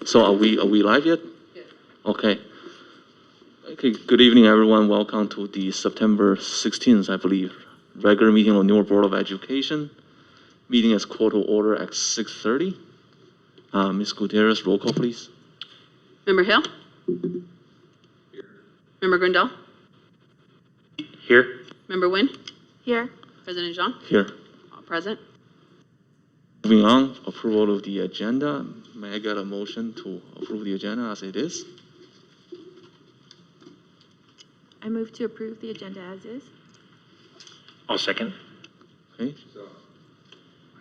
So are we live yet? Yes. Okay. Okay, good evening, everyone. Welcome to the September 16th, I believe, regular meeting of Newark Board of Education. Meeting is called to order at 6:30. Ms. Gutierrez, roll call, please. Member Hill? Here. Member Grindal? Here. Member Nguyen? Here. President Zhang? Here. All present. Moving on, approval of the agenda. May I get a motion to approve the agenda as it is? I move to approve the agenda as is. I'll second. Okay.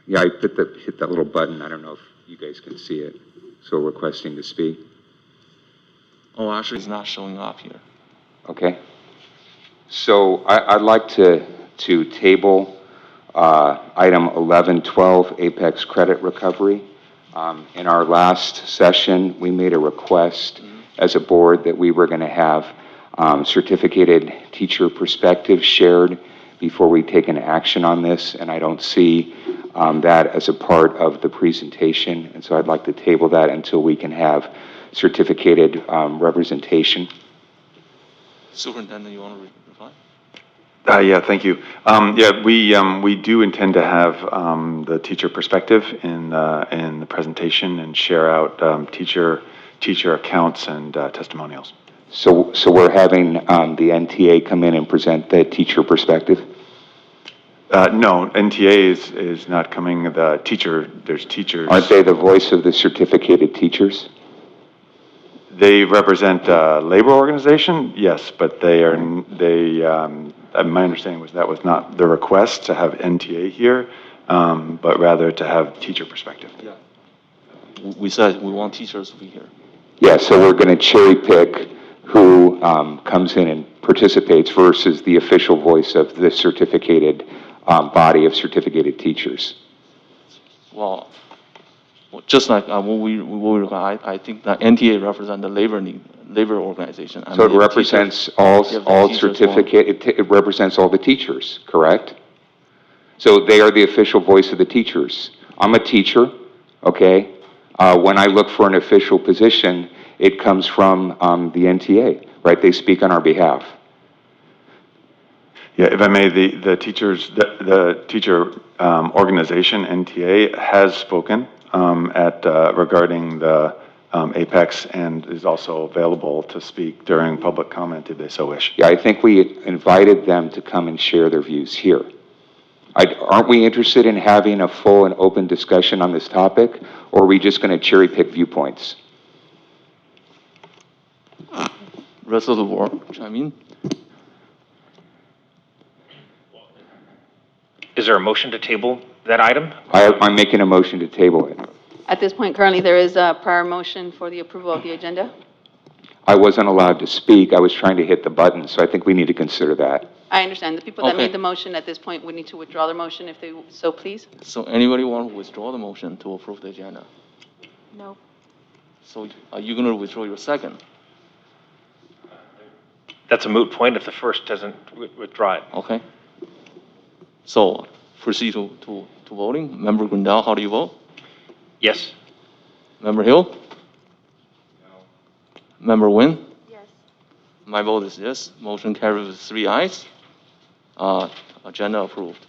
Yeah, I hit that little button. I don't know if you guys can see it. So requesting to speak. Oh, actually, it's not showing up here. Okay. So I'd like to table item 1112, Apex Credit Recovery. In our last session, we made a request as a board that we were going to have certificated teacher perspectives shared before we take an action on this, and I don't see that as a part of the presentation, and so I'd like to table that until we can have certificated representation. Superintendent, you want to reply? Yeah, thank you. We do intend to have the teacher perspective in the presentation and share out teacher accounts and testimonials. So we're having the NTA come in and present the teacher perspective? No, NTA is not coming. There's teachers. Aren't they the voice of the certificated teachers? They represent a labor organization, yes, but my understanding was that was not the request to have NTA here, but rather to have teacher perspective. Yeah. We said we want teachers to be here. Yeah, so we're going to cherry pick who comes in and participates versus the official voice of the certificated body of certificated teachers. Well, just like I think that NTA represents the labor organization. So it represents all certificate. It represents all the teachers, correct? So they are the official voice of the teachers. I'm a teacher, okay? When I look for an official position, it comes from the NTA, right? They speak on our behalf. Yeah, if I may, the teacher organization NTA has spoken regarding the Apex and is also available to speak during public comment if they so wish. Yeah, I think we invited them to come and share their views here. Aren't we interested in having a full and open discussion on this topic, or are we just going to cherry pick viewpoints? Rest of the board, chime in. Is there a motion to table that item? I'm making a motion to table it. At this point, currently, there is a prior motion for the approval of the agenda. I wasn't allowed to speak. I was trying to hit the button, so I think we need to consider that. I understand. The people that Okay. made the motion at this point would need to withdraw their motion if they so please. So anybody want to withdraw the motion to approve the agenda? No. So are you going to withdraw your second? That's a moot point if the first doesn't withdraw it. Okay. So proceed to voting. Member Grindal, how do you vote? Yes. Member Hill? No. Member Nguyen? Yes. My vote is yes. Motion carries with 3 ayes. Agenda approved.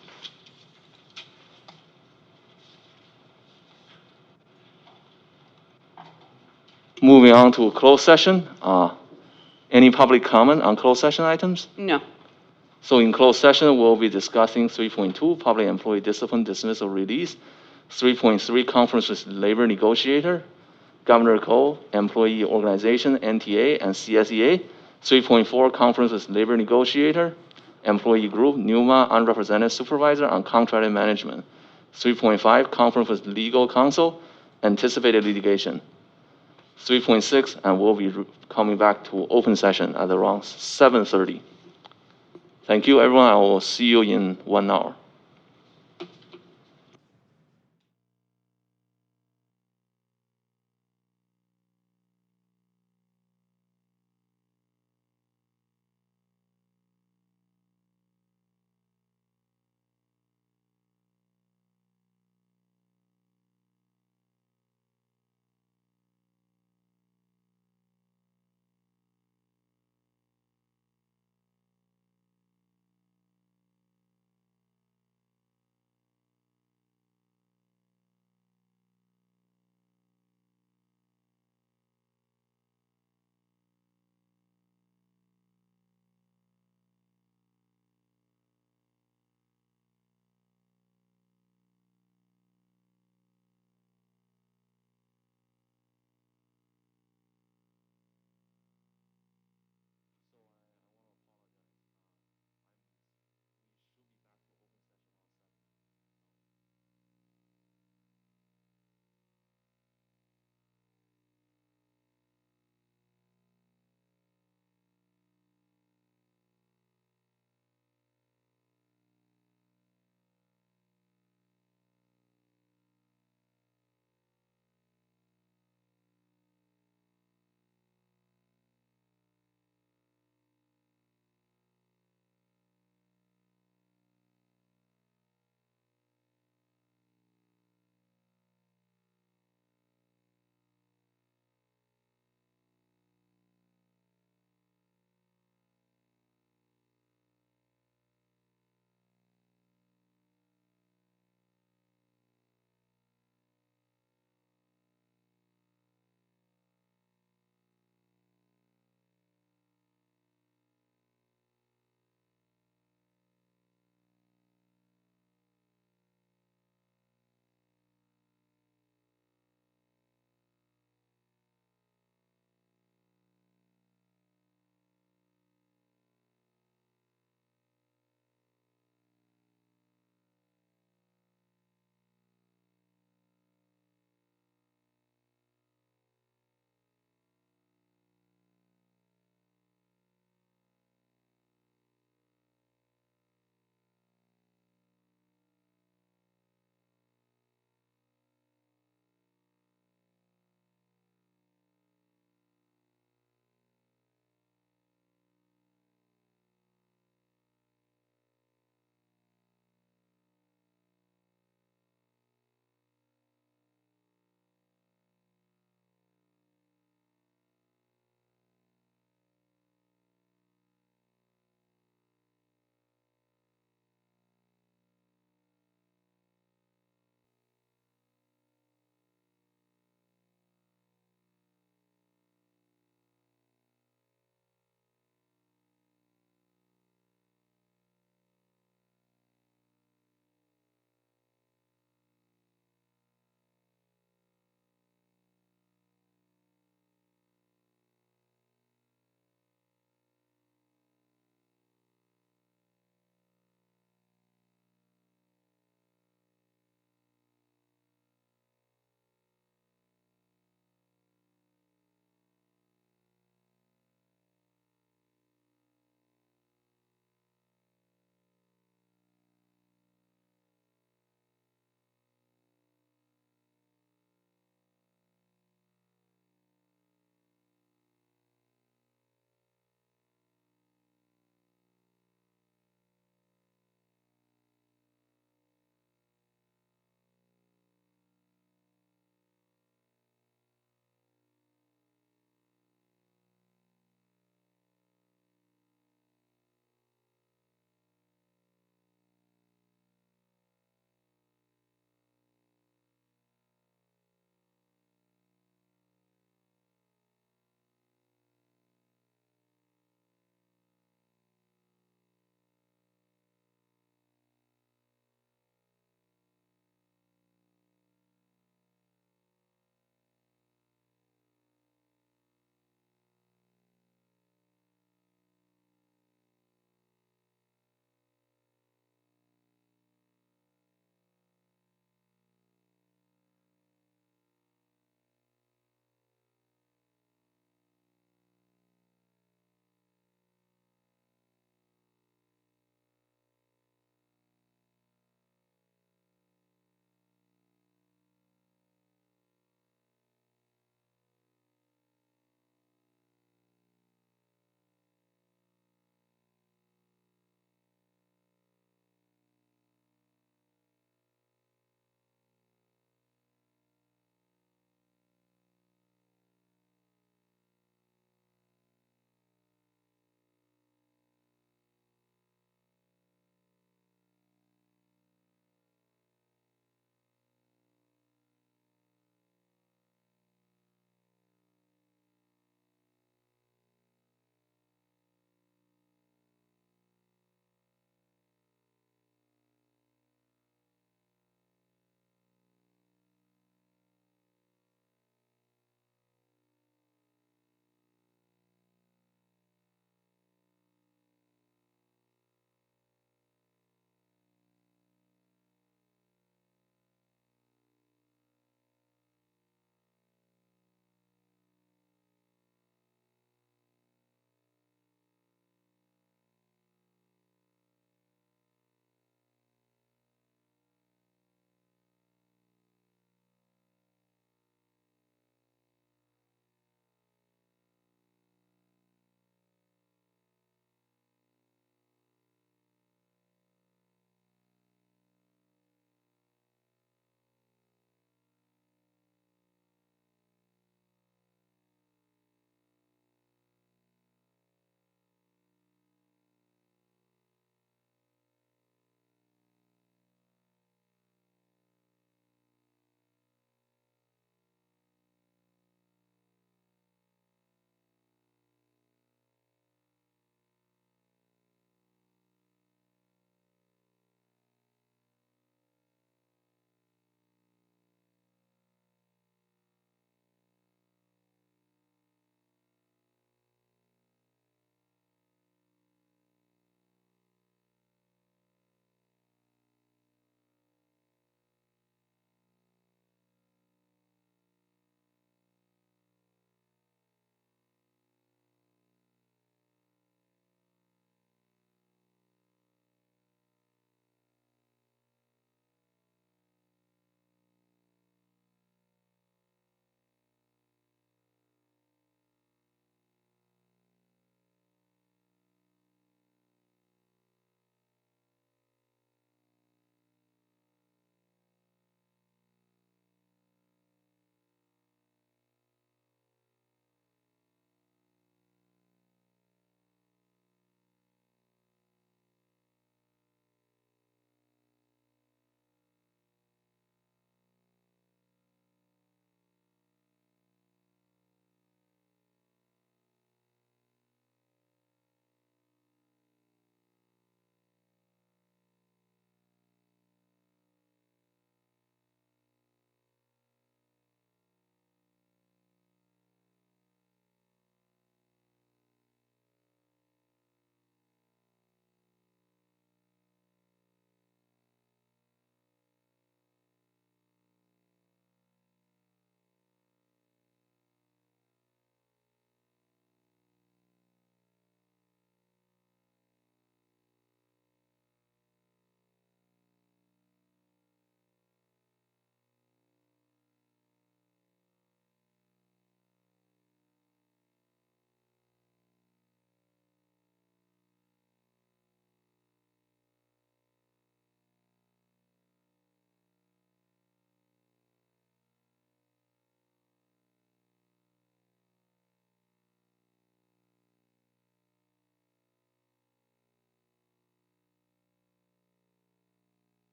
Moving on to a closed session. Any public comment on closed session items? No. So in closed session, we'll be discussing 3.2, public employee discipline, dismissal, release. 3.3, conference with labor negotiator, Governor Cole, employee organization, NTA, and CSEA. 3.4, conference with labor negotiator, employee group, NUMA, unrepresented supervisor, and contracted management. 3.5, conference with legal counsel, anticipated litigation. 3.6, and we'll be coming back to open session at around 7:30. Thank you, everyone. I will see you in 1 hour.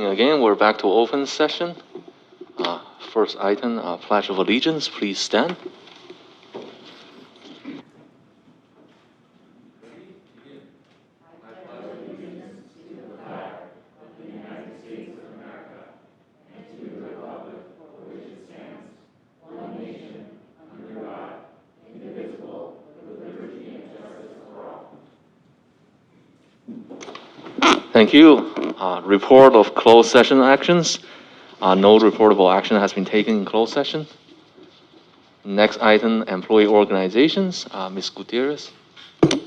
Again, we're back to open session. First item, Pledge of Allegiance. Please stand. Thank you. Report of closed session actions. No reportable action has been taken in closed session. Next item, employee organizations. Ms. Gutierrez. We'll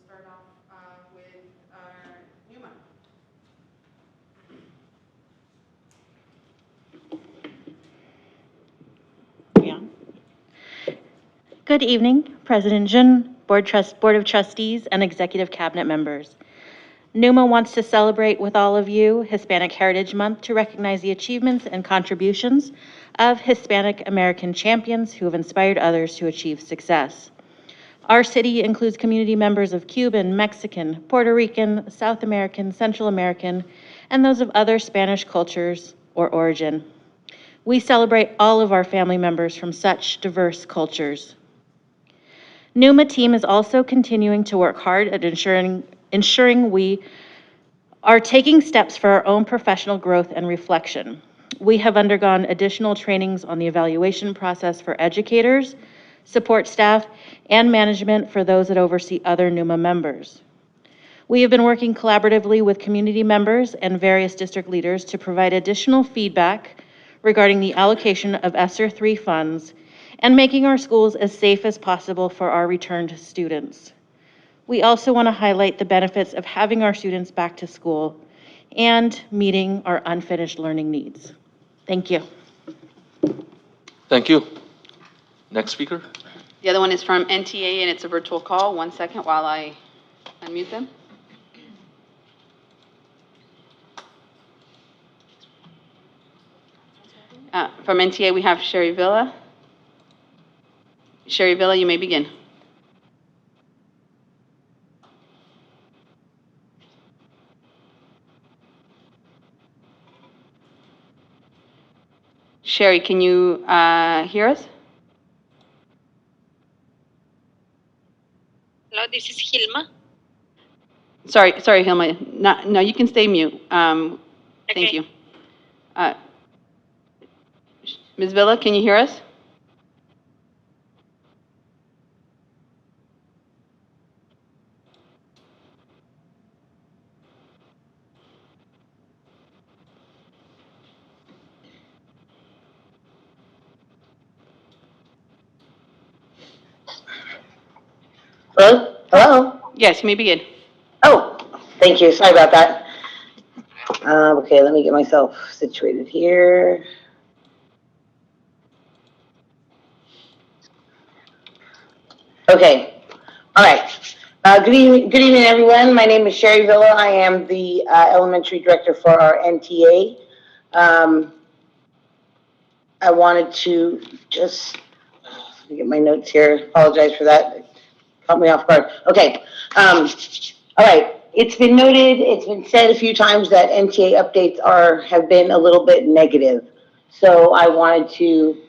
start off with our NUMA. Yeah. Good evening, President Jun, Board of Trustees, and Executive Cabinet members. NUMA wants to celebrate with all of you Hispanic Heritage Month to recognize the achievements and contributions of Hispanic American champions who have inspired others to achieve success. Our city includes community members of Cuban, Mexican, Puerto Rican, South American, Central American, and those of other Spanish cultures or origin. We celebrate all of our family members from such diverse cultures. NUMA team is also continuing to work hard at ensuring we are taking steps for our own professional growth and reflection. We have undergone additional trainings on the evaluation process for educators, support staff, and management for those that oversee other NUMA members. We have been working collaboratively with community members and various district leaders to provide additional feedback regarding the allocation of ESSER 3 funds and making our schools as safe as possible for our returned students. We also want to highlight the benefits of having our students back to school and meeting our unfinished learning needs. Thank you. Thank you. Next speaker. The other one is from NTA, and it's a virtual call. 1 second while I unmute them. From NTA, we have Sherry Villa. Sherry Villa, you may begin. Sherry, can you hear us? Hello, this is Hilma. Sorry, Hilma. No, you can stay mute. Thank Okay. you. Ms. Villa, can you hear us? Hello? Hello? Yes, you may begin. Oh, thank you. Sorry about that. Okay, let me get myself situated here. Okay. All right. Good evening, everyone. My name is Sherry Villa. I am the elementary director for our NTA. I wanted to just let me get my notes here. Apologize for that. Caught me off guard. Okay. All right. It's been noted, it's been said a few times that NTA updates have been a little bit negative. So I wanted to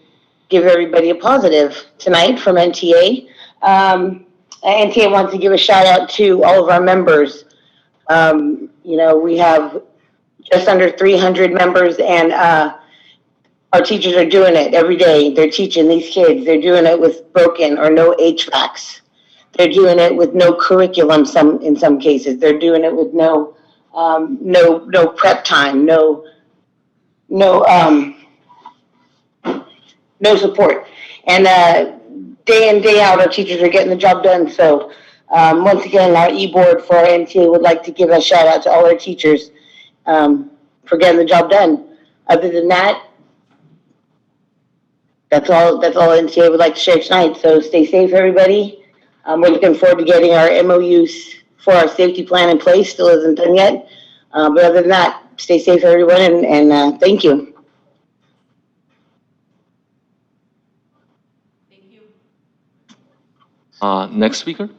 give everybody a positive tonight from NTA. NTA wants to give a shout out to all of our members. We have just under 300 members, and our teachers are doing it every day. They're teaching these kids. They're doing it with broken or no HVACs. They're doing it with no curriculum. In some cases, they're doing it with no prep time, no support. And day in, day out, our teachers are getting the job done. So once again, our e-board for our NTA would like to give a shout out to all our teachers for getting the job done. Other than that, that's all NTA would like to share tonight. So stay safe, everybody. We're looking forward to getting our MOUs for our safety plan in place. Still isn't done yet. But other than that, stay safe, everyone, and thank you. Thank you. Next speaker?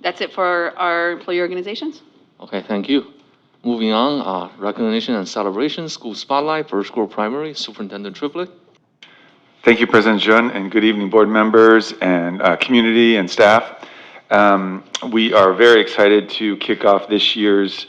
That's it for our employee organizations? Okay, thank you. Moving on, recognition and celebration, school spotlight, Birch Grove Primary, Superintendent Triplett. Thank you, President Jun, and good evening, board members and community and staff. We are very excited to kick off this year's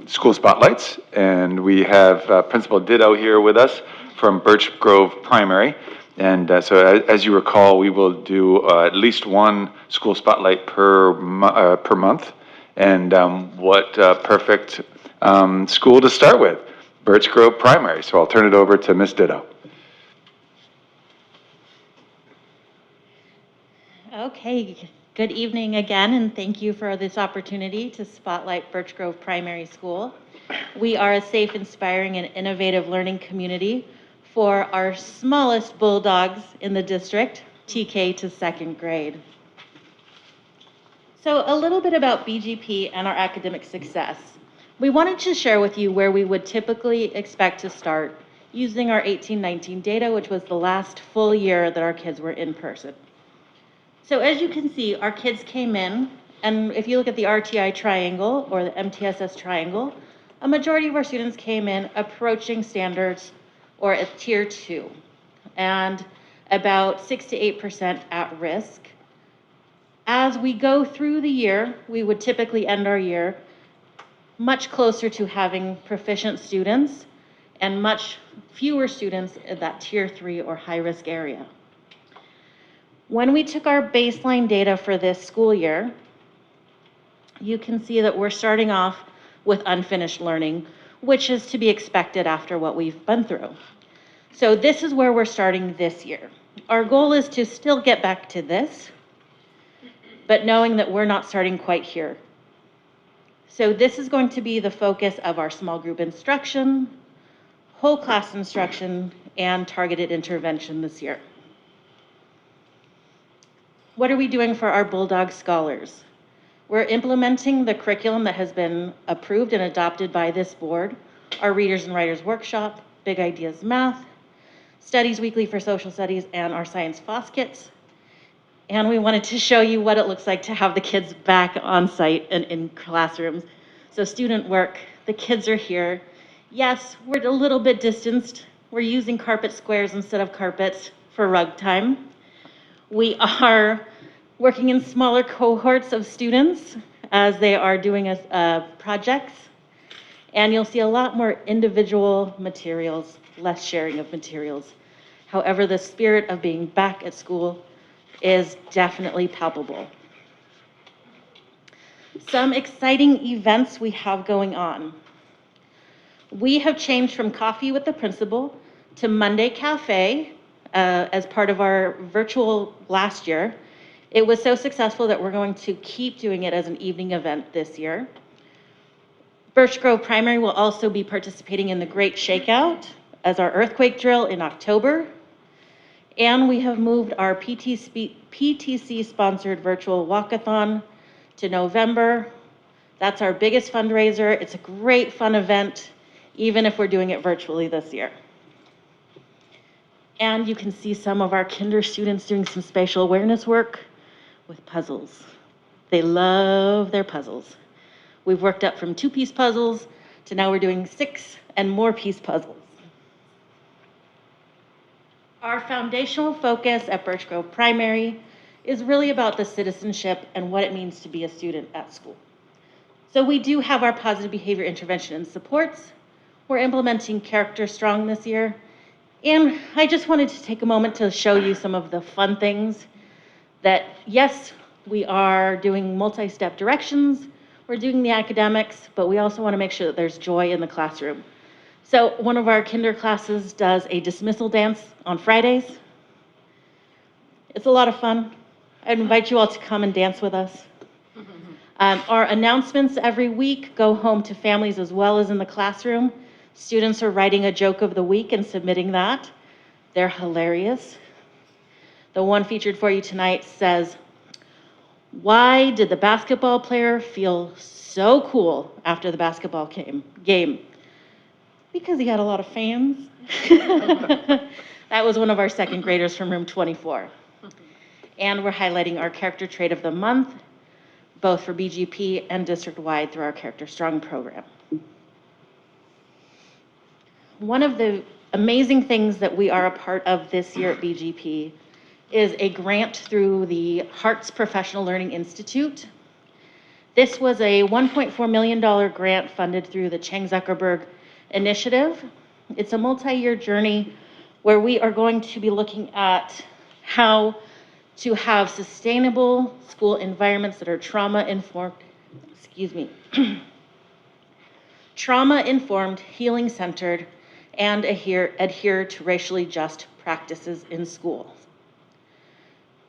school spotlights, and we have Principal Ditto here with us from Birch Grove Primary. And so as you recall, we will do at least one school spotlight per month. And what perfect school to start with, Birch Grove Primary. So I'll turn it over to Ms. Ditto. Okay, good evening again, and thank you for this opportunity to spotlight Birch Grove Primary School. We are a safe, inspiring, and innovative learning community for our smallest bulldogs in the district, TK to second grade. So a little bit about BGP and our academic success. We wanted to share with you where we would typically expect to start using our 18-19 data, which was the last full year that our kids were in person. So as you can see, our kids came in, and if you look at the RTI triangle or the MTSS triangle, a majority of our students came in approaching standards or at tier 2, and about 6 to 8% at risk. As we go through the year, we would typically end our year much closer to having proficient students and much fewer students in that tier 3 or high risk area. When we took our baseline data for this school year, you can see that we're starting off with unfinished learning, which is to be expected after what we've been through. So this is where we're starting this year. Our goal is to still get back to this, but knowing that we're not starting quite here. So this is going to be the focus of our small group instruction, whole class instruction, and targeted intervention this year. What are we doing for our Bulldog Scholars? We're implementing the curriculum that has been approved and adopted by this board, our Readers and Writers Workshop, Big Ideas Math, Studies Weekly for Social Studies, and our Science FOSS kits. And we wanted to show you what it looks like to have the kids back on site and in classrooms. So student work, the kids are here. Yes, we're a little bit distanced. We're using carpet squares instead of carpets for rug time. We are working in smaller cohorts of students as they are doing projects. And you'll see a lot more individual materials, less sharing of materials. However, the spirit of being back at school is definitely palpable. Some exciting events we have going on. We have changed from coffee with the principal to Monday Cafe as part of our virtual last year. It was so successful that we're going to keep doing it as an evening event this year. Birch Grove Primary will also be participating in the Great Shakeout as our earthquake drill in October. And we have moved our PTC-sponsored virtual walkathon to November. That's our biggest fundraiser. It's a great, fun event, even if we're doing it virtually this year. And you can see some of our kinder students doing some spatial awareness work with puzzles. They love their puzzles. We've worked up from 2-piece puzzles to now we're doing 6 and more piece puzzles. Our foundational focus at Birch Grove Primary is really about the citizenship and what it means to be a student at school. So we do have our positive behavior intervention and supports. We're implementing Character Strong this year. And I just wanted to take a moment to show you some of the fun things that, yes, we are doing multi-step directions, we're doing the academics, but we also want to make sure that there's joy in the classroom. So one of our kinder classes does a dismissal dance on Fridays. It's a lot of fun. I'd invite you all to come and dance with us. Our announcements every week go home to families as well as in the classroom. Students are writing a joke of the week and submitting that. They're hilarious. The one featured for you tonight says, "Why did the basketball player feel so cool after the basketball game? Because he had a lot of fans." That was one of our second graders from room 24. And we're highlighting our character trait of the month, both for BGP and district-wide through our Character Strong program. One of the amazing things that we are a part of this year at BGP is a grant through the Hearts Professional Learning Institute. This was a $1.4 million grant funded through the Chang Zuckerberg Initiative. It's a multi-year journey where we are going to be looking at how to have sustainable school environments that are trauma-informed, trauma-informed, healing-centered, and adhere to racially just practices in schools.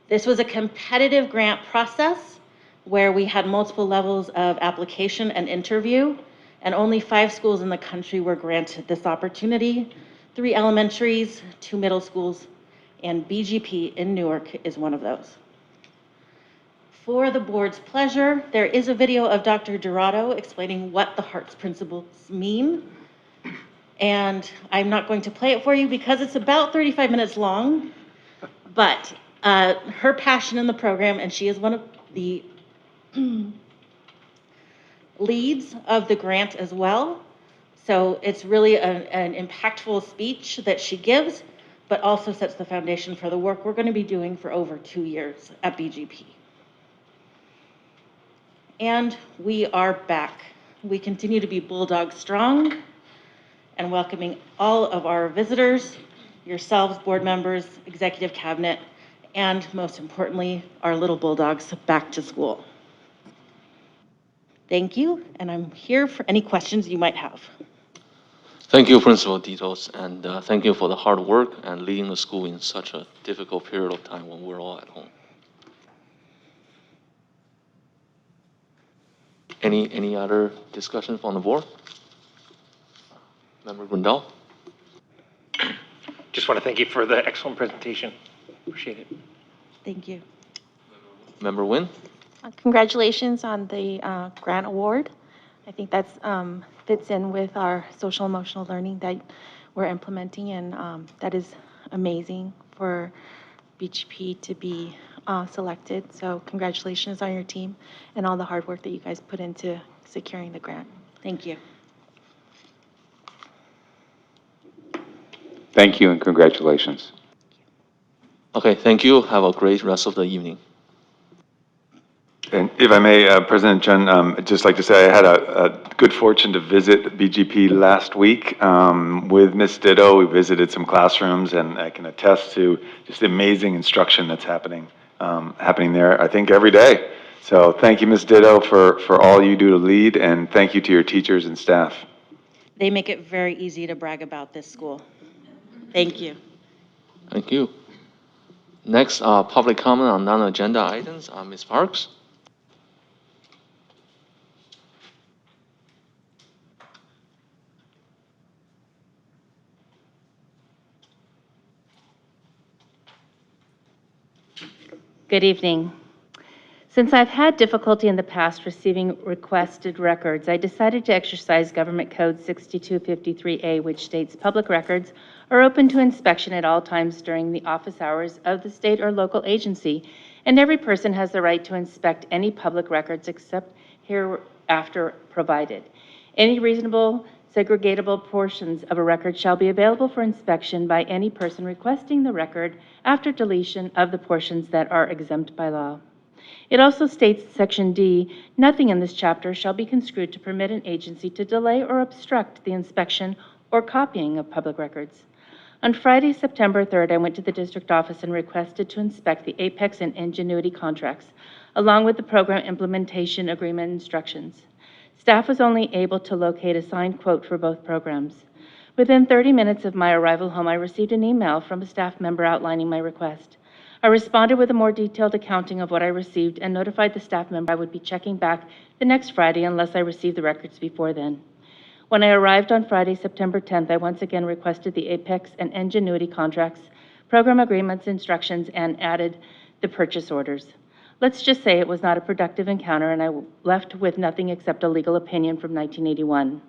This was a competitive grant process where we had multiple levels of application and interview, and only 5 schools in the country were granted this opportunity, 3 elementaries, 2 middle schools, and BGP in Newark is one of those. For the board's pleasure, there is a video of Dr. Dorado explaining what the Hearts principles mean. And I'm not going to play it for you because it's about 35 minutes long, but her passion in the program, and she is one of the leads of the grant as well. So it's really an impactful speech that she gives, but also sets the foundation for the work we're going to be doing for over 2 years at BGP. And we are back. We continue to be Bulldog strong and welcoming all of our visitors, yourselves, board members, executive cabinet, and most importantly, our little Bulldogs back to school. Thank you, and I'm here for any questions you might have. Thank you, Principal Ditos, and thank you for the hard work and leading the school in such a difficult period of time when we're all at home. Any other discussion from the board? Member Grindal? Just want to thank you for the excellent presentation. Appreciate it. Thank you. Member Nguyen? Congratulations on the grant award. I think that fits in with our social emotional learning that we're implementing, and that is amazing for BGP to be selected. So congratulations on your team and all the hard work that you guys put into securing the grant. Thank you. Thank you and congratulations. Okay, thank you. Have a great rest of the evening. And if I may, President Chen, I'd just like to say I had a good fortune to visit BGP last week with Ms. Ditto. We visited some classrooms, and I can attest to just the amazing instruction that's happening there, I think, every day. So thank you, Ms. Ditto, for all you do to lead, and thank you to your teachers and staff. They make it very easy to brag about this school. Thank you. Thank you. Next, public comment on non-agenda items. Ms. Parks? Good evening. Since I've had difficulty in the past receiving requested records, I decided to exercise Government Code 6253A, which states public records are open to inspection at all times during the office hours of the state or local agency, and every person has the right to inspect any public records except hereafter provided. Any reasonable segregatable portions of a record shall be available for inspection by any person requesting the record after deletion of the portions that are exempt by law. It also states, Section D, nothing in this chapter shall be construed to permit an agency to delay or obstruct the inspection or copying of public records. On Friday, September 3rd, I went to the district office and requested to inspect the Apex and Ingenuity contracts, along with the program implementation agreement instructions. Staff was only able to locate a signed quote for both programs. Within 30 minutes of my arrival home, I received an email from a staff member outlining my request. I responded with a more detailed accounting of what I received and notified the staff member I would be checking back the next Friday unless I received the records before then. When I arrived on Friday, September 10th, I once again requested the Apex and Ingenuity contracts, program agreements, instructions, and added the purchase orders. Let's just say it was not a productive encounter, and I left with nothing except a legal opinion from 1981.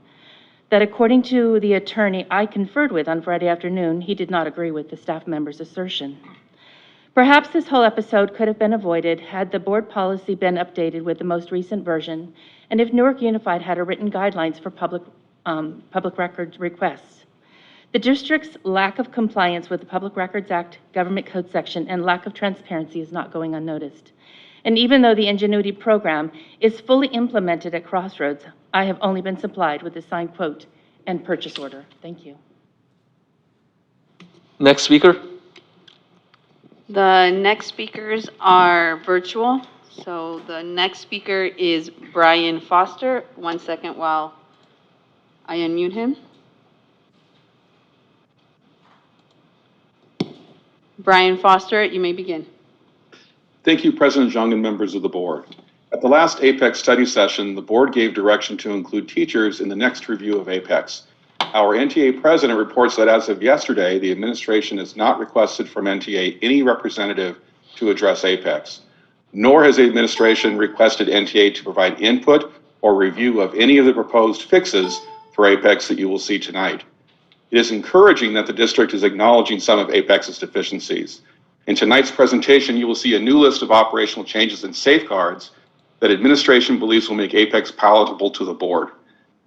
that according to the attorney I conferred with on Friday afternoon, he did not agree with the staff member's assertion. Perhaps this whole episode could have been avoided had the board policy been updated with the most recent version, and if Newark Unified had a written guidelines for public records requests. The district's lack of compliance with the Public Records Act, Government Code section, and lack of transparency is not going unnoticed. And even though the Ingenuity program is fully implemented at Crossroads, I have only been supplied with the signed quote and purchase order. Thank you. Next speaker? The next speakers are virtual. So the next speaker is Brian Foster. 1 second while I unmute him. Brian Foster, you may begin. Thank you, President Jung and members of the board. At the last APEX study session, the board gave direction to include teachers in the next review of APEX. Our NTA president reports that as of yesterday, the administration has not requested from NTA any representative to address APEX, nor has the administration requested NTA to provide input or review of any of the proposed fixes for APEX that you will see tonight. It is encouraging that the district is acknowledging some of APEX's deficiencies. In tonight's presentation, you will see a new list of operational changes and safeguards that administration believes will make APEX palatable to the board.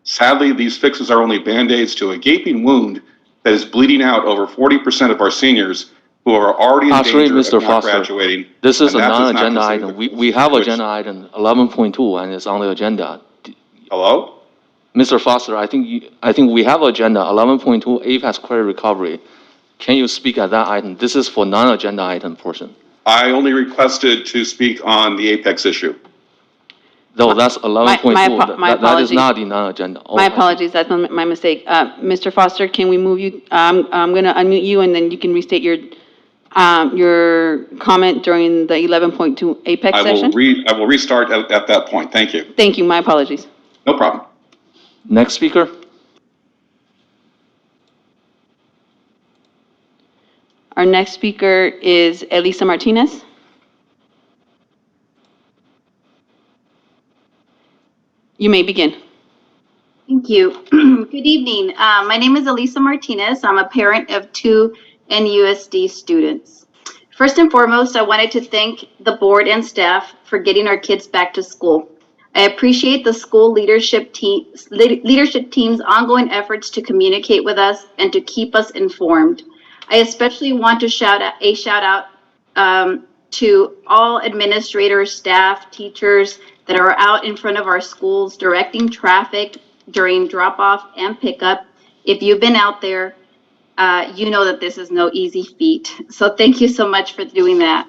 Sadly, these fixes are only Band-Aids to a gaping wound that is bleeding out over 40% of our seniors who are already in danger Mr. of not Foster, graduating. this is a and that does not non-agenda consider item. the We have which- agenda item 11.2 and it's on the agenda. Hello? Mr. Foster, I think we have agenda 11.2 APEX credit recovery. Can you speak at that item? This is for non-agenda item portion. I only requested to speak on the APEX issue. No, that's 11.2. my That is apologies. not the non-agenda. Oh, My I see. apologies, that's my mistake. Mr. Foster, can we move you? I'm going to unmute you, and then you can restate your comment during the 11.2 APEX session. I will restart at that point. Thank you. Thank you, my apologies. No problem. Next speaker? Our next speaker is Elisa Martinez. You may begin. Thank you. Good evening. My name is Elisa Martinez. I'm a parent of 2 NUSD students. First and foremost, I wanted to thank the board and staff for getting our kids back to school. I appreciate the school leadership team's ongoing efforts to communicate with us and to keep us informed. I especially want to shout out to all administrators, staff, teachers that are out in front of our schools directing traffic during drop-off and pickup. If you've been out there, you know that this is no easy feat. So thank you so much for doing that.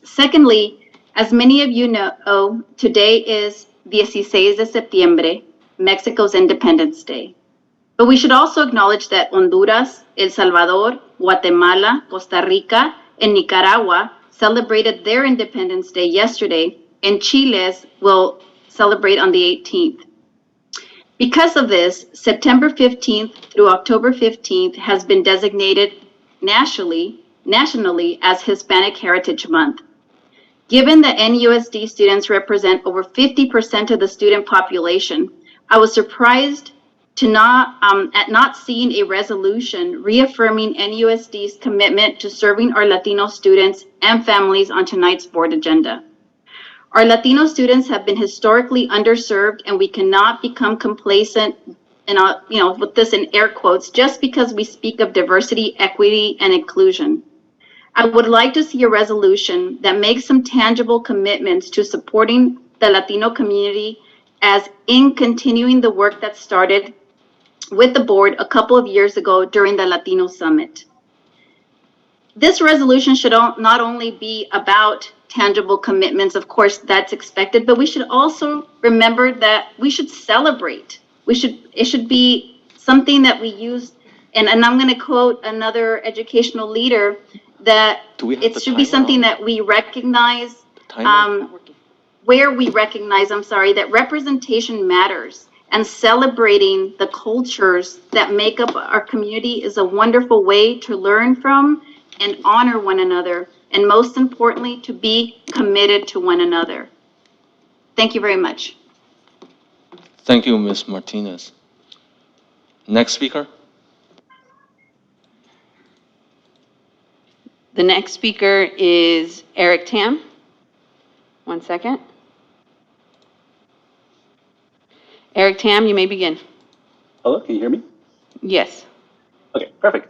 Secondly, as many of you know, today is 16 de septiembre, Mexico's Independence Day. But we should also acknowledge that Honduras, El Salvador, Guatemala, Costa Rica, and Nicaragua celebrated their Independence Day yesterday, and Chile's will celebrate on the 18th. Because of this, September 15th through October 15th has been designated nationally as Hispanic Heritage Month. Given that NUSD students represent over 50% of the student population, I was surprised at not seeing a resolution reaffirming NUSD's commitment to serving our Latino students and families on tonight's board agenda. Our Latino students have been historically underserved, and we cannot become complacent, and with this in air quotes, just because we speak of diversity, equity, and inclusion. I would like to see a resolution that makes some tangible commitments to supporting the Latino community as in continuing the work that started with the board a couple of years ago during the Latino Summit. This resolution should not only be about tangible commitments, of course that's expected, but we should also remember that we should celebrate. It should be something that we use, and I'm going to quote another educational leader, that it should be something that we recognize, where we recognize, that representation matters, and celebrating the cultures that make up our community is a wonderful way to learn from and honor one another, and most importantly, to be committed to one another. Thank you very much. Thank you, Ms. Martinez. Next speaker. The next speaker is Eric Tam. 1 second. Eric Tam, you may begin. Hello, can you hear me? Yes. Okay, perfect.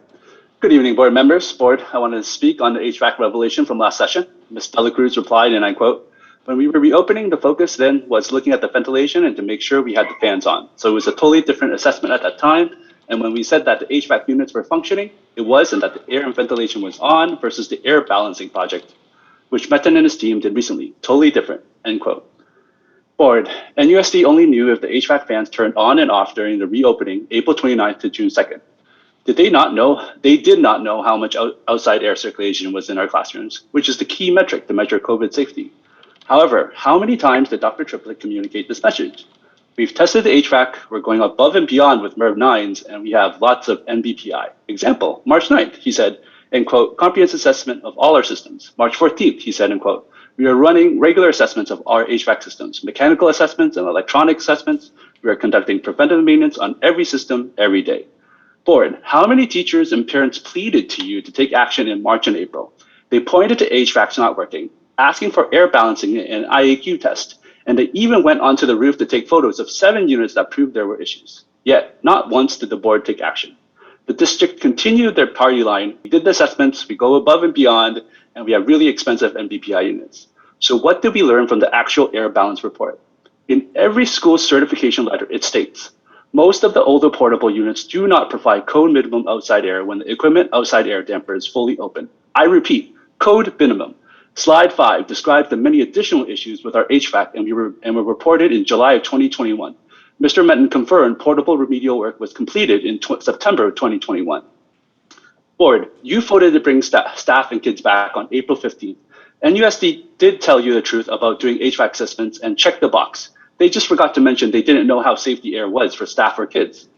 Good evening, board members. Board, I wanted to speak on the HVAC revelation from last session. Ms. Dela Cruz replied, and I quote, "When we were reopening, the focus then was looking at the ventilation and to make sure we had the fans on. So it was a totally different assessment at that time. And when we said that the HVAC units were functioning, it was and that the air and ventilation was on versus the air balancing project, which Metin and his team did recently. Totally different," end quote. Board, NUSD only knew if the HVAC fans turned on and off during the reopening, April 29th to June 2nd. Did they not know? They did not know how much outside air circulation was in our classrooms, which is the key metric to measure COVID safety. However, how many times did Dr. Triplett communicate this message? We've tested the HVAC, we're going above and beyond with MERV 9s, and we have lots of NBPI. Example, March 9th, he said, end quote, comprehensive assessment of all our systems. March 14th, he said, end quote, we are running regular assessments of our HVAC systems, mechanical assessments and electronic assessments. We are conducting preventive maintenance on every system every day. Board, how many teachers and parents pleaded to you to take action in March and April? They pointed to HVACs not working, asking for air balancing and IAQ test, and they even went onto the roof to take photos of 7 units that proved there were issues. Yet, not once did the board take action. The district continued their party line. We did the assessments, we go above and beyond, and we have really expensive NBPI units. So what did we learn from the actual air balance report? In every school certification letter, it states, most of the older portable units do not provide code minimum outside air when the equipment outside air damper is fully open. I repeat, code minimum. Slide 5 describes the many additional issues with our HVAC and were reported in July of 2021. Mr. Metin confirmed portable remedial work was completed in September of 2021. Board, you voted to bring staff and kids back on April 15th. NUSD did tell you the truth about doing HVAC assessments and check the box. They just forgot to mention they didn't know how safe the air was for staff or kids.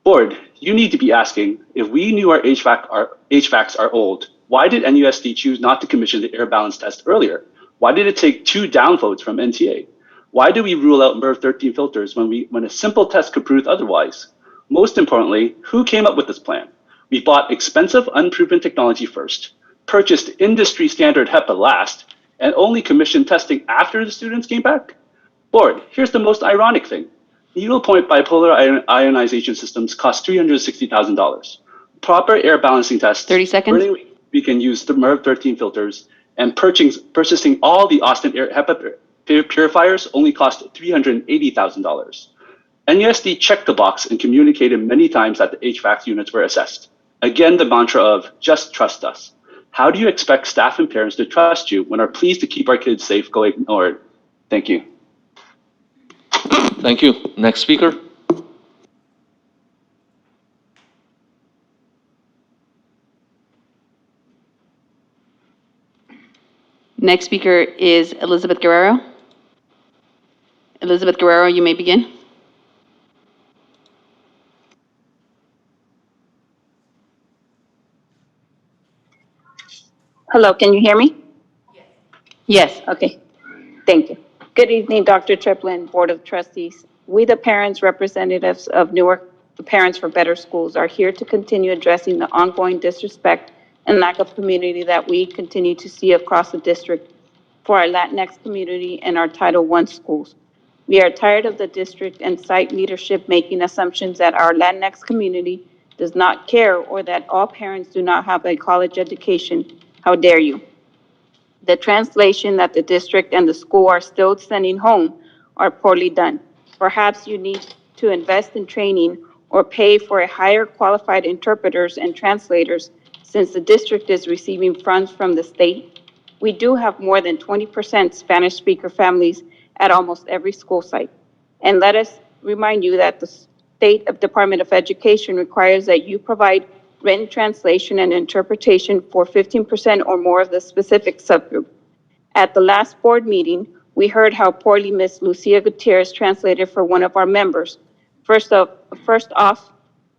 Board, you need to be asking, if we knew our HVACs are old, why did NUSD choose not to commission the air balance test earlier? Why did it take 2 downvotes from NTA? Why do we rule out MERV 13 filters when a simple test could prove otherwise? Most importantly, who came up with this plan? We bought expensive, unproven technology first, purchased industry standard HEPA last, and only commissioned testing after the students came back? Board, here's the most ironic thing. Needlepoint bipolar ionization systems cost $360,000. Proper air balancing tests. 30 seconds. We can use the MERV 13 filters, and purchasing all the Austin air HEPA purifiers only cost $380,000. NUSD checked the box and communicated many times that the HVAC units were assessed. Again, the mantra of just trust us. How do you expect staff and parents to trust you when our pleas to keep our kids safe go ignored? Thank you. Thank you. Next speaker. Next speaker is Elizabeth Guerrero. Elizabeth Guerrero, you may begin. Hello, can you hear me? Yes. Okay, thank you. Good evening, Dr. Triplett, Board of Trustees. We, the parents representatives of Newark, the Parents for Better Schools, are here to continue addressing the ongoing disrespect and lack of community that we continue to see across the district for our Latinx community and our Title I schools. We are tired of the district and site leadership making assumptions that our Latinx community does not care or that all parents do not have a college education. How dare you? The translation that the district and the school are still sending home are poorly done. Perhaps you need to invest in training or pay for a higher qualified interpreters and translators since the district is receiving funds from the state. We do have more than 20% Spanish speaker families at almost every school site. And let us remind you that the State Department of Education requires that you provide written translation and interpretation for 15% or more of the specific subgroup. At the last board meeting, we heard how poorly Ms. Lucia Gutierrez translated for one of our members. First off,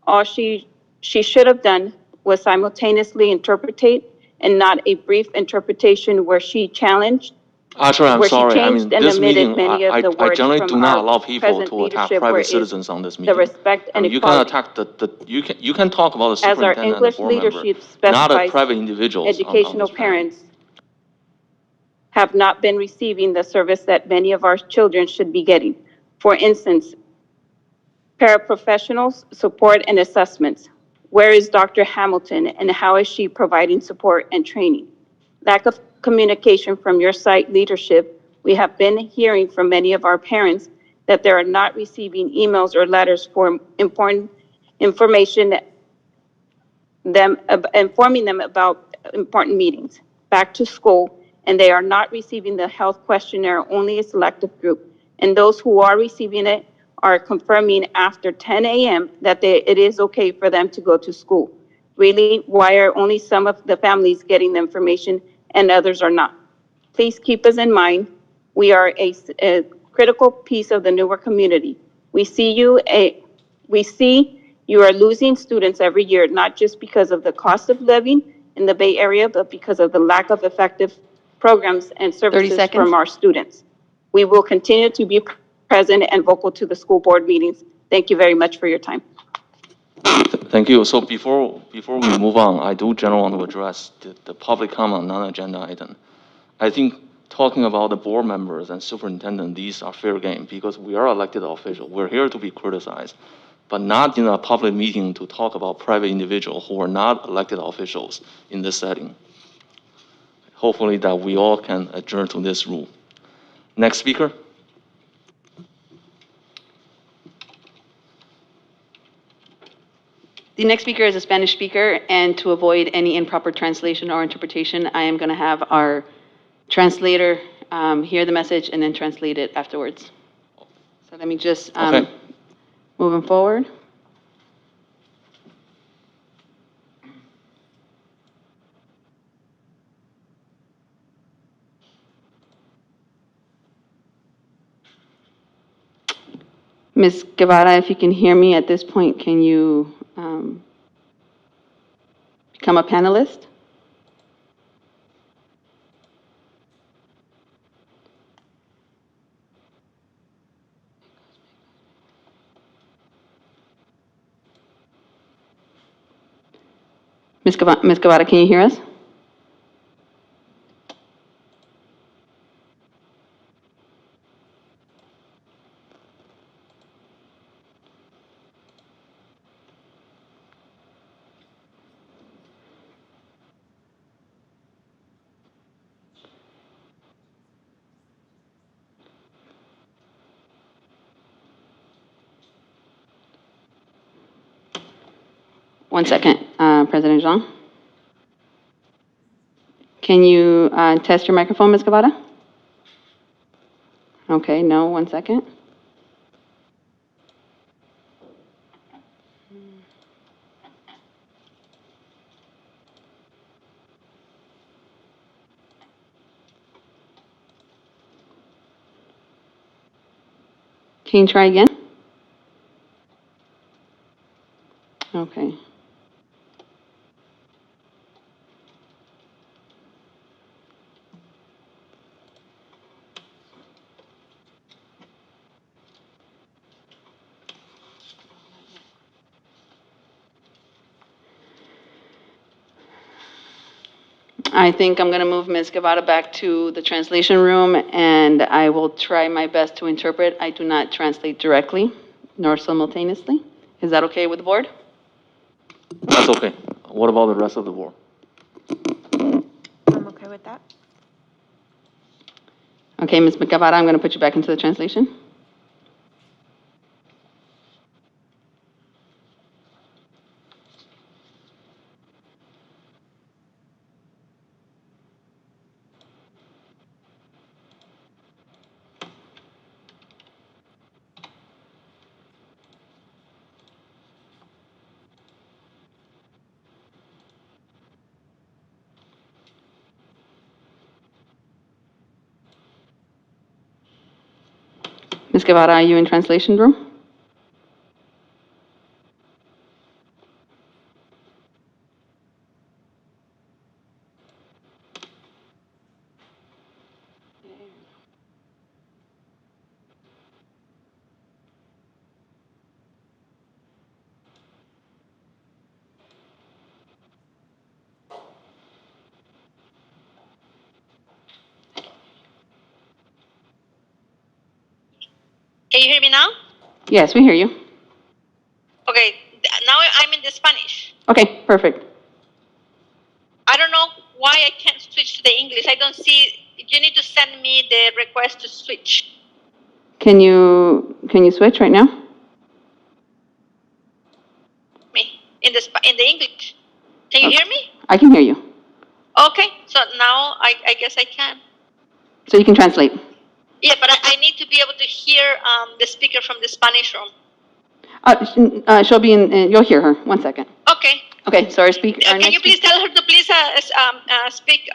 all she should have done was simultaneously interpretate and not a brief interpretation where she challenged Actually, I'm where she sorry. I changed mean, and this omitted meeting, many of the I words generally from do not our allow people present to attack leadership, where private is citizens on this the meeting. respect I and mean, you can equality. attack you can talk about the As our superintendent and the English board member, leadership not a specifies, private individuals on educational this matter. parents have not been receiving the service that many of our children should be getting. For instance, paraprofessionals, support and assessments. Where is Dr. Hamilton and how is she providing support and training? Lack of communication from your site leadership. We have been hearing from many of our parents that they are not receiving emails or letters for important information, informing them about important meetings, back to school, and they are not receiving the health questionnaire, only a selective group. And those who are receiving it are confirming after 10 a.m. that it is okay for them to go to school. Really, why are only some of the families getting the information and others are not? Please keep us in mind. We are a critical piece of the Newark community. We see you are losing students every year, not just because of the cost of living in the Bay Area, but because of the lack of effective programs and 30 services seconds. from our students. We will continue to be present and vocal to the school board meetings. Thank you very much for your time. Thank you. So before we move on, I do generally want to address the public comment non-agenda item. I think talking about the board members and superintendent, these are fair game because we are elected officials. We're here to be criticized, but not in a public meeting to talk about private individuals who are not elected officials in this setting. Hopefully that we all can adjourn to this rule. Next speaker. The next speaker is a Spanish speaker, and to avoid any improper translation or interpretation, I am going to have our translator hear the message and then translate it afterwards. So let me just, Okay. moving forward. Ms. Guevara, if you can hear me at this point, can you become a panelist? Ms. Guevara, can you hear us? One second, President Jean. Can you test your microphone, Ms. Guevara? Okay, no, 1 second. Can you try again? Okay. I think I'm going to move Ms. Guevara back to the translation room, and I will try my best to interpret. I do not translate directly nor simultaneously. Is that okay with the board? That's okay. What about the rest of the board? I'm okay with that. Okay, Ms. Guevara, I'm going to put you back into the translation. Ms. Guevara, are you in translation room? you hear me now? Yes, we hear you. Okay, now I'm in the Spanish. Okay, perfect. I don't know why I can't switch to the English. I don't see, you need to send me the request to switch. Can you switch right now? Me, in the English. Can you hear me? I can hear you. Okay, so now I guess I can. So you can translate. Yeah, but I need to be able to hear the speaker from the Spanish room. She'll be in, you'll hear her. 1 second. Okay. Okay, so our speaker. Can you please tell her to please speak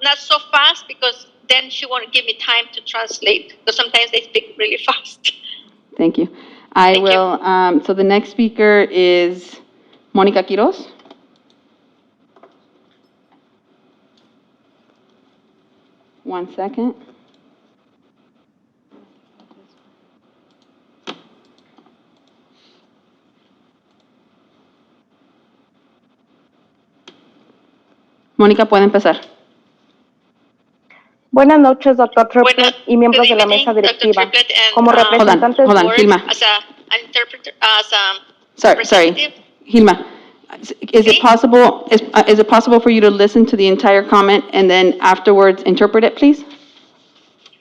not so fast, because then she won't give me time to translate, because sometimes they speak really fast. Thank you. I will, so the next speaker is Mónica Quiroz. One second. Mónica, puede empezar. Buenas noches, doctor Triplett y miembros de la mesa directiva. Como representantes Hold on, Hilma. As an interpreter, as a Sorry, Hilma. Is it possible for you to listen to the entire comment and then afterwards interpret it, please?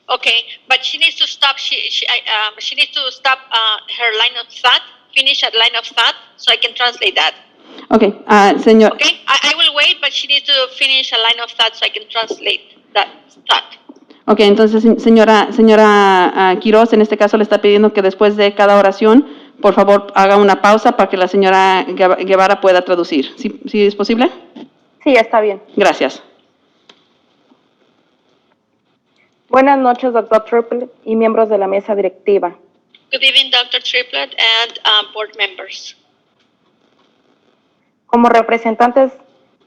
Okay, but she needs to stop. She needs to stop her line of thought. Finish her line of thought, so I can translate that. Okay, señor. Okay, I will wait, but she needs to finish a line of thought so I can translate that thought. Okay, entonces, señora Quiroz, en este caso le está pidiendo que después de cada oración, por favor, haga una pausa para que la señora Guevara pueda traducir. ¿Sí es posible? Sí, está bien. Gracias. Buenas noches, doctor Triplett y miembros de la mesa directiva. Good evening, Dr. Triplett and board members. Como representantes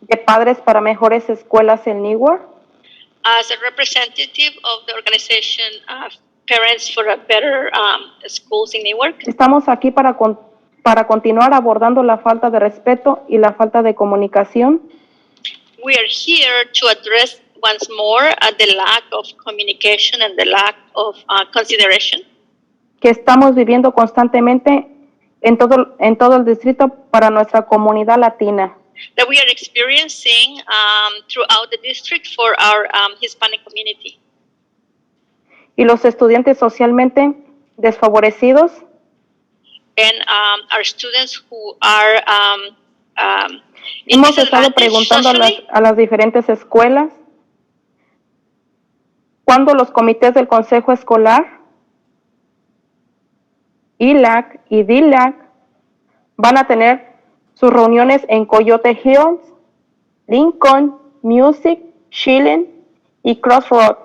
de Padres para Mejores Escuelas en Newark, As a representative of the organization Parents for a Better Schools in Newark, estamos aquí para continuar abordando la falta de respeto y la falta de comunicación we are here to address once more the lack of communication and the lack of consideration que estamos viviendo constantemente en todo el distrito para nuestra comunidad latina. that we are experiencing throughout the district for our Hispanic community. Y los estudiantes socialmente desfavorecidos And our students who are hemos estado preguntando a las diferentes escuelas cuándo los comités del Consejo Escolar, ILAC y DILAC van a tener sus reuniones en Coyote Hills, Lincoln, Music, Schilling y Crossroad,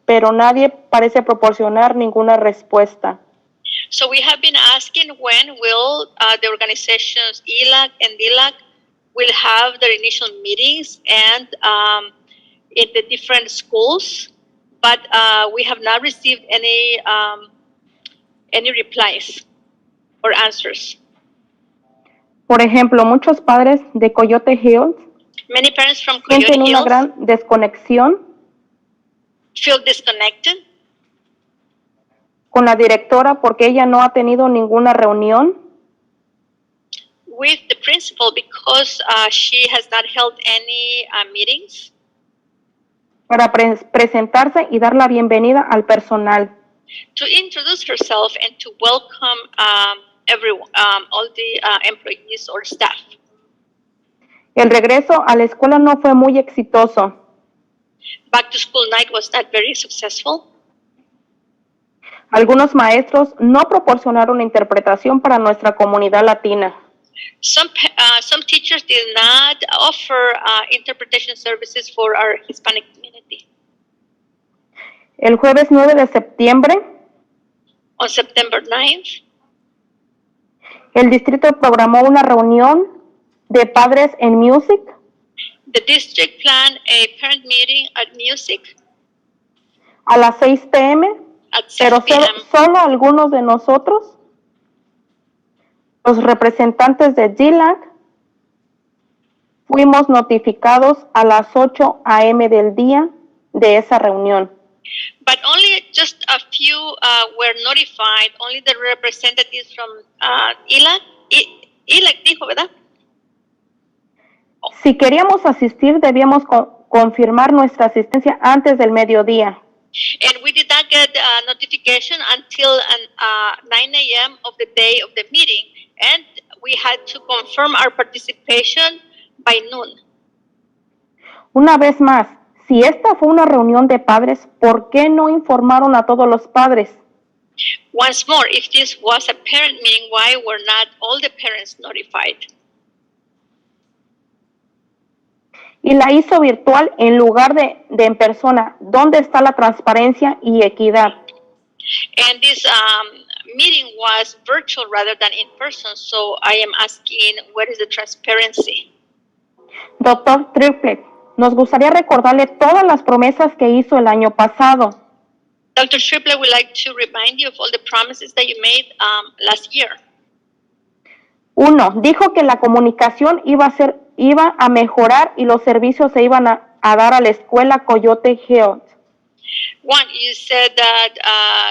pero nadie parece proporcionar ninguna respuesta. So we have been asking when will the organizations ELAC and DILAC will have their initial meetings and in the different schools, but we have not received any replies or answers. Por ejemplo, muchos padres de Coyote Hills Many parents from Coyote sienten una Hills gran desconexión feel disconnected con la directora porque ella no ha tenido ninguna reunión with the principal because she has not held any meetings para presentarse y dar la bienvenida al personal. to introduce herself and to welcome everyone, all the employees or staff. El regreso a la escuela no fue muy exitoso. Back to school night was not very successful. Algunos maestros no proporcionaron interpretación para nuestra comunidad latina. Some teachers did not offer interpretation services for our Hispanic community. El jueves 9 de septiembre, On September 9th, el distrito programó una reunión de padres en Music the district planned a parent meeting at Music a las 6 p.m., at 6 pero p.m. solo algunos de nosotros, los representantes de DLAC, fuimos notificados a las 8 a.m. del día de esa reunión. But only just a few were notified, only the representatives from ILAC. ILAC dijo, ¿verdad? Si queríamos asistir, debíamos confirmar nuestra asistencia antes del mediodía. And we did not get notification until 9 a.m. of the day of the meeting, and we had to confirm our participation by noon. Una vez más, si esta fue una reunión de padres, ¿por qué no informaron a todos los padres? Once more, if this was a parent meeting, why were not all the parents notified? Y la hizo virtual en lugar de en persona. ¿Dónde está la transparencia y equidad? And this meeting was virtual rather than in person, so I am asking, where is the transparency? Doctor Triplett, nos gustaría recordarle todas las promesas que hizo el año pasado. Dr. Triplett would like to remind you of all the promises that you made last year. 1. Dijo que la comunicación iba a mejorar y los servicios se iban a dar a la escuela Coyote Hills. 1, you said that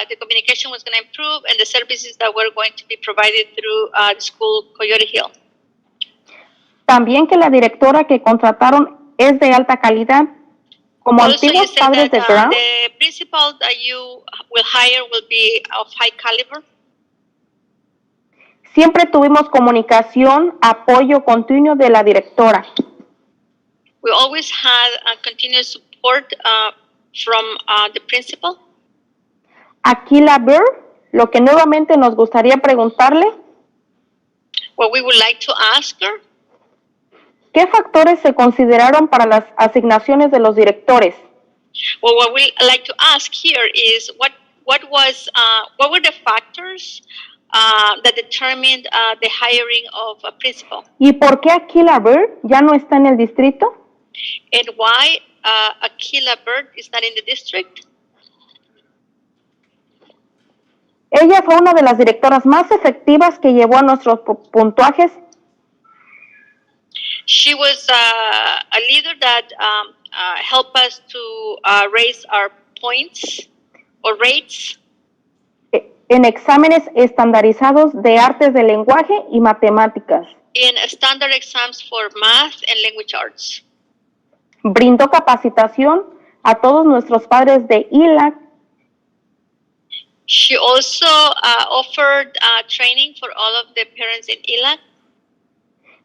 the communication was going to improve and the services that were going to be provided through the school Coyote Hill. También que la directora que contrataron es de alta calidad. Como Also, you antiguos said padres that de Brown, the principal that you will hire will be of high caliber. siempre tuvimos comunicación, apoyo continuo de la directora. We always had continuous support from the principal. Aquí la Birch, lo que nuevamente nos gustaría preguntarle, What we would like to ask her, ¿qué factores se consideraron para las asignaciones de los directores? well, what we like to ask here is what were the factors that determined the hiring of a principal, ¿Y por qué aquí la Birch ya no está en el distrito? and why Aquila Bird is not in the district? Ella fue una de las directoras más efectivas que llevó a nuestros puntuajes She was a leader that helped us to raise our points or rates en exámenes estandarizados de artes del lenguaje y matemáticas. in standard exams for math and language arts. Brindó capacitación a todos nuestros padres de ILAC She also offered training for all of the parents in ILAC,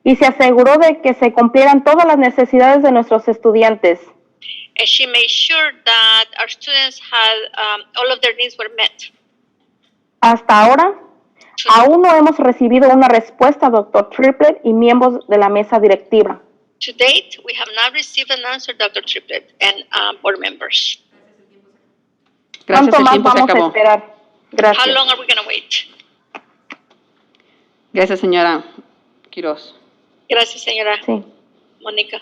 y se aseguró de que se cumplieran todas las necesidades de nuestros estudiantes. and she made sure that our students had all of their needs were met. Hasta ahora, aún no hemos recibido una respuesta, Dr. Triplett y miembros de la mesa directiva. To date, we have not received an answer, Dr. Triplett and board members. Gracias, ¿Cuánto el más tiempo se vamos a acabó. esperar? How Gracias. long are we going to wait? Gracias, señora Quiroz. Gracias, señora Sí. Mónica.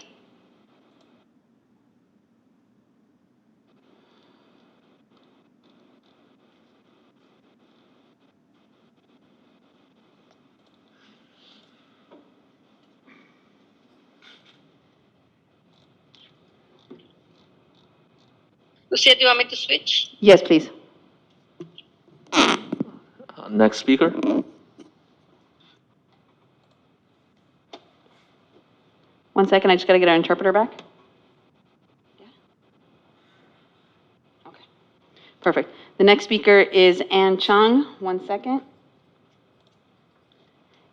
Lucia, do you want me to switch? Yes, please. Next speaker. One second, I just got to get our interpreter back. Yeah. Okay. Perfect. The next speaker is Ann Chung. 1 second.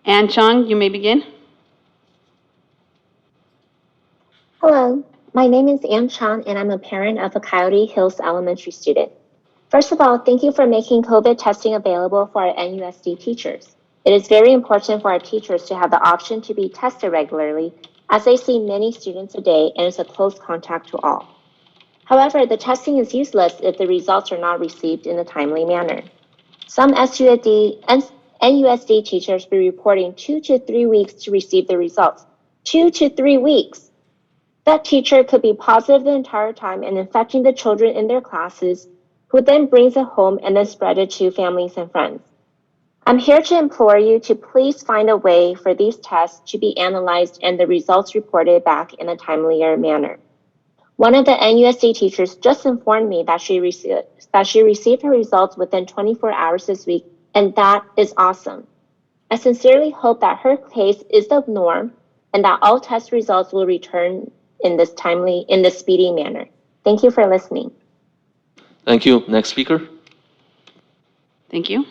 Ann Chung, you may begin. Hello, my name is Ann Chan, and I'm a parent of a Coyote Hills Elementary student. First of all, thank you for making COVID testing available for our NUSD teachers. It is very important for our teachers to have the option to be tested regularly, as they see many students a day and is a close contact to all. However, the testing is useless if the results are not received in a timely manner. Some NUSD teachers will be reporting 2 to 3 weeks to receive the results. 2 to 3 weeks! That teacher could be positive the entire time and infecting the children in their classes, who then brings it home and then spread it to families and friends. I'm here to implore you to please find a way for these tests to be analyzed and the results reported back in a timelier manner. One of the NUSD teachers just informed me that she received her results within 24 hours this week, and that is awesome. I sincerely hope that her case is the norm and that all test results will return in this speedy manner. Thank you for listening. Thank you. Next speaker. Thank you.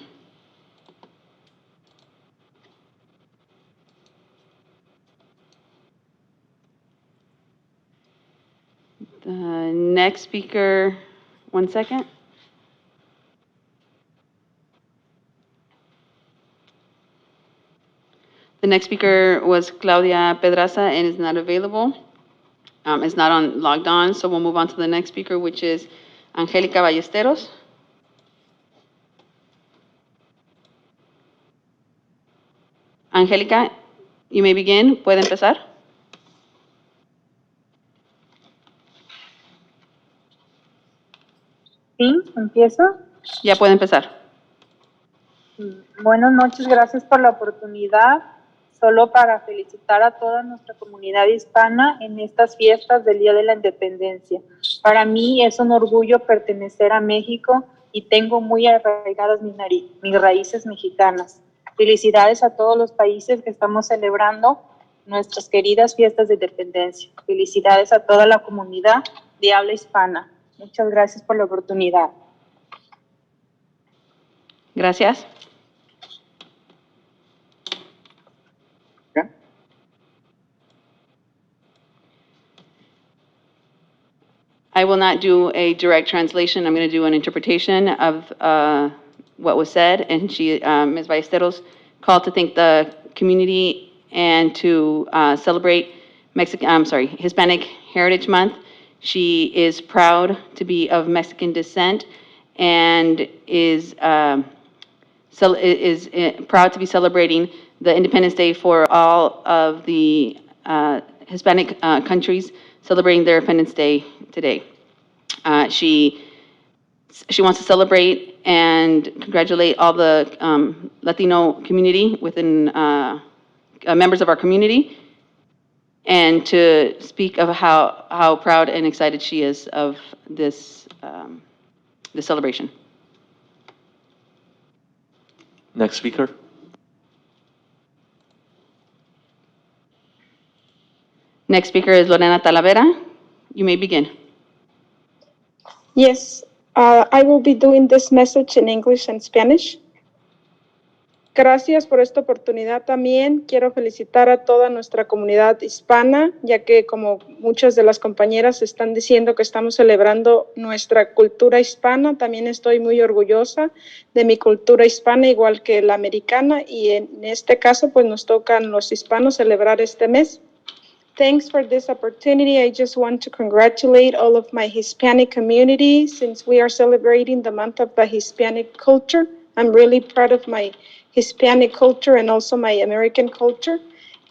The next speaker, 1 second. The next speaker was Claudia Pedraza and is not available. Is not logged on, so we'll move on to the next speaker, which is Angelica Ballesteros. Angelica, you may begin. ¿Puede empezar? Sí, empiezo. Ya puede empezar. Buenas noches, gracias por la oportunidad. Solo para felicitar a toda nuestra comunidad hispana en estas fiestas del Día de la Independencia. Para mí es un orgullo pertenecer a México y tengo muy arraigadas mis raíces mexicanas. Felicidades a todos los países que estamos celebrando nuestras queridas fiestas de independencia. Felicidades a toda la comunidad de habla hispana. Muchas gracias por la oportunidad. Gracias. I will not do a direct translation. I'm going to do an interpretation of what was said. And Ms. Ballesteros called to thank the community and to celebrate Hispanic Heritage Month. She is proud to be of Mexican descent and is proud to be celebrating the Independence Day for all of the Hispanic countries celebrating their Independence Day today. She wants to celebrate and congratulate all the Latino community within members of our community, and to speak of how proud and excited she is of this celebration. Next speaker. Next speaker is Lorena Talavera. You may begin. Yes, I will be doing this message in English and Spanish. Gracias por esta oportunidad también. Quiero felicitar a toda nuestra comunidad hispana, ya que como muchas de las compañeras están diciendo que estamos celebrando nuestra cultura hispana, también estoy muy orgullosa de mi cultura hispana, igual que la americana, y en este caso pues nos tocan los hispanos celebrar este mes. Thanks for this opportunity. I just want to congratulate all of my Hispanic community since we are celebrating the month of the Hispanic culture. I'm really proud of my Hispanic culture and also my American culture.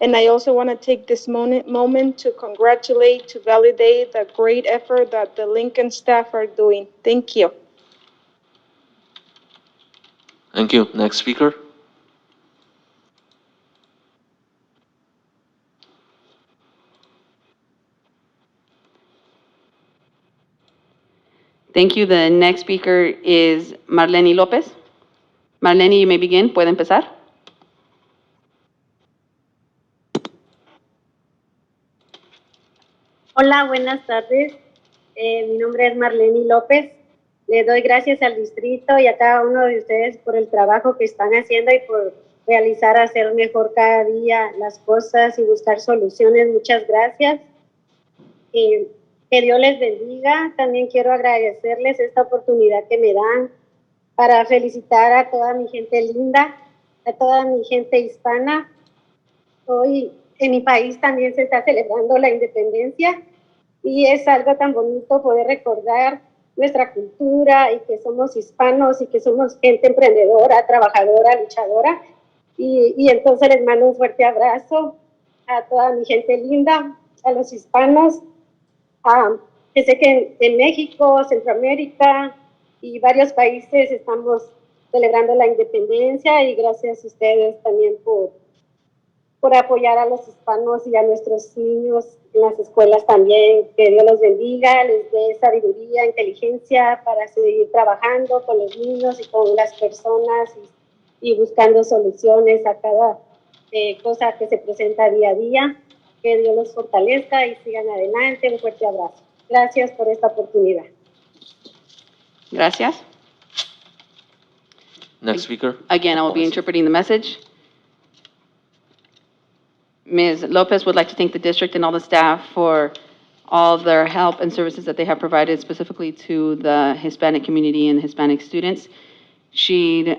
And I also want to take this moment to congratulate, to validate the great effort that the Lincoln staff are doing. Thank you. Thank you. Next speaker. Thank you. The next speaker is Marlene Lopez. Marlene, you may begin. ¿Puede empezar? Hola, buenas tardes. Mi nombre es Marlene López. Le doy gracias al distrito y a cada uno de ustedes por el trabajo que están haciendo y por hacer mejor cada día las cosas y buscar soluciones. Muchas gracias. Que Dios les bendiga. También quiero agradecerles esta oportunidad que me dan para felicitar a toda mi gente linda, a toda mi gente hispana. Hoy en mi país también se está celebrando la independencia y es algo tan bonito poder recordar nuestra cultura y que somos hispanos y que somos gente emprendedora, trabajadora, luchadora. Y entonces les mando un fuerte abrazo a toda mi gente linda, a los hispanos, que sé que en México, Centroamérica y varios países estamos celebrando la independencia y gracias a ustedes también por apoyar a los hispanos y a nuestros niños en las escuelas también. Que Dios los bendiga, les dé sabiduría, inteligencia para seguir trabajando con los niños y con las personas y buscando soluciones a cada cosa que se presenta día a día. Que Dios los fortalezca y sigan adelante. Un fuerte abrazo. Gracias por esta oportunidad. Gracias. Next speaker. Again, I will be interpreting the message. Ms. Lopez would like to thank the district and all the staff for all their help and services that they have provided specifically to the Hispanic community and Hispanic students. She'd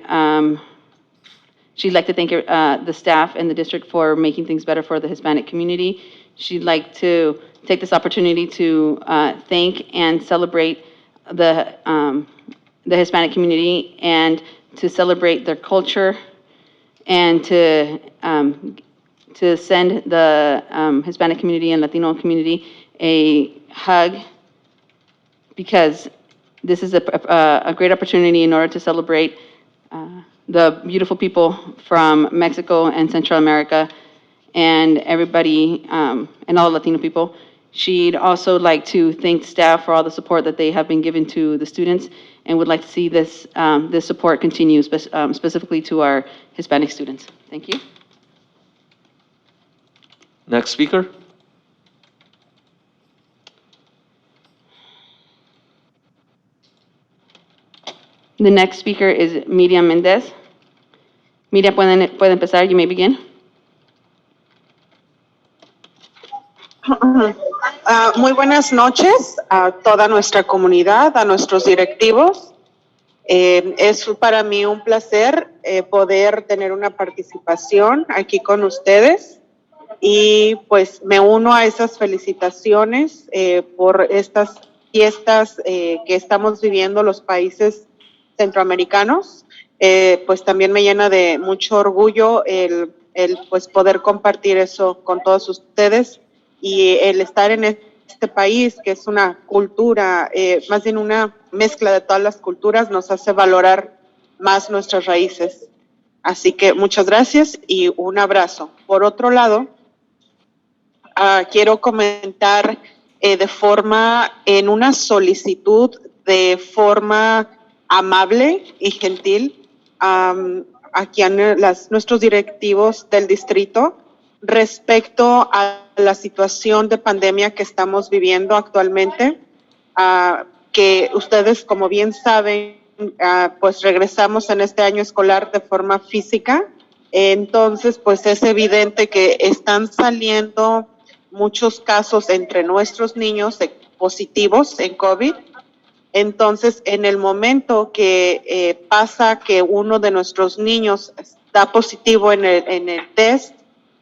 like to thank the staff and the district for making things better for the Hispanic community. She'd like to take this opportunity to thank and celebrate the Hispanic community and to celebrate their culture and to send the Hispanic community and Latino community a hug, because this is a great opportunity in order to celebrate the beautiful people from Mexico and Central America and everybody and all Latino people. She'd also like to thank staff for all the support that they have been given to the students and would like to see this support continue, specifically to our Hispanic students. Thank you. Next speaker. The next speaker is Miriam Mendez. Miriam, puede empezar. You may begin. Muy buenas noches a toda nuestra comunidad, a nuestros directivos. Es para mí un placer poder tener una participación aquí con ustedes y pues me uno a esas felicitaciones por estas fiestas que estamos viviendo los países centroamericanos. Pues también me llena de mucho orgullo el pues poder compartir eso con todos ustedes y el estar en este país que es una cultura, más bien una mezcla de todas las culturas, nos hace valorar más nuestras raíces. Así que muchas gracias y un abrazo. Por otro lado, quiero comentar en una solicitud de forma amable y gentil aquí a nuestros directivos del distrito respecto a la situación de pandemia que estamos viviendo actualmente, que ustedes, como bien saben, pues regresamos en este año escolar de forma física. Entonces, pues es evidente que están saliendo muchos casos entre nuestros niños positivos en COVID. Entonces, en el momento que pasa que uno de nuestros niños está positivo en el test,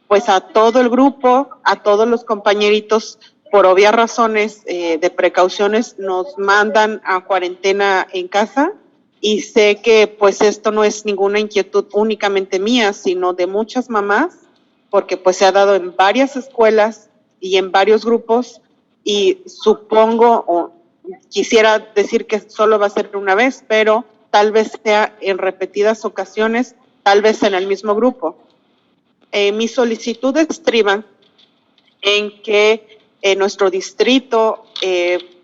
pues a todo el grupo, a todos los compañeritos, por obvias razones de precauciones, nos mandan a cuarentena en casa. Y sé que pues esto no es ninguna inquietud únicamente mía, sino de muchas mamás, porque pues se ha dado en varias escuelas y en varios grupos, y supongo, o quisiera decir que solo va a ser una vez, pero tal vez sea en repetidas ocasiones, tal vez en el mismo grupo. Mi solicitud estriba en que nuestro distrito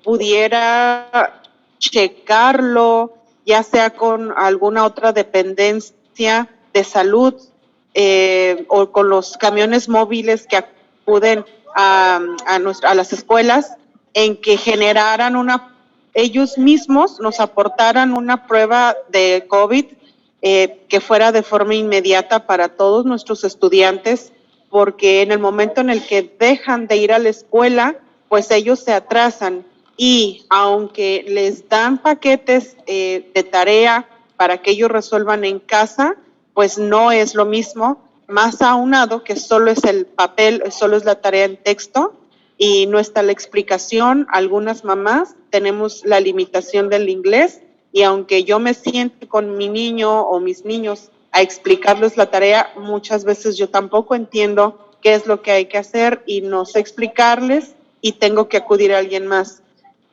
pudiera checarlo, ya sea con alguna otra dependencia de salud o con los camiones móviles que acuden a las escuelas, en que generaran ellos mismos nos aportaran una prueba de COVID que fuera de forma inmediata para todos nuestros estudiantes, porque en el momento en el que dejan de ir a la escuela, pues ellos se atrasan. Y aunque les dan paquetes de tarea para que ellos resuelvan en casa, pues no es lo mismo, más aunado que solo es el papel, solo es la tarea en texto y no está la explicación. Algunas mamás tenemos la limitación del inglés y aunque yo me siente con mi niño o mis niños a explicarles la tarea, muchas veces yo tampoco entiendo qué es lo que hay que hacer y no sé explicarles y tengo que acudir a alguien más.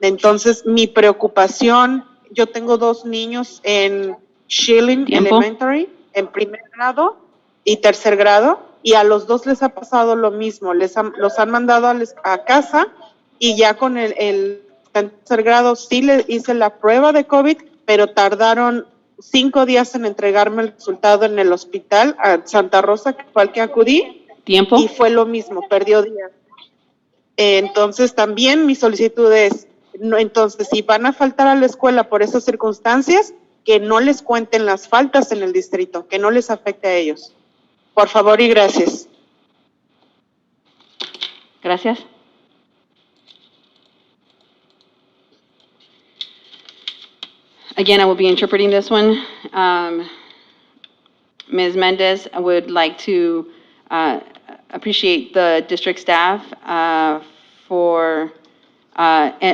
Entonces, mi preocupación, yo tengo 2 niños en Schilling Elementary, en primer grado y tercer grado, y a los dos les ha pasado lo mismo, los han mandado a casa y ya con el tercer grado sí le hice la prueba de COVID, pero tardaron 5 días en entregarme el resultado en el hospital a Santa Rosa, que fue al que acudí. ¿Tiempo? Y fue lo mismo, perdió días. Entonces también mi solicitud es, no, entonces si van a faltar a la escuela por esas circunstancias, que no les cuenten las faltas en el distrito, que no les afecte a ellos. Por favor y gracias. Gracias. Again, I will be interpreting this one. Ms. Mendez, I would like to appreciate the district staff and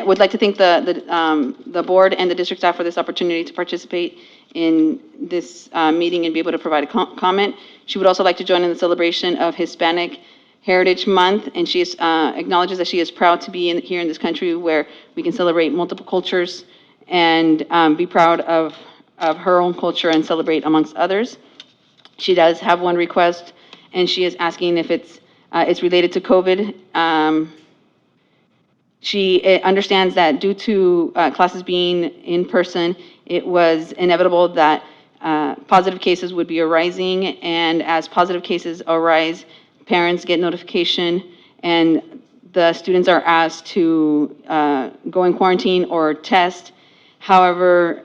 would like to thank the board and the district staff for this opportunity to participate in this meeting and be able to provide a comment. She would also like to join in the celebration of Hispanic Heritage Month, and she acknowledges that she is proud to be here in this country where we can celebrate multiple cultures and be proud of her own culture and celebrate amongst others. She does have one request, and she is asking if it's related to COVID. She understands that due to classes being in person, it was inevitable that positive cases would be arising, and as positive cases arise, parents get notification, and the students are asked to go in quarantine or test. However,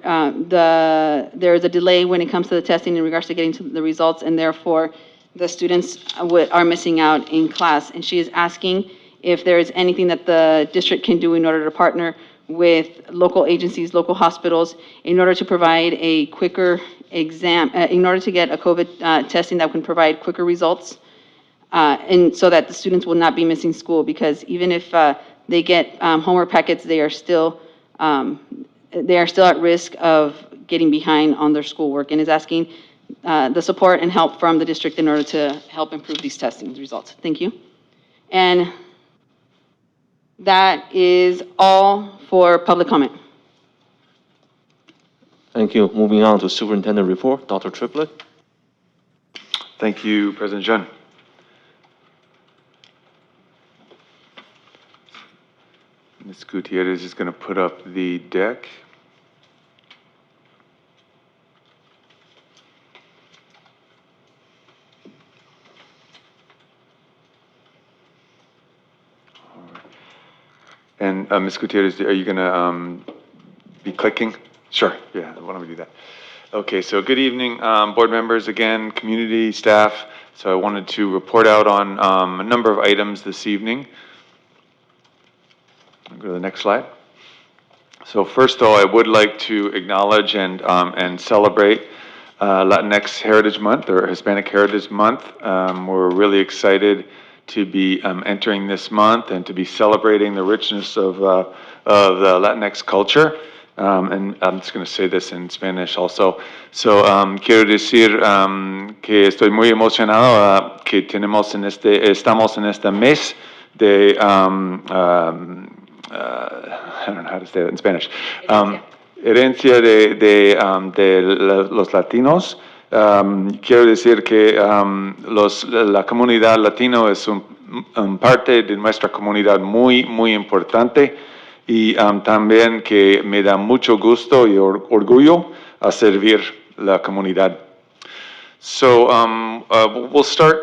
there is a delay when it comes to the testing in regards to getting to the results, and therefore, the students are missing out in class. And she is asking if there is anything that the district can do in order to partner with local agencies, local hospitals, in order to provide a quicker exam, in order to get a COVID testing that can provide quicker results, and so that the students will not be missing school, because even if they get homework packets, they are still at risk of getting behind on their schoolwork, and is asking the support and help from the district in order to help improve these testing results. Thank you. And that is all for public comment. Thank you. Moving on to Superintendent Report, Dr. Triplett. Thank you, President Jun. Ms. Gutierrez is going to put up the deck. And Ms. Gutierrez, are you going to be clicking? Sure, yeah, why don't we do that? Okay, so good evening, board members, again, community, staff. So I wanted to report out on a number of items this evening. I'll go to the next slide. So first, though, I would like to acknowledge and celebrate Latinx Heritage Month, or Hispanic Heritage Month. We're really excited to be entering this month and to be celebrating the richness of the Latinx culture. And I'm just going to say this in Spanish also. So quiero decir que estoy muy emocionado que estamos en este mes de I don't know how to say that in Spanish. Herencia de los latinos. Quiero decir que la comunidad latino es un parte de nuestra comunidad muy, muy importante, y también que me da mucho gusto y orgullo a servir la comunidad. So we'll start.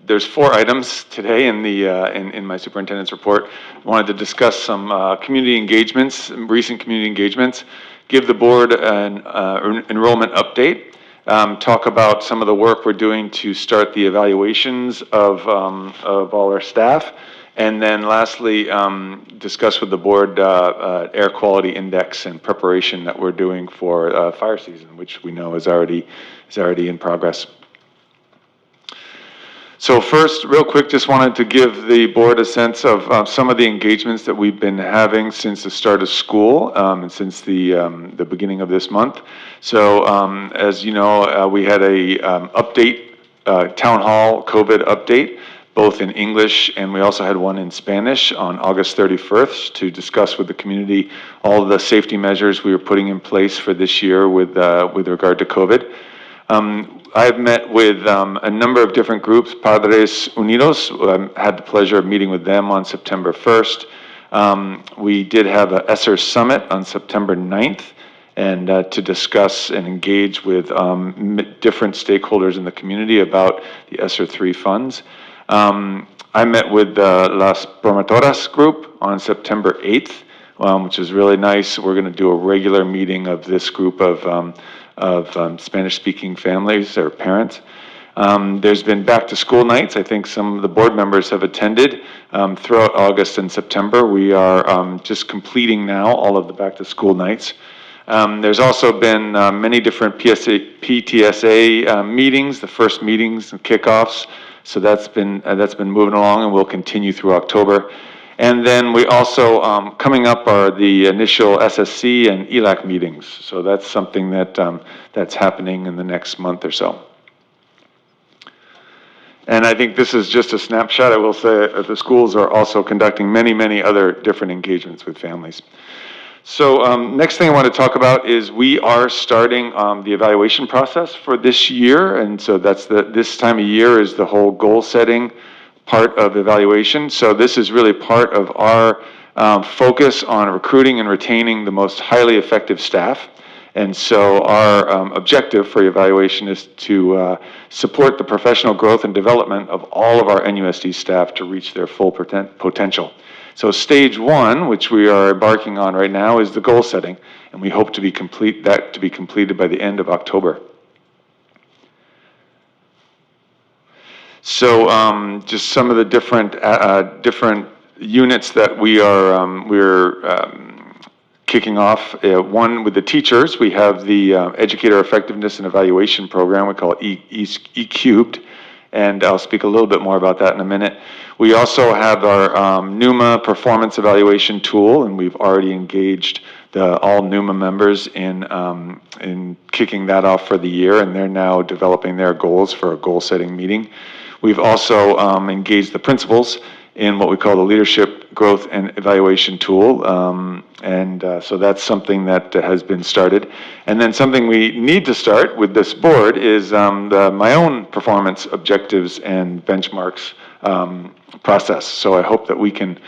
There's 4 items today in my superintendent's report. I wanted to discuss some community engagements, recent community engagements, give the board an enrollment update, talk about some of the work we're doing to start the evaluations of all our staff, and then lastly, discuss with the board air quality index and preparation that we're doing for fire season, which we know is already in progress. So first, real quick, just wanted to give the board a sense of some of the engagements that we've been having since the start of school and since the beginning of this month. So as you know, we had a town hall COVID update, both in English, and we also had one in Spanish on August 31st to discuss with the community all the safety measures we were putting in place for this year with regard to COVID. I've met with a number of different groups. Padres Unidos, had the pleasure of meeting with them on September 1st. We did have a ESSER Summit on September 9th, and to discuss and engage with different stakeholders in the community about the ESSER 3 funds. I met with the Las Promotoras group on September 8th, which is really nice. We're going to do a regular meeting of this group of Spanish-speaking families or parents. There's been back-to-school nights. I think some of the board members have attended throughout August and September. We are just completing now all of the back-to-school nights. There's also been many different PTSA meetings, the first meetings and kickoffs. So that's been moving along, and will continue through October. And then we also, coming up are the initial SSC and ELAC meetings. So that's something that that's happening in the next month or so. And I think this is just a snapshot. I will say the schools are also conducting many other different engagements with families. So next thing I want to talk about is we are starting the evaluation process for this year. And so that's this time of year is the whole goal setting part of evaluation. So this is really part of our focus on recruiting and retaining the most highly effective staff. And so our objective for evaluation is to support the professional growth and development of all of our NUSD staff to reach their full potential. So stage one, which we are embarking on right now, is the goal setting, and we hope to be completed by the end of October. So just some of the different units that we're kicking off. One with the teachers, we have the Educator Effectiveness and Evaluation Program. We call it E-Cubed, and I'll speak a little bit more about that in a minute. We also have our NUMA Performance Evaluation Tool, and we've already engaged all NUMA members in kicking that off for the year, and they're now developing their goals for a goal-setting meeting. We've also engaged the principals in what we call the Leadership Growth and Evaluation Tool, so that's something that has been started. And then something we need to start with this board is my own performance objectives and benchmarks process. So I hope that we can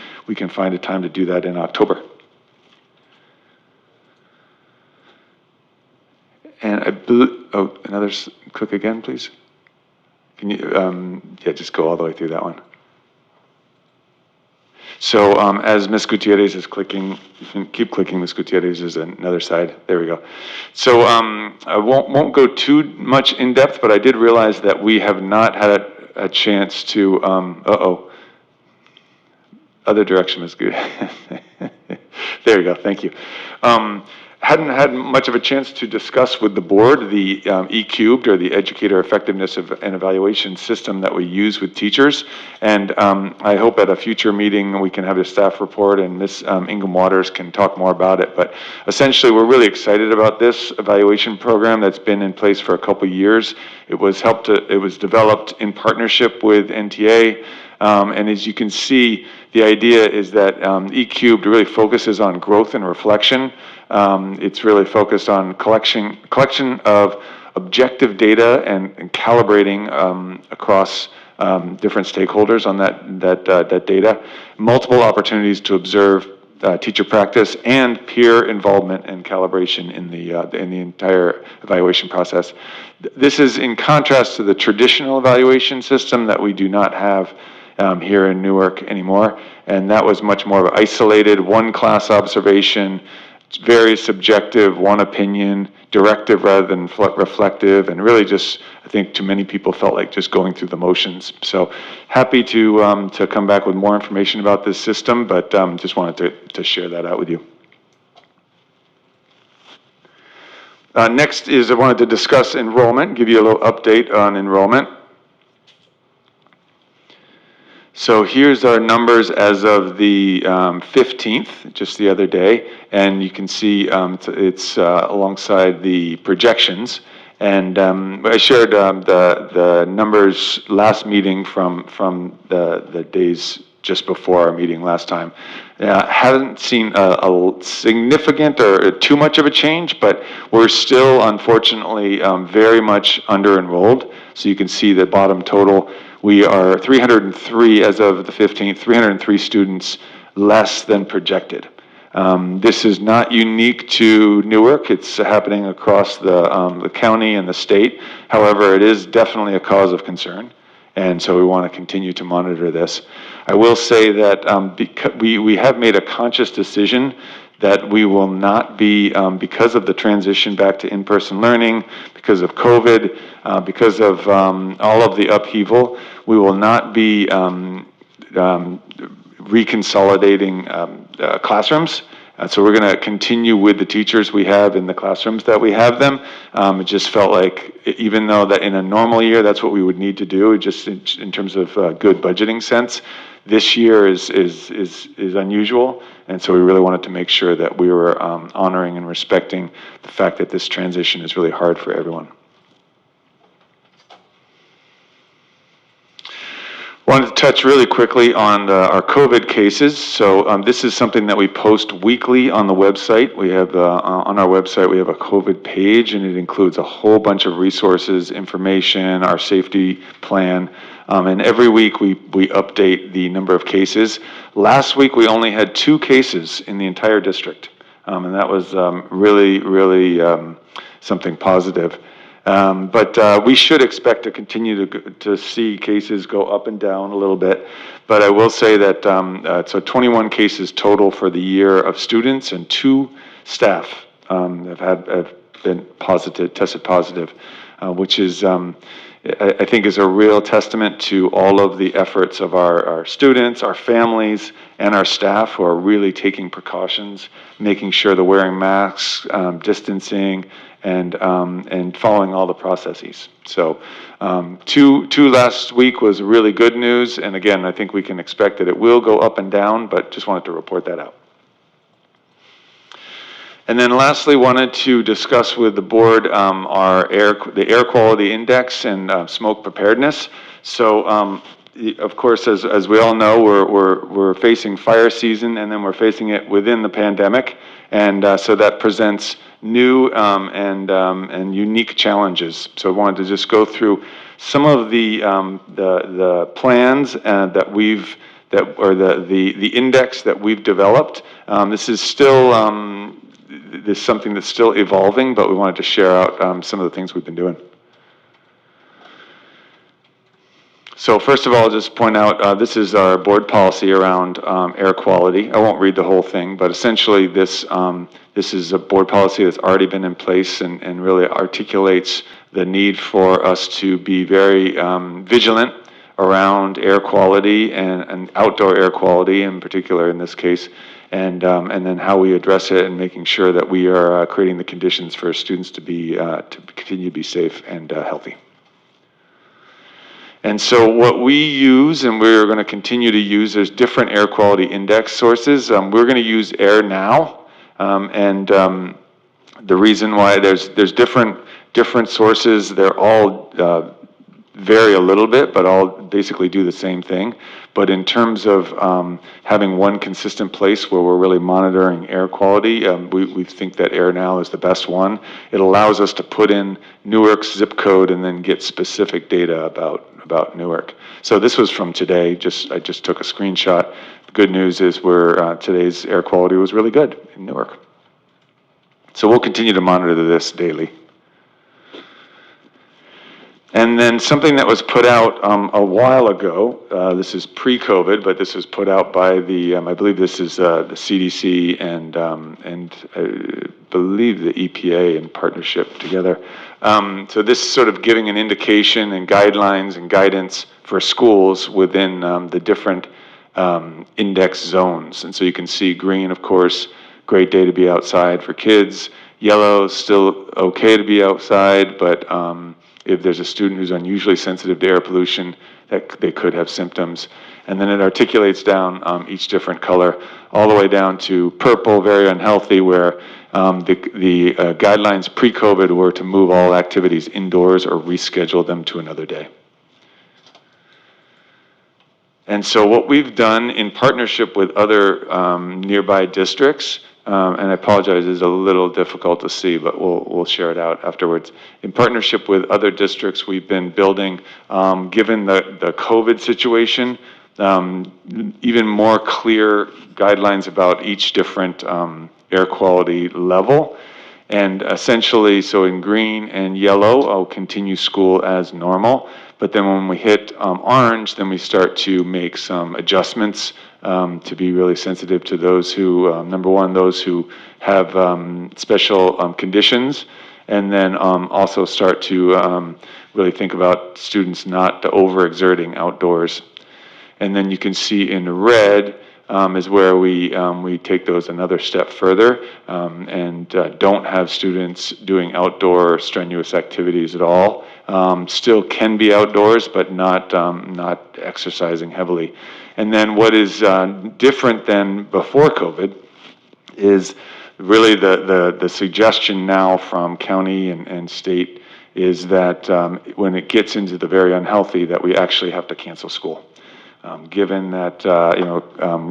find a time to do that in October. And another click again, please. Can you, yeah, just go all the way through that one. So as Ms. Gutierrez is clicking, you can keep clicking, Ms. Gutierrez is another side. There we go. So I won't go too much in depth, but I did realize that we have not had a chance to, other direction is good. There we go, thank you. Hadn't had much of a chance to discuss with the board the E-Cubed, or the Educator Effectiveness and Evaluation System that we use with teachers. And I hope at a future meeting we can have a staff report, and Ms. Ingham Waters can talk more about it. But essentially, we're really excited about this evaluation program that's been in place for a couple years. It was developed in partnership with NTA. And as you can see, the idea is that E-Cubed really focuses on growth and reflection. It's really focused on collection of objective data and calibrating across different stakeholders on that data. Multiple opportunities to observe teacher practice and peer involvement and calibration in the entire evaluation process. This is in contrast to the traditional evaluation system that we do not have here in Newark anymore, and that was much more of an isolated one-class observation, very subjective, one opinion, directive rather than reflective, and really just, I think too many people felt like just going through the motions. So happy to come back with more information about this system, but just wanted to share that out with you. Next is I wanted to discuss enrollment, give you a little update on enrollment. So here's our numbers as of the 15th, just the other day, and you can see it's alongside the projections. And I shared the numbers last meeting from the days just before our meeting last time. Haven't seen a significant or too much of a change, but we're still unfortunately very much under-enrolled. So you can see the bottom total. We are 303 as of the 15th, 303 students less than projected. This is not unique to Newark. It's happening across the county and the state. However, it is definitely a cause of concern, and so we want to continue to monitor this. I will say that because we have made a conscious decision that we will not be, because of the transition back to in-person learning, because of COVID, because of all of the upheaval, we will not be reconsolidating classrooms. So we're going to continue with the teachers we have in the classrooms that we have them. It just felt like, even though that in a normal year, that's what we would need to do, just in terms of good budgeting sense, this year is unusual. And so we really wanted to make sure that we were honoring and respecting the fact that this transition is really hard for everyone. Wanted to touch really quickly on our COVID cases. So this is something that we post weekly on the website. We have on our website, we have a COVID page, and it includes a whole bunch of resources, information, our safety plan. And every week we update the number of cases. Last week we only had 2 cases in the entire district. And that was really something positive. But we should expect to continue to see cases go up and down a little bit. But I will say that so 21 cases total for the year of students, and 2 staff have been positive, tested positive, which is I think is a real testament to all of the efforts of our students, our families, and our staff who are really taking precautions, making sure they're wearing masks, distancing, and following all the processes. So 2 last week was really good news, and again, I think we can expect that it will go up and down, but just wanted to report that out. And then lastly, wanted to discuss with the board the air quality index and smoke preparedness. So of course, as we all know, we're facing fire season, and then we're facing it within the pandemic, and so that presents new and unique challenges. So I wanted to just go through some of the plans that the index that we've developed. This is still this is something that's still evolving, but we wanted to share out some of the things we've been doing. So first of all, I'll just point out, this is our board policy around air quality. I won't read the whole thing, but essentially this is a board policy that's already been in place and really articulates the need for us to be very vigilant around air quality and outdoor air quality in particular in this case, and then how we address it and making sure that we are creating the conditions for students to continue to be safe and healthy. And so what we use, and we're going to continue to use, there's different air quality index sources. We're going to use Air Now, and the reason why there's different sources. They're all vary a little bit, but all basically do the same thing. But in terms of having one consistent place where we're really monitoring air quality, we think that Air Now is the best one. It allows us to put in Newark's zip code and then get specific data about Newark. So this was from today. I just took a screenshot. The good news is today's air quality was really good in Newark. So we'll continue to monitor this daily. And then something that was put out a while ago, this is pre-COVID, but this was put out by I believe this is the CDC and I believe the EPA in partnership together. So this is sort of giving an indication and guidelines and guidance for schools within the different index zones. And so you can see green, of course, great day to be outside for kids. Yellow, still okay to be outside, but if there's a student who's unusually sensitive to air pollution, that they could have symptoms. And then it articulates down each different color, all the way down to purple, very unhealthy, where the guidelines pre-COVID were to move all activities indoors or reschedule them to another day. And so what we've done in partnership with other nearby districts, and I apologize, it's a little difficult to see, but we'll share it out afterwards. In partnership with other districts, we've been building, given the COVID situation, even more clear guidelines about each different air quality level. And essentially, so in green and yellow, I'll continue school as normal. But then when we hit orange, then we start to make some adjustments to be really sensitive to those who, number one, those who have special conditions, and then also start to really think about students not overexerting outdoors. And then you can see in red is where we take those another step further and don't have students doing outdoor strenuous activities at all. Still can be outdoors, but not exercising heavily. And then what is different than before COVID is really the suggestion now from county and state is that when it gets into the very unhealthy, that we actually have to cancel school. Given that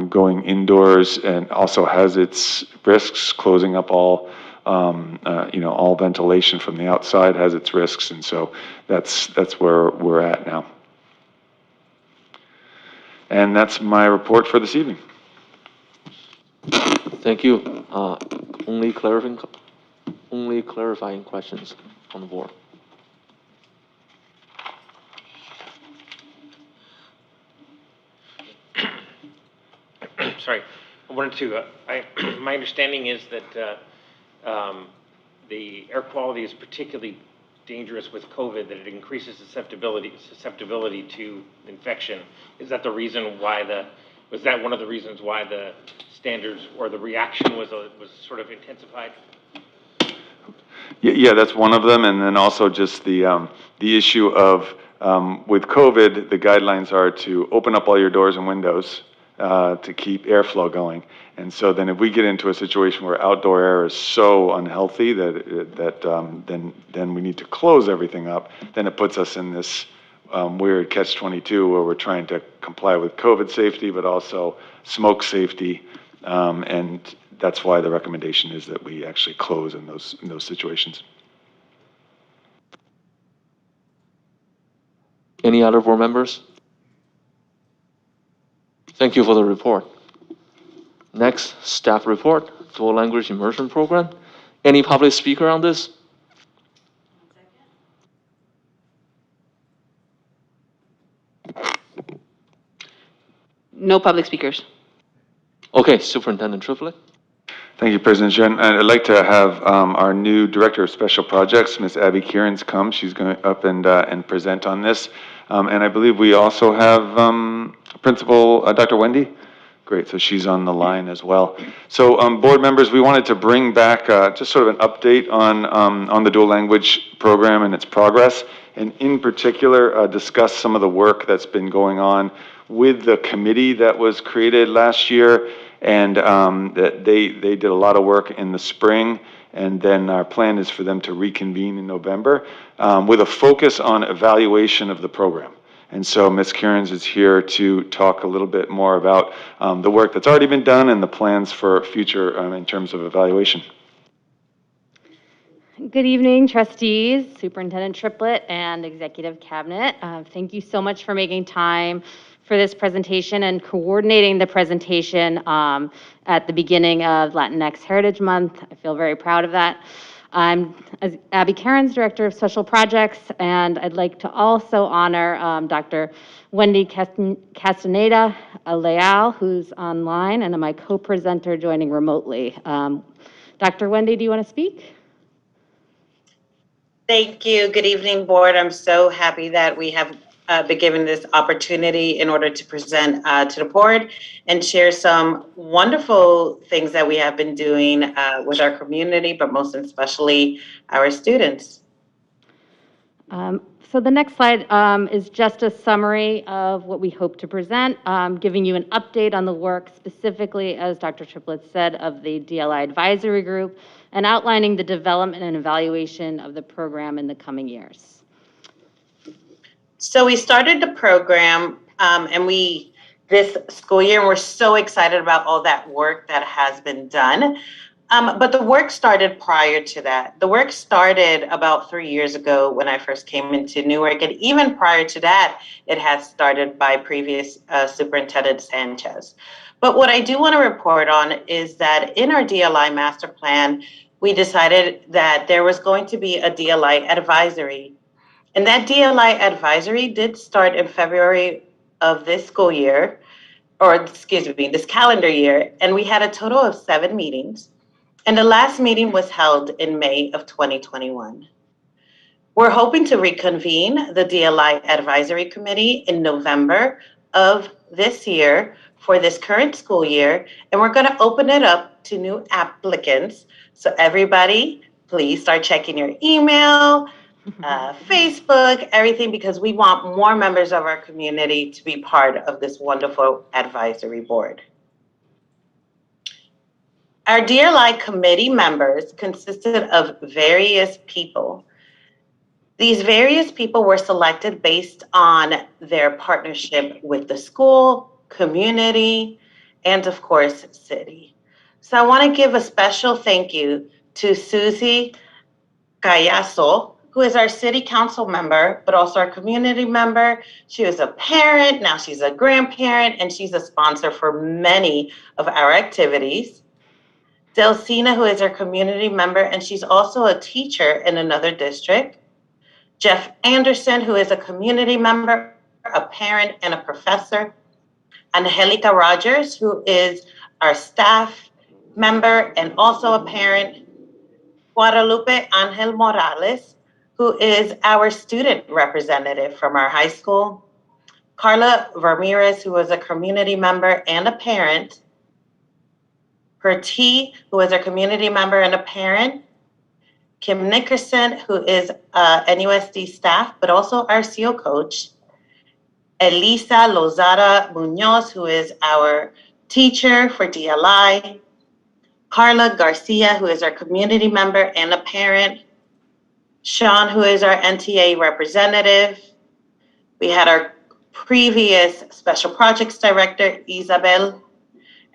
going indoors and also has its risks, closing up all all ventilation from the outside has its risks, and so that's where we're at now. And that's my report for this evening. Thank you. Only clarifying questions on the board. Sorry, I wanted to, my understanding is that the air quality is particularly dangerous with COVID, that it increases susceptibility to infection. Is that the reason why was that one of the reasons why the standards or the reaction was sort of intensified? Yeah, that's one of them, and then also just the issue of with COVID, the guidelines are to open up all your doors and windows to keep airflow going. And so then if we get into a situation where outdoor air is so unhealthy then we need to close everything up, then it puts us in this weird catch-22 where we're trying to comply with COVID safety, but also smoke safety. And that's why the recommendation is that we actually close in those situations. Any other board members? Thank you for the report. Next, staff report, dual language immersion program. Any public speaker on this? No public speakers. Okay, Superintendent Triplett. Thank you, President Jen. And I'd like to have our new Director of Special Projects, Ms. Abby Kierans, come. She's going up and present on this. And I believe we also have Principal Dr. Wendy. Great, so she's on the line as well. So board members, we wanted to bring back just sort of an update on the dual language program and its progress, and in particular discuss some of the work that's been going on with the committee that was created last year, and that they did a lot of work in the spring, and then our plan is for them to reconvene in November with a focus on evaluation of the program. And so Ms. Kierans is here to talk a little bit more about the work that's already been done and the plans for future in terms of evaluation. Good evening, trustees, Superintendent Triplett, and Executive Cabinet. Thank you so much for making time for this presentation and coordinating the presentation at the beginning of Latinx Heritage Month. I feel very proud of that. I'm Abby Kierans, Director of Special Projects, and I'd like to also honor Dr. Wendy Castaneda Leal, who's online, and my co-presenter joining remotely. Dr. Wendy, do you want to speak? Thank you. Good evening, board. I'm so happy that we have been given this opportunity in order to present to the board and share some wonderful things that we have been doing with our community, but most especially our students. So the next slide is just a summary of what we hope to present, giving you an update on the work specifically, as Dr. Triplett said, of the Dli Advisory Group, and outlining the development and evaluation of the program in the coming years. So we started the program and we this school year. And we're so excited about all that work that has been done. But the work started prior to that. The work started about 3 years ago when I first came into Newark. And even prior to that, it had started by previous Superintendent Sanchez. But what I do want to report on is that in our DLI master plan, we decided that there was going to be a DLI advisory. And that DLI advisory did start in February of this school year, or excuse me, this calendar year. And we had a total of 7 meetings. And the last meeting was held in May of 2021. We're hoping to reconvene the DLI Advisory Committee in November of this year for this current school year, and we're going to open it up to new applicants. So everybody, please start checking your email, Facebook, everything, because we want more members of our community to be part of this wonderful advisory board. Our DLI committee members consisted of various people. These various people were selected based on their partnership with the school, community, and of course, city. So I want to give a special thank you to Susie Gallaso, who is our city council member, but also our community member. She was a parent, now she's a grandparent, and she's a sponsor for many of our activities. Delcina, who is our community member, and she's also a teacher in another district. Jeff Anderson, who is a community member, a parent, and a professor. Angelica Rogers, who is our staff member and also a parent. Guadalupe Angel Morales, who is our student representative from our high school. Carla Ramirez, who is a community member and a parent. T, who is a community member and a parent. Kim Nickerson, who is NUSD staff, but also our CO coach. Elisa Lozada Munoz, who is our teacher for DLI. Carla Garcia, who is our community member and a parent. Sean, who is our NTA representative. We had our previous special projects director, Isabel.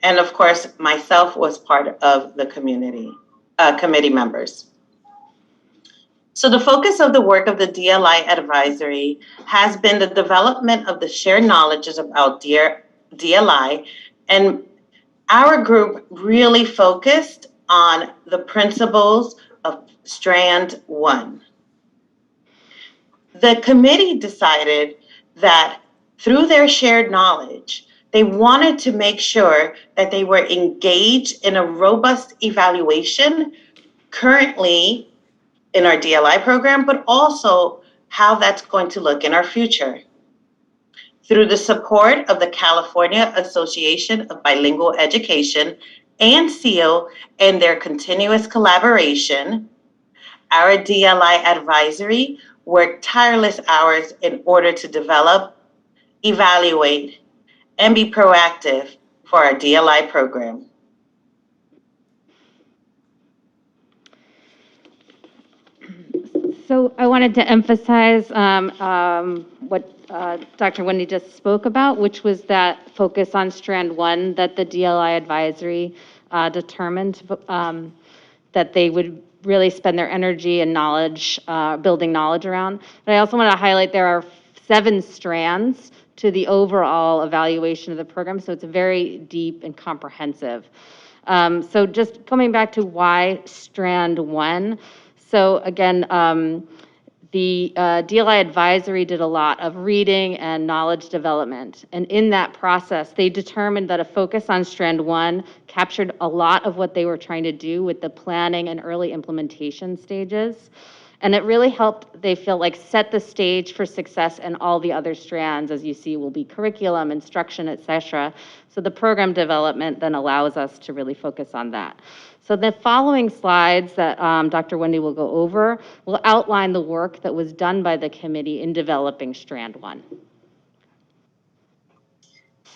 And of course, myself was part of the community committee members. So the focus of the work of the DLI advisory has been the development of the shared knowledges about DLI, and our group really focused on the principles of Strand 1. The committee decided that through their shared knowledge, they wanted to make sure that they were engaged in a robust evaluation currently in our DLI program, but also how that's going to look in our future. Through the support of the California Association of Bilingual Education and CO and their continuous collaboration, our DLI advisory worked tireless hours in order to develop, evaluate, and be proactive for our DLI program. So I wanted to emphasize what Dr. Wendy just spoke about, which was that focus on Strand 1 that the DLI advisory determined that they would really spend their energy and knowledge, building knowledge around. But I also want to highlight there are 7 strands to the overall evaluation of the program, so it's very deep and comprehensive. So just coming back to why Strand 1. So again, the DLI advisory did a lot of reading and knowledge development. And in that process, they determined that a focus on Strand 1 captured a lot of what they were trying to do with the planning and early implementation stages. And it really helped, they feel like, set the stage for success in all the other strands, as you see, will be curriculum, instruction, et cetera. So the program development then allows us to really focus on that. So the following slides that Dr. Wendy will go over will outline the work that was done by the committee in developing Strand 1.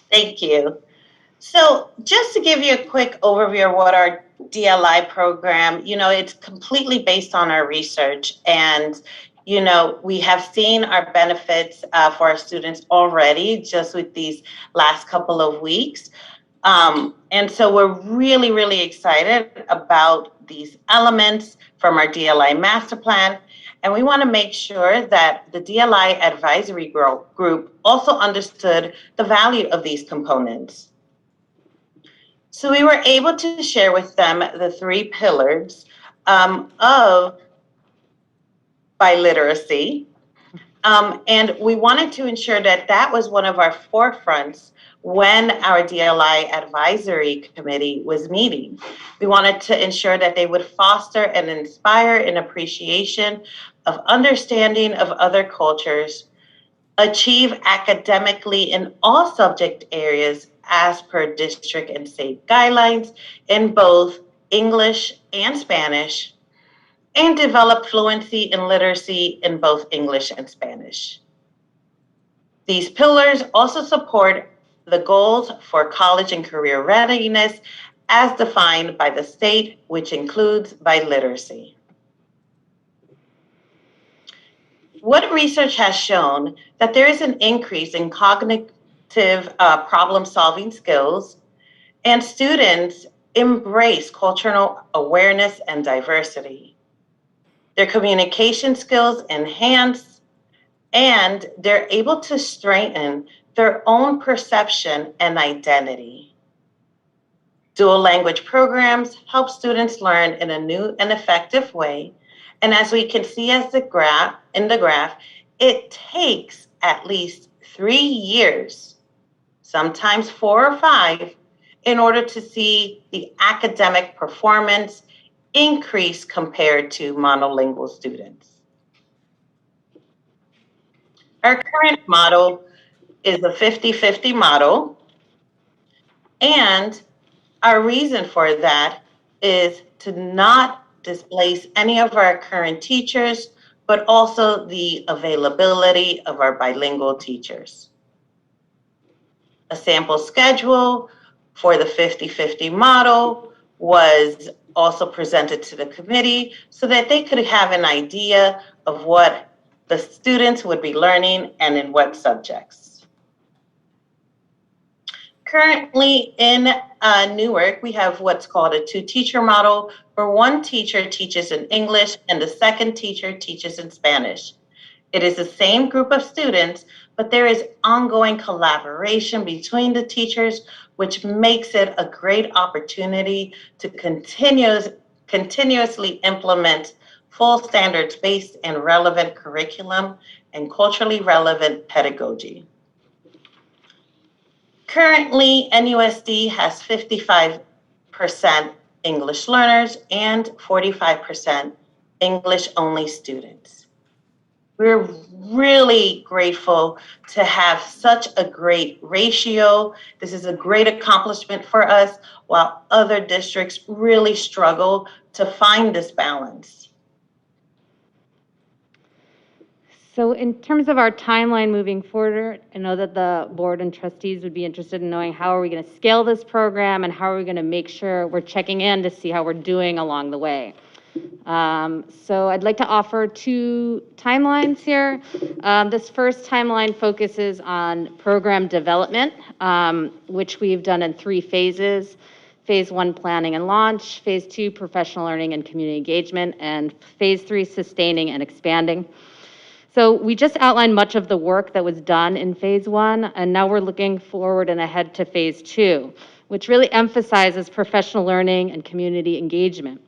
Thank you. So just to give you a quick overview of what our DLI program, it's completely based on our research. And you know, we have seen our benefits for our students already just with these last couple of weeks. And so we're really, really excited about these elements from our DLI master plan. And we want to make sure that the DLI advisory group also understood the value of these components. So we were able to share with them the 3 pillars of biliteracy. And we wanted to ensure that that was one of our forefronts when our DLI Advisory Committee was meeting. We wanted to ensure that they would foster and inspire an appreciation of understanding of other cultures, achieve academically in all subject areas as per district and state guidelines in both English and Spanish, and develop fluency and literacy in both English and Spanish. These pillars also support the goals for college and career readiness as defined by the state, which includes biliteracy. What research has shown that there is an increase in cognitive problem-solving skills, and students embrace cultural awareness and diversity. Their communication skills enhance, and they're able to strengthen their own perception and identity. Dual language programs help students learn in a new and effective way. And as we can see in the graph, it takes at least 3 years, sometimes 4 or 5, in order to see the academic performance increase compared to monolingual students. Our current model is a 50-50 model, and our reason for that is to not displace any of our current teachers, but also the availability of our bilingual teachers. A sample schedule for the 50-50 model was also presented to the committee so that they could have an idea of what the students would be learning and in what subjects. Currently in Newark, we have what's called a 2-teacher model, where 1 teacher teaches in English and the 2nd teacher teaches in Spanish. It is the same group of students, but there is ongoing collaboration between the teachers, which makes it a great opportunity to continuously implement full standards-based and relevant curriculum and culturally relevant pedagogy. Currently, NUSD has 55% English learners and 45% English-only students. We're really grateful to have such a great ratio. This is a great accomplishment for us, while other districts really struggle to find this balance. So in terms of our timeline moving forward, I know that the board and trustees would be interested in knowing how are we going to scale this program and how are we going to make sure we're checking in to see how we're doing along the way. So I'd like to offer 2 timelines here. This first timeline focuses on program development, which we've done in 3 phases. Phase 1, planning and launch. Phase 2, professional learning and community engagement. And Phase 3, sustaining and expanding. So we just outlined much of the work that was done in Phase 1, and now we're looking forward and ahead to Phase 2, which really emphasizes professional learning and community engagement.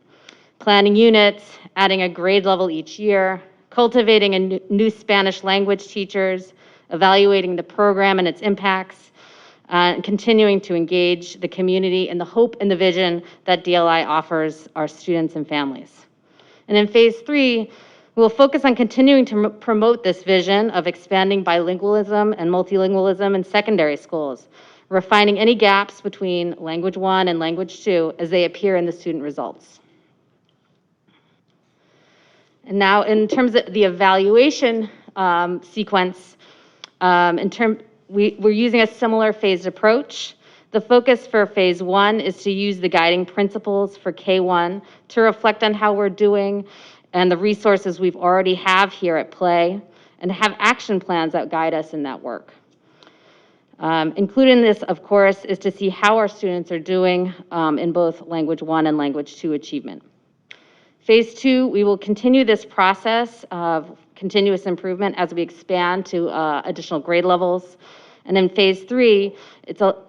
Planning units, adding a grade level each year, cultivating a new Spanish language teachers, evaluating the program and its impacts, and continuing to engage the community in the hope and the vision that DLI offers our students and families. And in Phase 3, we'll focus on continuing to promote this vision of expanding bilingualism and multilingualism in secondary schools, refining any gaps between Language 1 and Language 2 as they appear in the student results. And now in terms of the evaluation sequence, we're using a similar phased approach. The focus for Phase 1 is to use the guiding principles for K1 to reflect on how we're doing and the resources we've already have here at play, and have action plans that guide us in that work. Included in this, of course, is to see how our students are doing in both Language 1 and Language 2 achievement. Phase 2, we will continue this process of continuous improvement as we expand to additional grade levels. And in Phase 3,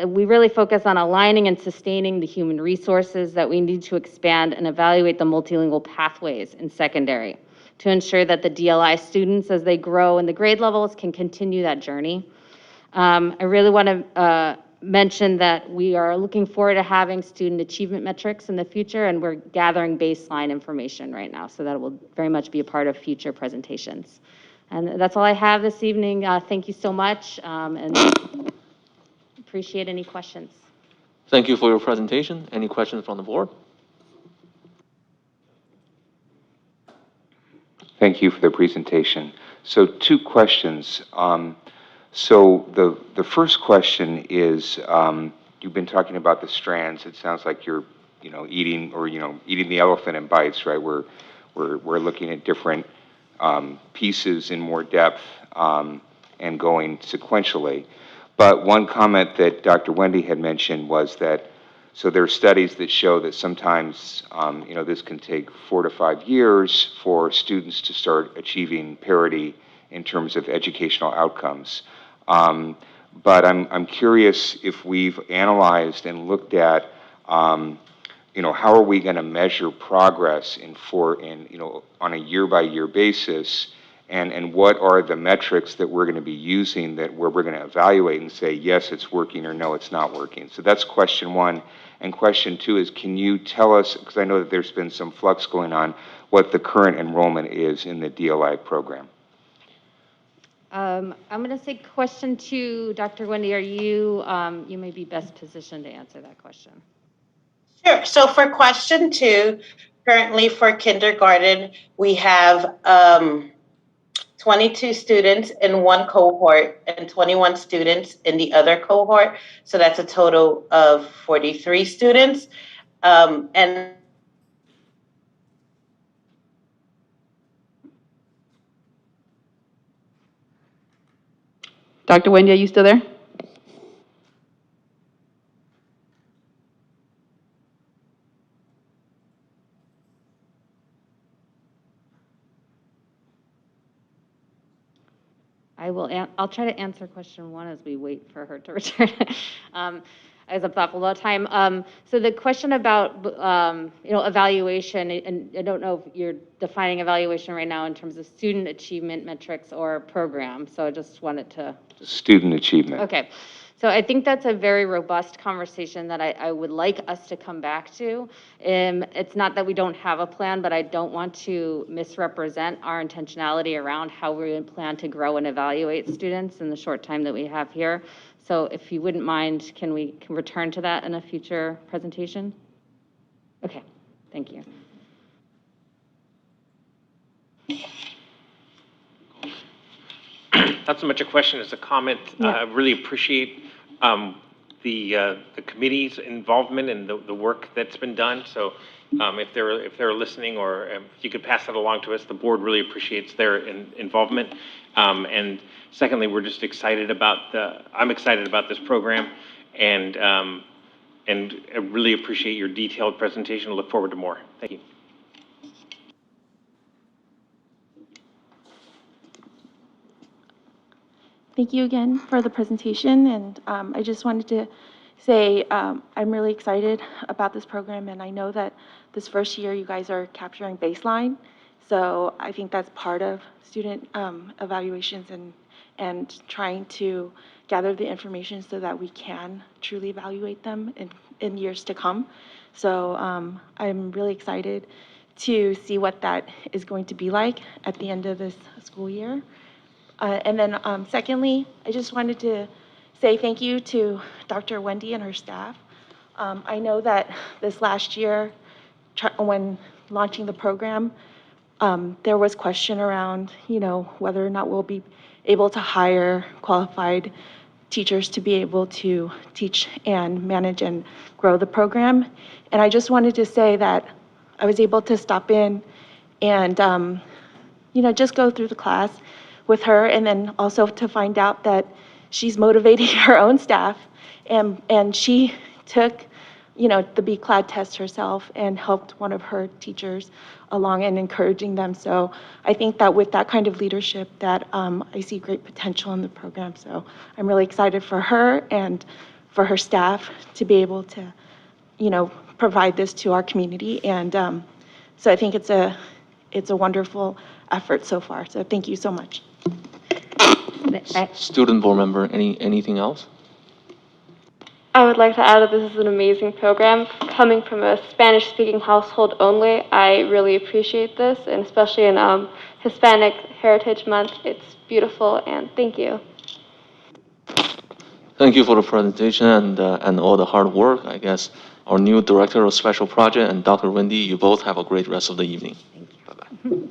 we really focus on aligning and sustaining the human resources that we need to expand and evaluate the multilingual pathways in secondary to ensure that the DLI students, as they grow in the grade levels, can continue that journey. I really want to mention that we are looking forward to having student achievement metrics in the future, and we're gathering baseline information right now, so that will very much be a part of future presentations. And that's all I have this evening. Thank you so much, and appreciate any questions. Thank you for your presentation. Any questions from the board? Thank you for the presentation. So 2 questions. So the first question is, you've been talking about the strands. It sounds like you're, eating the elephant in bites, right? We're looking at different pieces in more depth and going sequentially. But one comment that Dr. Wendy had mentioned was that, so there are studies that show that sometimes, this can take 4 to 5 years for students to start achieving parity in terms of educational outcomes. But I'm curious if we've analyzed and looked at, how are we going to measure progress on a year-by-year basis, and what are the metrics that we're going to be using where we're going to evaluate and say, yes, it's working, or no, it's not working. So that's question 1. And question 2 is, can you tell us, because I know that there's been some flux going on, what the current enrollment is in the DLI program? I'm going to say question 2, Dr. Wendy, are you, you may be best positioned to answer that question. Sure. So for question 2, currently for kindergarten, we have 22 students in one cohort and 21 students in the other cohort. So that's a total of 43 students. And Dr. Wendy, are you still there? I'll try to answer question 1 as we wait for her to return. As I'm thoughtful about time. So the question about, evaluation, and I don't know if you're defining evaluation right now in terms of student achievement metrics or program. So I just wanted to. Student achievement. Okay. So I think that's a very robust conversation that I would like us to come back to. It's not that we don't have a plan, but I don't want to misrepresent our intentionality around how we plan to grow and evaluate students in the short time that we have here. So if you wouldn't mind, can we return to that in a future presentation? Okay, thank you. Not so much a question as a comment. I really appreciate the committee's involvement and the work that's been done. So if they're listening, or if you could pass that along to us, the board really appreciates their involvement. And secondly, we're just excited about I'm excited about this program, and I really appreciate your detailed presentation. I look forward to more. Thank you. Thank you again for the presentation, and I just wanted to say I'm really excited about this program, and I know that this first year you guys are capturing baseline, so I think that's part of student evaluations and trying to gather the information so that we can truly evaluate them in years to come. So I'm really excited to see what that is going to be like at the end of this school year. And then secondly, I just wanted to say thank you to Dr. Wendy and her staff. I know that this last year, when launching the program, there was question around, whether or not we'll be able to hire qualified teachers to be able to teach and manage and grow the program. And I just wanted to say that I was able to stop in and, just go through the class with her, and then also to find out that she's motivating her own staff, and she took, the BCLAD test herself and helped one of her teachers along and encouraging them. So I think that with that kind of leadership that I see great potential in the program. So I'm really excited for her and for her staff to be able to, provide this to our community. And so I think it's a wonderful effort so far. So thank you so much. Student board member, anything else? I would like to add that this is an amazing program. Coming from a Spanish-speaking household only, I really appreciate this, and especially in Hispanic Heritage Month, it's beautiful, and thank you. Thank you for the presentation and all the hard work. I guess our new Director of Special Project and Dr. Wendy, you both have a great rest of the evening. Thank you. Bye-bye.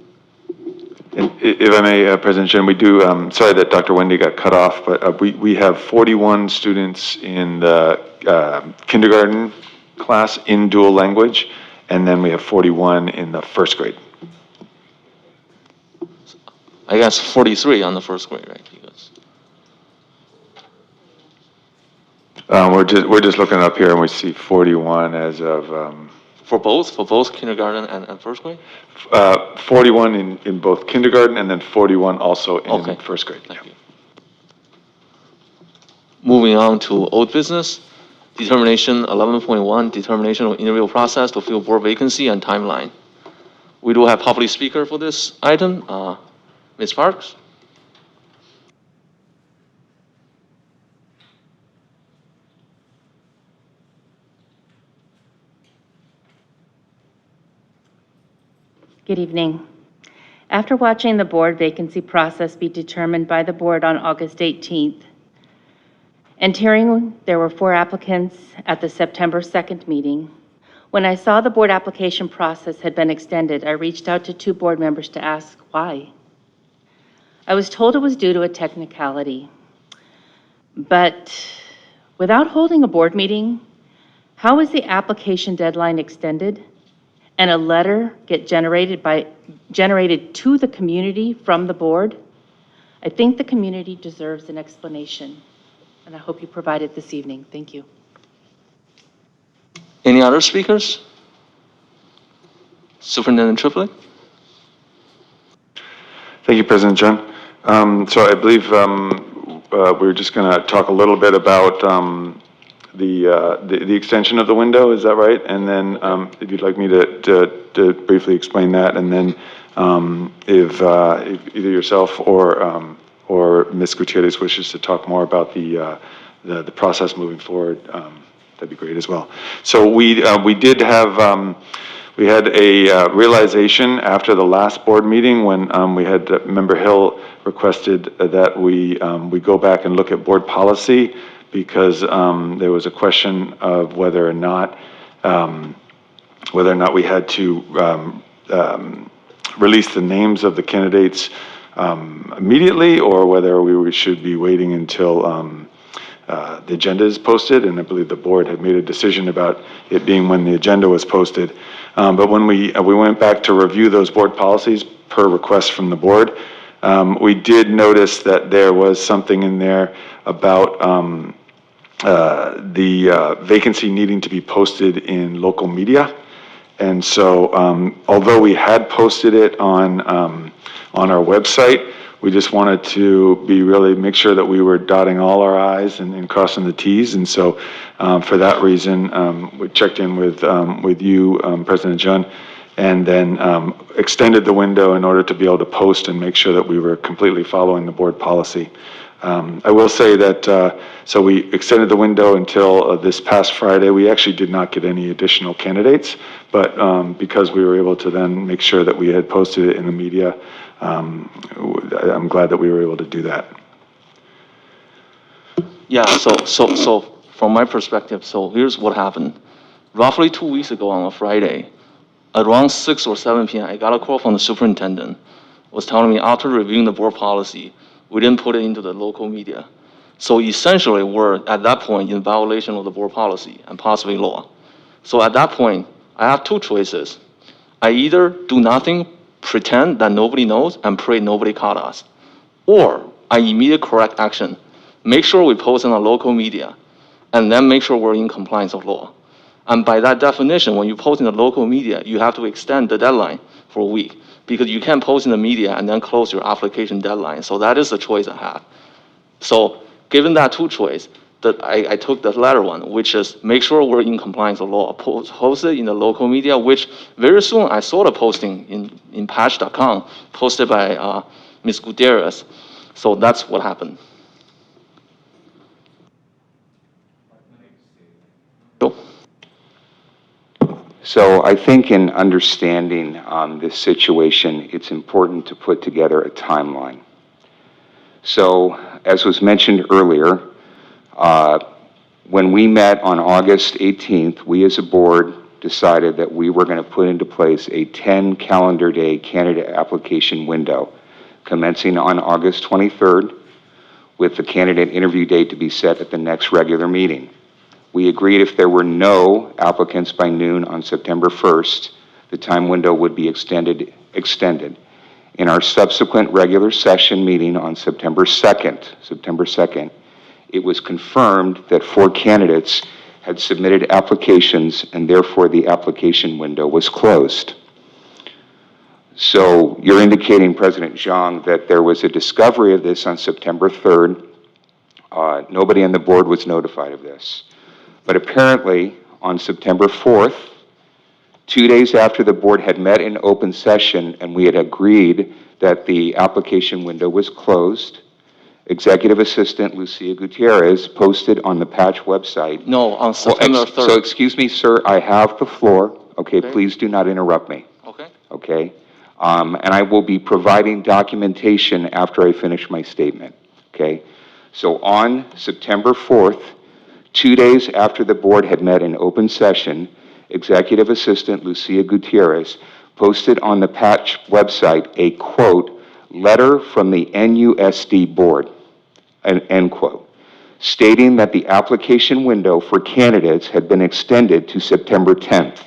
And if I may, President Chen, we do, sorry that Dr. Wendy got cut off, but we have 41 students in the kindergarten class in dual language, and then we have 41 in the first grade. I guess 43 on the first grade, right? Because we're just looking up here and we see 41 as of. For both kindergarten and first grade? 41 in both kindergarten and then 41 also in first grade. Thank you. Moving on to old business, determination 11.1, determination of interview process to fill board vacancy and timeline. We do have public speaker for this item, Ms. Parks. Good evening. After watching the board vacancy process be determined by the board on August 18th, and hearing there were 4 applicants at the September 2nd meeting, when I saw the board application process had been extended, I reached out to 2 board members to ask why. I was told it was due to a technicality, but without holding a board meeting, how is the application deadline extended and a letter get generated to the community from the board? I think the community deserves an explanation, and I hope you provide it this evening. Thank you. Any other speakers? Superintendent Triplett? Thank you, President Chen. So I believe we're just going to talk a little bit about the extension of the window, is that right? And then if you'd like me to briefly explain that, and then if either yourself or Ms. Gutierrez wishes to talk more about the process moving forward, that'd be great as well. So we did have we had a realization after the last board meeting when we had Member Hill requested that we go back and look at board policy, because there was a question of whether or not we had to release the names of the candidates immediately, or whether we should be waiting until the agenda is posted. And I believe the board had made a decision about it being when the agenda was posted. But when we went back to review those board policies per request from the board, we did notice that there was something in there about the vacancy needing to be posted in local media. And so although we had posted it on our website, we just wanted to make sure that we were dotting all our I's and crossing the T's. And so for that reason, we checked in with you, President Jun, and then extended the window in order to be able to post and make sure that we were completely following the board policy. I will say that, so we extended the window until this past Friday. We actually did not get any additional candidates, but because we were able to then make sure that we had posted it in the media, I'm glad that we were able to do that. Yeah, so from my perspective, so here's what happened. Roughly 2 weeks ago on a Friday, around 6 or 7 p.m., I got a call from the superintendent, was telling me after reviewing the board policy, we didn't put it into the local media. So essentially, we're at that point in violation of the board policy and possibly law. So at that point, I have 2 choices. I either do nothing pretend that nobody knows and pray nobody caught us. Or I immediate correct action, make sure we post in our local media, and then make sure we're in compliance of law. And by that definition, when you post in the local media, you have to extend the deadline for a week, because you can't post in the media and then close your application deadline. So that is the choice I have. So given that two choice, that I took the latter one, which is make sure we're in compliance of law, post it in the local media, which very soon I saw the posting in patch.com, posted by Ms. Gutierrez. So that's what happened. So I think in understanding this situation, it's important to put together a timeline. So as was mentioned earlier, when we met on August 18th, we as a board decided that we were going to put into place a 10 calendar day candidate application window commencing on August 23rd, with the candidate interview date to be set at the next regular meeting. We agreed if there were no applicants by noon on September 1st, the time window would be extended. In our subsequent regular session meeting on September 2nd, it was confirmed that 4 candidates had submitted applications and therefore the application window was closed. So you're indicating, President Zhang, that there was a discovery of this on September 3rd. Nobody on the board was notified of this. But apparently, on September 4th, 2 days after the board had met in open session and we had agreed that the application window was closed, Executive Assistant Lucia Gutierrez posted on the Patch website. No, on September 3rd. So excuse me, sir, I have the floor. Okay, please do not interrupt me. Okay. Okay? And I will be providing documentation after I finish my statement. Okay? So on September 4th, 2 days after the board had met in open session, Executive Assistant Lucia Gutierrez posted on the Patch website a, quote, letter from the NUSD board, an end quote, stating that the application window for candidates had been extended to September 10th.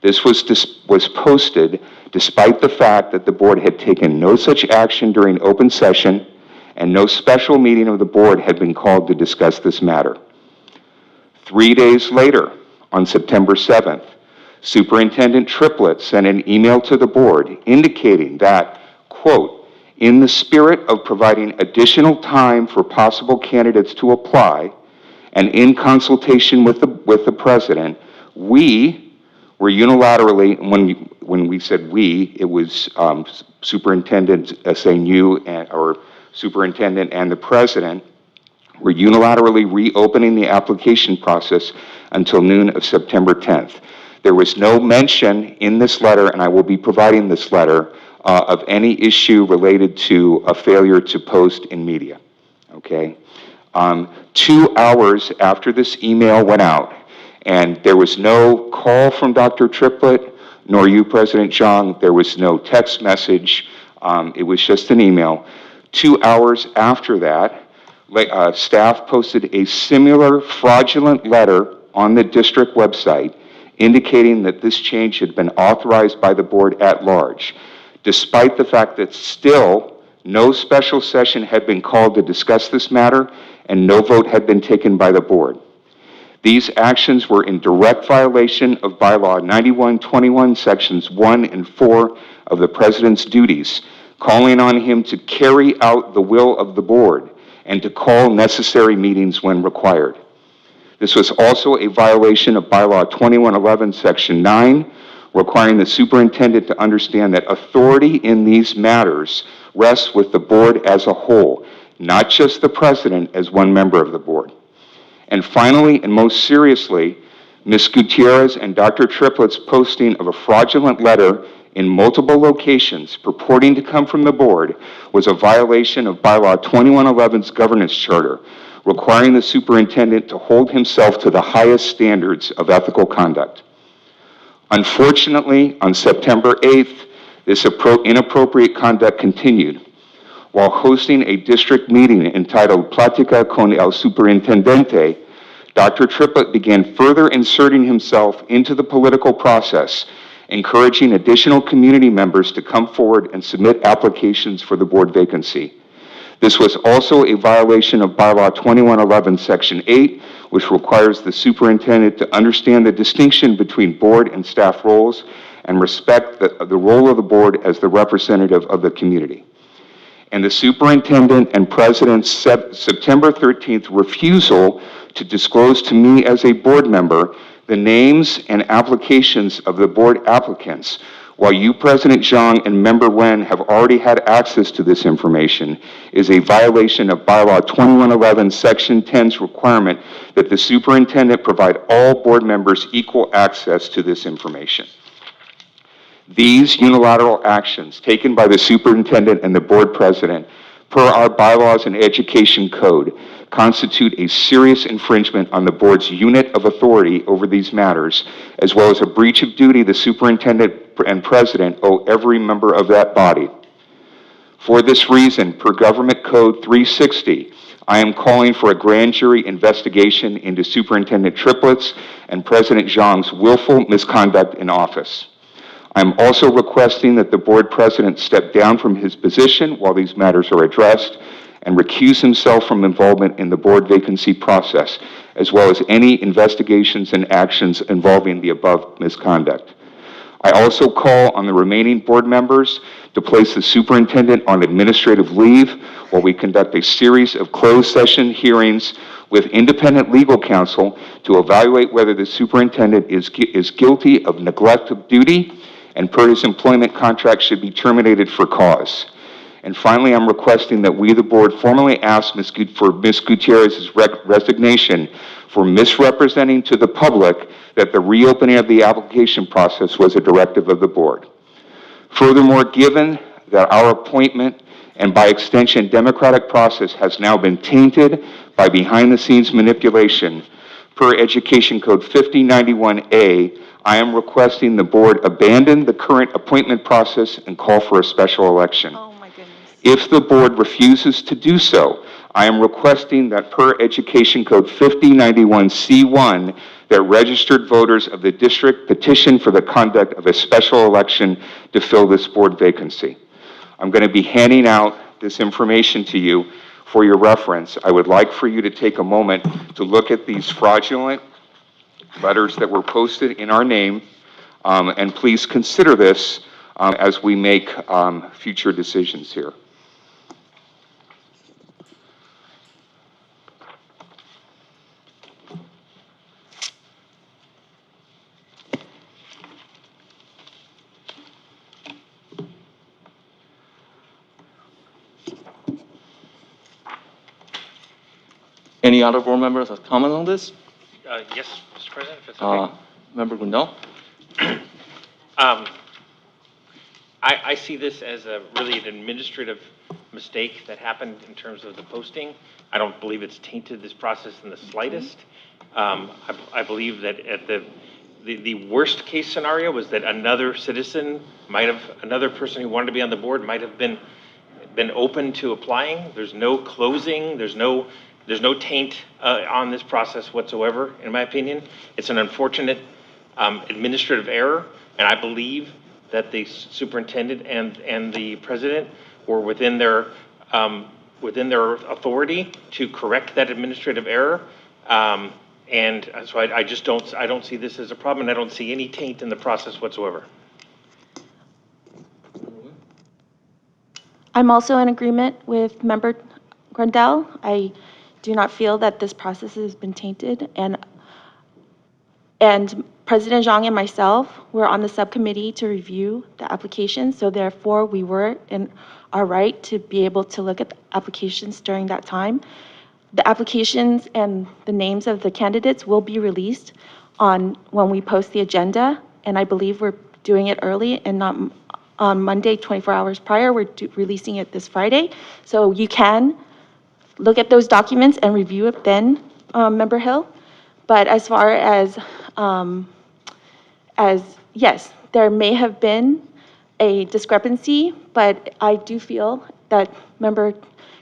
This was posted despite the fact that the board had taken no such action during open session and no special meeting of the board had been called to discuss this matter. 3 days later, on September 7th, Superintendent Triplett sent an email to the board indicating that, quote, in the spirit of providing additional time for possible candidates to apply and in consultation with the president, we were unilaterally, when we said we, it was Superintendent saying you or Superintendent and the president, were unilaterally reopening the application process until noon of September 10th. There was no mention in this letter, and I will be providing this letter, of any issue related to a failure to post in media, okay? 2 hours after this email went out, and there was no call from Dr. Triplett, nor you, President Zhang, there was no text message, it was just an email. 2 hours after that, staff posted a similar fraudulent letter on the district website indicating that this change had been authorized by the board at large, despite the fact that still no special session had been called to discuss this matter and no vote had been taken by the board. These actions were in direct violation of Bylaw 9121, Sections 1 and 4 of the President's duties, calling on him to carry out the will of the board and to call necessary meetings when required. This was also a violation of Bylaw 2111, Section 9, requiring the superintendent to understand that authority in these matters rests with the board as a whole, not just the president as one member of the board. And finally, and most seriously, Ms. Gutierrez and Dr. Triplett's posting of a fraudulent letter in multiple locations purporting to come from the board was a violation of Bylaw 2111's governance charter, requiring the superintendent to hold himself to the highest standards of ethical conduct. Unfortunately, on September 8th, this inappropriate conduct continued. While hosting a district meeting entitled Plática con el Superintendente, Dr. Triplett began further inserting himself into the political process encouraging additional community members to come forward and submit applications for the board vacancy. This was also a violation of Bylaw 2111, Section 8, which requires the superintendent to understand the distinction between board and staff roles and respect the role of the board as the representative of the community. And the superintendent and president's September 13th refusal to disclose to me as a board member the names and applications of the board applicants, while you, President Zhang, and Member Wen have already had access to this information, is a violation of Bylaw 2111, Section 10's requirement that the superintendent provide all board members equal access to this information. These unilateral actions taken by the superintendent and the board president, per our bylaws and education code, constitute a serious infringement on the board's unit of authority over these matters, as well as a breach of duty the superintendent and president owe every member of that body. For this reason, per Government Code 360, I am calling for a grand jury investigation into Superintendent Triplets and President Zhang's willful misconduct in office. I'm also requesting that the board president step down from his position while these matters are addressed and recuse himself from involvement in the board vacancy process, as well as any investigations and actions involving the above misconduct. I also call on the remaining board members to place the superintendent on administrative leave while we conduct a series of closed session hearings with independent legal counsel to evaluate whether the superintendent is guilty of neglect of duty and per his employment contract should be terminated for cause. And finally, I'm requesting that we, the board, formally ask for Ms. Gutierrez's resignation for misrepresenting to the public that the reopening of the application process was a directive of the board. Furthermore, given that our appointment and by extension democratic process has now been tainted by behind-the-scenes manipulation, per Education Code 5091A, I am requesting the board abandon the current appointment process and call for a special election. Oh my goodness. If the board refuses to do so, I am requesting that per Education Code 5091C1, that registered voters of the district petition for the conduct of a special election to fill this board vacancy. I'm going to be handing out this information to you for your reference. I would like for you to take a moment to look at these fraudulent letters that were posted in our name, and please consider this as we make future decisions here. Any other board members have comment on this? Yes, Mr. President, if it's okay. Member Gundel? I see this as really an administrative mistake that happened in terms of the posting. I don't believe it's tainted this process in the slightest. I believe that at the worst case scenario was that another citizen another person who wanted to be on the board might have been open to applying. There's no closing, there's no taint on this process whatsoever, in my opinion. It's an unfortunate administrative error, and I believe that the superintendent and the president were within their authority to correct that administrative error. And so I don't see this as a problem, and I don't see any taint in the process whatsoever. I'm also in agreement with Member Grandel. I do not feel that this process has been tainted, and President Zhang and myself were on the subcommittee to review the application, so therefore we were in our right to be able to look at the applications during that time. The applications and the names of the candidates will be released when we post the agenda, and I believe we're doing it early and not on Monday, 24 hours prior. We're releasing it this Friday, so you can look at those documents and review it then, Member Hill. But as far as yes, there may have been a discrepancy, but I do feel that Member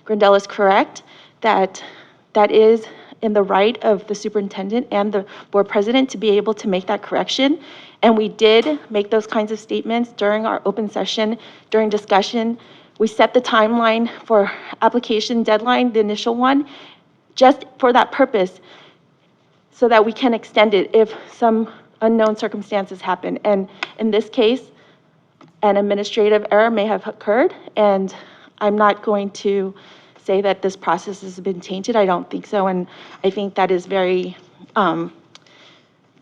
Grandel is correct, that is in the right of the superintendent and the board president to be able to make that correction. And we did make those kinds of statements during our open session, during discussion. We set the timeline for application deadline, the initial one, just for that purpose, so that we can extend it if some unknown circumstances happen. And in this case, an administrative error may have occurred, and I'm not going to say that this process has been tainted. I don't think so, and I think that is very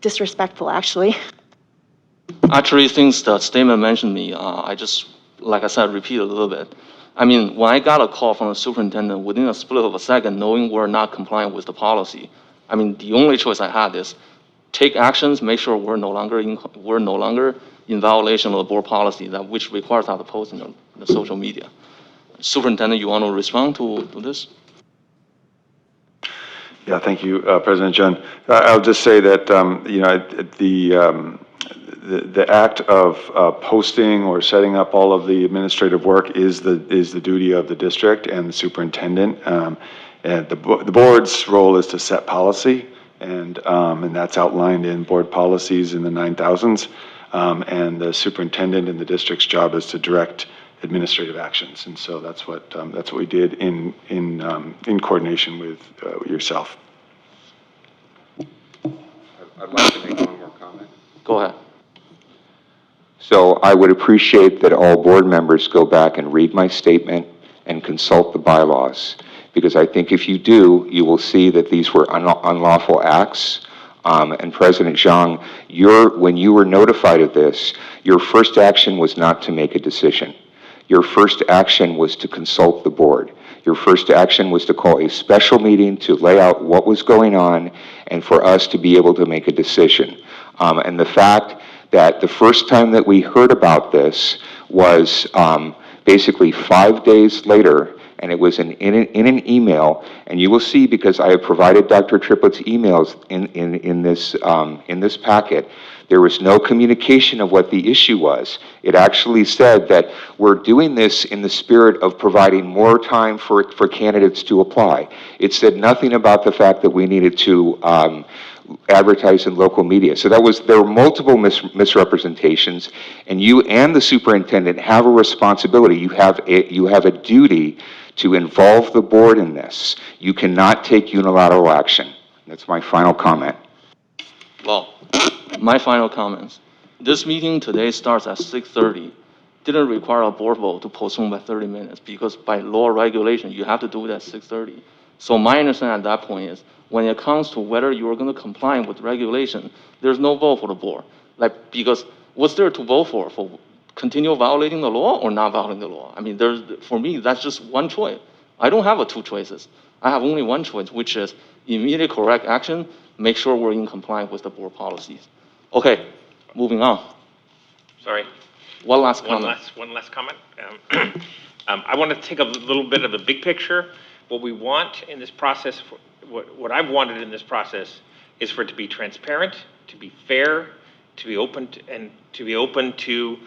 disrespectful, actually. Actually, since the statement mentioned me, I just, like I said, repeat a little bit. I mean, when I got a call from the superintendent within a split of a second, knowing we're not compliant with the policy, I mean, the only choice I had is take actions, make sure we're no longer in violation of the board policy that which requires us to post in the social media. Superintendent, you want to respond to this? Yeah, thank you, President Jun. I'll just say that, the act of posting or setting up all of the administrative work is the duty of the district and the superintendent. And the board's role is to set policy, and that's outlined in board policies in the 9000s. And the superintendent and the district's job is to direct administrative actions, and so that's what we did in coordination with yourself. I'd like to make one more comment. Go ahead. So I would appreciate that all board members go back and read my statement and consult the bylaws, because I think if you do, you will see that these were unlawful acts. And President Zhang, when you were notified of this, your first action was not to make a decision. Your first action was to consult the board. Your first action was to call a special meeting to lay out what was going on and for us to be able to make a decision. And the fact that the first time that we heard about this was basically 5 days later, and it was in an email, and you will see, because I have provided Dr. Triplett's emails in this packet, there was no communication of what the issue was. It actually said that we're doing this in the spirit of providing more time for candidates to apply. It said nothing about the fact that we needed to advertise in local media. So there were multiple misrepresentations, and you and the superintendent have a responsibility. You have a duty to involve the board in this. You cannot take unilateral action. That's my final comment. Well, my final comments. This meeting today starts at 6:30. Didn't require a board vote to postpone by 30 minutes, because by law regulation, you have to do it at 6:30. So my understanding at that point is, when it comes to whether you're going to comply with regulation, there's no vote for the board. Because what's there to vote for? For continue violating the law or not violating the law? I mean, for me, that's just one choice. I don't have two choices. I have only one choice, which is immediate correct action, make sure we're in compliance with the board policies. Okay, moving on. Sorry. One last comment. One last comment. I want to take a little bit of the big picture. What we want in this process, what I've wanted in this process, is for it to be transparent, to be fair, to be open to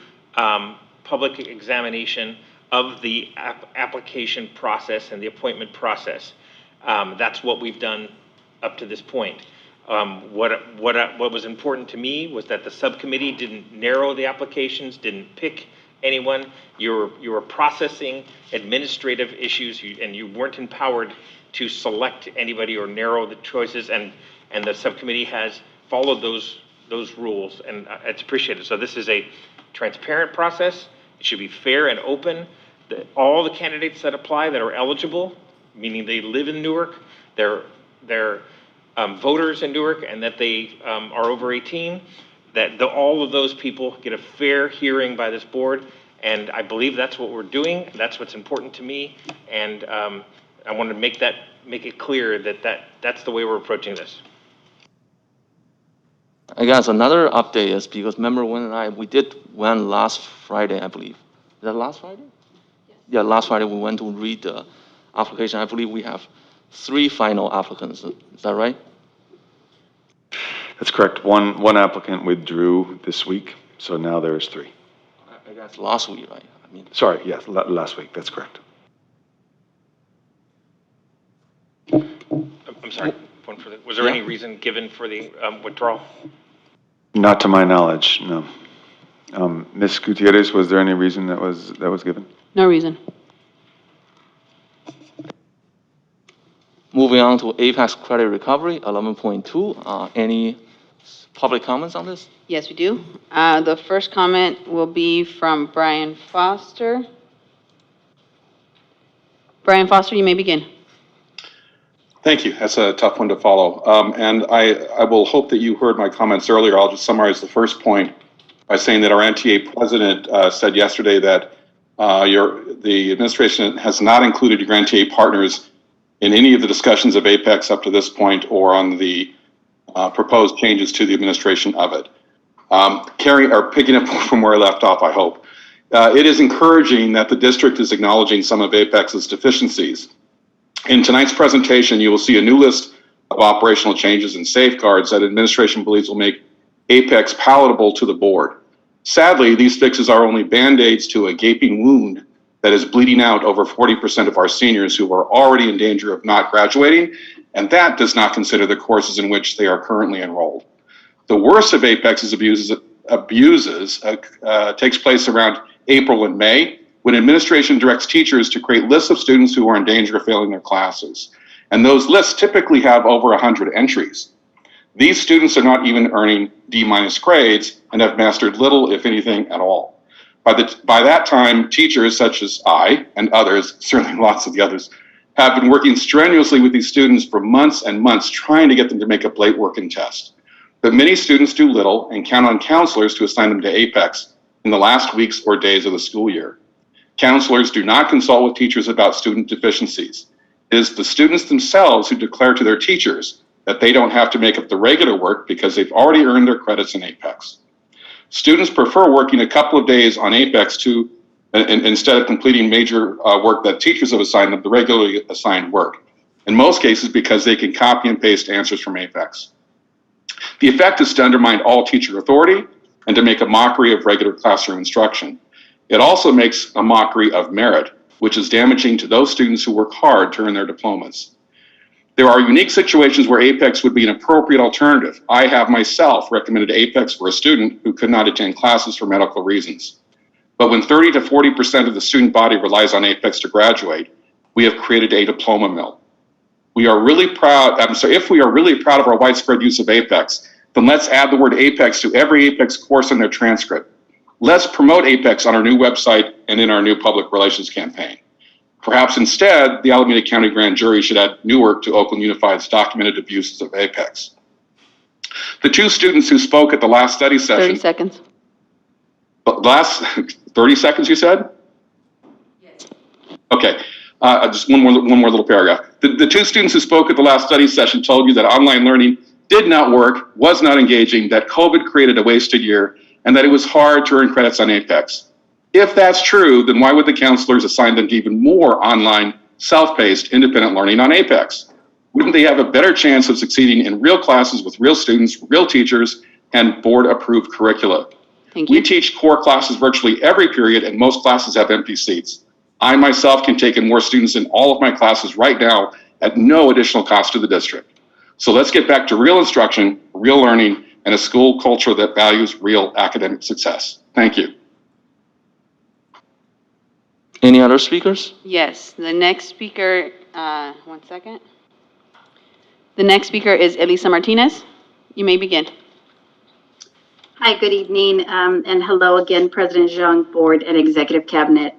public examination of the application process and the appointment process. That's what we've done up to this point. What was important to me was that the subcommittee didn't narrow the applications, didn't pick anyone. You were processing administrative issues, and you weren't empowered to select anybody or narrow the choices. And the subcommittee has followed those rules, and it's appreciated. So this is a transparent process. It should be fair and open. All the candidates that apply that are eligible, meaning they live in Newark, they're voters in Newark, and that they are over 18, that all of those people get a fair hearing by this board. And I believe that's what we're doing. That's what's important to me. And I want to make it clear that's the way we're approaching this. I guess another update is, because remember we did one last Friday, I believe. Is that last Friday? Yes. Yeah, last Friday we went to read the application. I believe we have 3 final applicants. Is that right? That's correct. One applicant withdrew this week, so now there's 3. I guess last week, right? Sorry, yes, last week. That's correct. I'm sorry. Was there any reason given for the withdrawal? Not to my knowledge, no. Ms. Gutierrez, was there any reason that was given? No reason. Moving on to Apex credit recovery, 11.2. Any public comments on this? Yes, we do. The first comment will be from Brian Foster. Brian Foster, you may begin. Thank you. That's a tough one to follow. And I will hope that you heard my comments earlier. I'll just summarize the first point by saying that our NTA president said yesterday that the administration has not included your NTA partners in any of the discussions of Apex up to this point or on the proposed changes to the administration of it. Picking up from where I left off, I hope. It is encouraging that the district is acknowledging some of Apex's deficiencies. In tonight's presentation, you will see a new list of operational changes and safeguards that administration believes will make Apex palatable to the board. Sadly, these fixes are only Band-Aids to a gaping wound that is bleeding out over 40% of our seniors who are already in danger of not graduating, and that does not consider the courses in which they are currently enrolled. The worst of Apex's abuses takes place around April and May, when administration directs teachers to create lists of students who are in danger of failing their classes. And those lists typically have over 100 entries. These students are not even earning D- grades and have mastered little, if anything, at all. By that time, teachers such as I and others, certainly lots of the others, have been working strenuously with these students for months and months trying to get them to make a late working test. But many students do little and count on counselors to assign them to Apex in the last weeks or days of the school year. Counselors do not consult with teachers about student deficiencies. It is the students themselves who declare to their teachers that they don't have to make up the regular work because they've already earned their credits in Apex. Students prefer working a couple of days on Apex instead of completing major work that teachers have assigned them, the regularly assigned work. In most cases, because they can copy and paste answers from Apex. The effect is to undermine all teacher authority and to make a mockery of regular classroom instruction. It also makes a mockery of merit, which is damaging to those students who work hard to earn their diplomas. There are unique situations where Apex would be an appropriate alternative. I have myself recommended Apex for a student who could not attend classes for medical reasons. But when 30 to 40% of the student body relies on Apex to graduate, we have created a diploma mill. If we are really proud of our widespread use of Apex, then let's add the word Apex to every Apex course in their transcript. Let's promote Apex on our new website and in our new public relations campaign. Perhaps instead, the Alameda County Grand Jury should add Newark to Oakland Unified's documented abuses of Apex. The two students who spoke at the last study session. 30 seconds. Last 30 seconds, you said? Yes. Okay. Just one more little paragraph. The two students who spoke at the last study session told you that online learning did not work, was not engaging, that COVID created a wasted year, and that it was hard to earn credits on Apex. If that's true, then why would the counselors assign them to even more online, self-paced, independent learning on Apex? Wouldn't they have a better chance of succeeding in real classes with real students, real teachers, and board-approved curricula? We teach core classes virtually every period, and most classes have empty seats. I myself can take in more students in all of my classes right now at no additional cost to the district. So let's get back to real instruction, real learning, and a school culture that values real academic success. Thank you. Any other speakers? Yes, the next speaker, one second. The next speaker is Elisa Martinez. You may begin. Hi, good evening, and hello again, President Zhang, Board, and Executive Cabinet.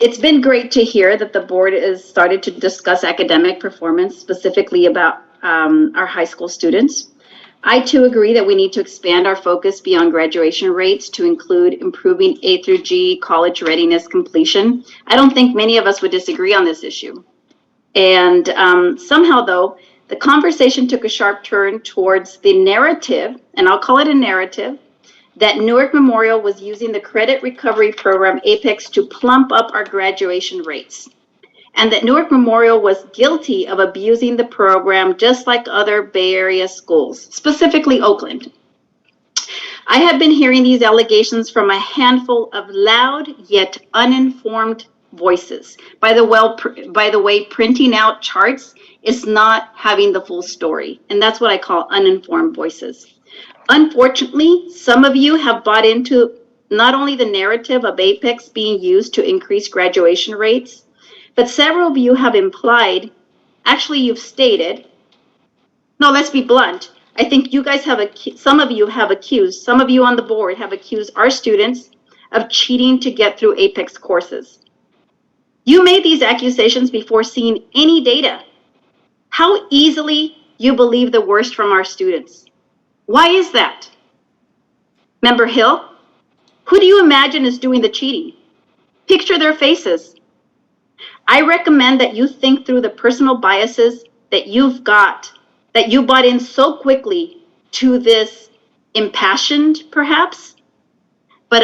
It's been great to hear that the board has started to discuss academic performance, specifically about our high school students. I too agree that we need to expand our focus beyond graduation rates to include improving A through G college readiness completion. I don't think many of us would disagree on this issue. And somehow, though, the conversation took a sharp turn towards the narrative, and I'll call it a narrative, that Newark Memorial was using the credit recovery program Apex to plump up our graduation rates, and that Newark Memorial was guilty of abusing the program just like other Bay Area schools, specifically Oakland. I have been hearing these allegations from a handful of loud yet uninformed voices. By the way, printing out charts is not having the full story, and that's what I call uninformed voices. Unfortunately, some of you have bought into not only the narrative of Apex being used to increase graduation rates, but several of you have implied, actually you've stated, no, let's be blunt. I think you guys have, some of you on the board have accused our students of cheating to get through Apex courses. You made these accusations before seeing any data. How easily you believe the worst from our students. Why is that? Member Hill, who do you imagine is doing the cheating? Picture their faces. I recommend that you think through the personal biases that you've got, that you bought in so quickly to this impassioned, perhaps, but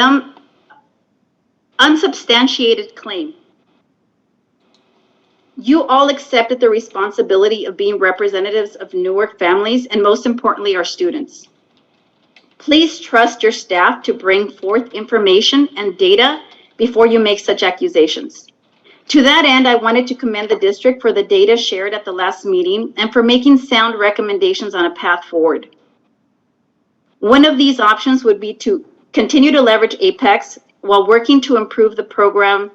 unsubstantiated claim. You all accepted the responsibility of being representatives of Newark families and most importantly, our students. Please trust your staff to bring forth information and data before you make such accusations. To that end, I wanted to commend the district for the data shared at the last meeting and for making sound recommendations on a path forward. One of these options would be to continue to leverage Apex while working to improve the program,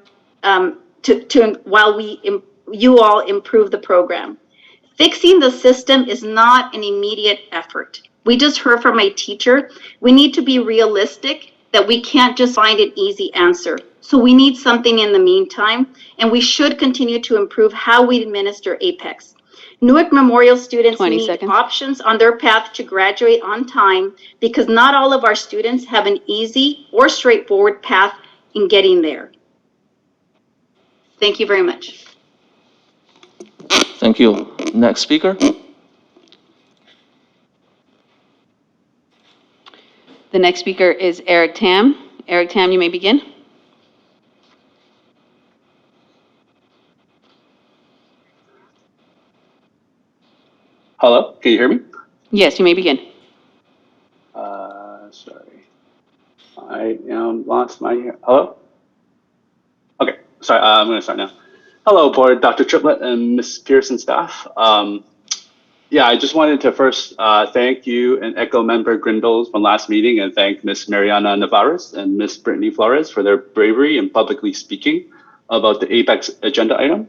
while you all improve the program. Fixing the system is not an immediate effort. We just heard from a teacher. We need to be realistic that we can't just find an easy answer. So we need something in the meantime, and we should continue to improve how we administer Apex. Newark Memorial students need options on their path to graduate on time because not all of our students have an easy or straightforward path in getting there. Thank you very much. Thank you. Next speaker. The next speaker is Eric Tam. Eric Tam, you may begin. Hello, can you hear me? Yes, you may begin. Sorry. I lost my, hello? Okay, sorry, I'm gonna start now. Hello, board, Dr. Triplett and Ms. Pearson staff. Yeah, I just wanted to first thank you and echo member Grindles from last meeting and thank Ms. Mariana Navarez and Ms. Brittany Flores for their bravery in publicly speaking about the Apex agenda item.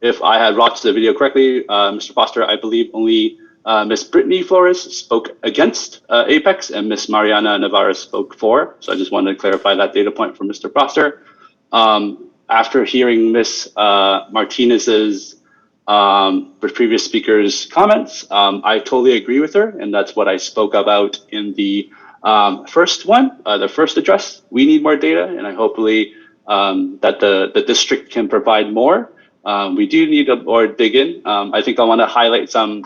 If I had watched the video correctly, Mr. Foster, I believe only Ms. Brittany Flores spoke against Apex and Ms. Mariana Navarez spoke for. So I just wanted to clarify that data point for Mr. Foster. After hearing Ms. Martinez's previous speaker's comments, I totally agree with her, and that's what I spoke about in the first one, the first address. We need more data, and I hopefully that the district can provide more. We do need to more dig in. I think I want to highlight some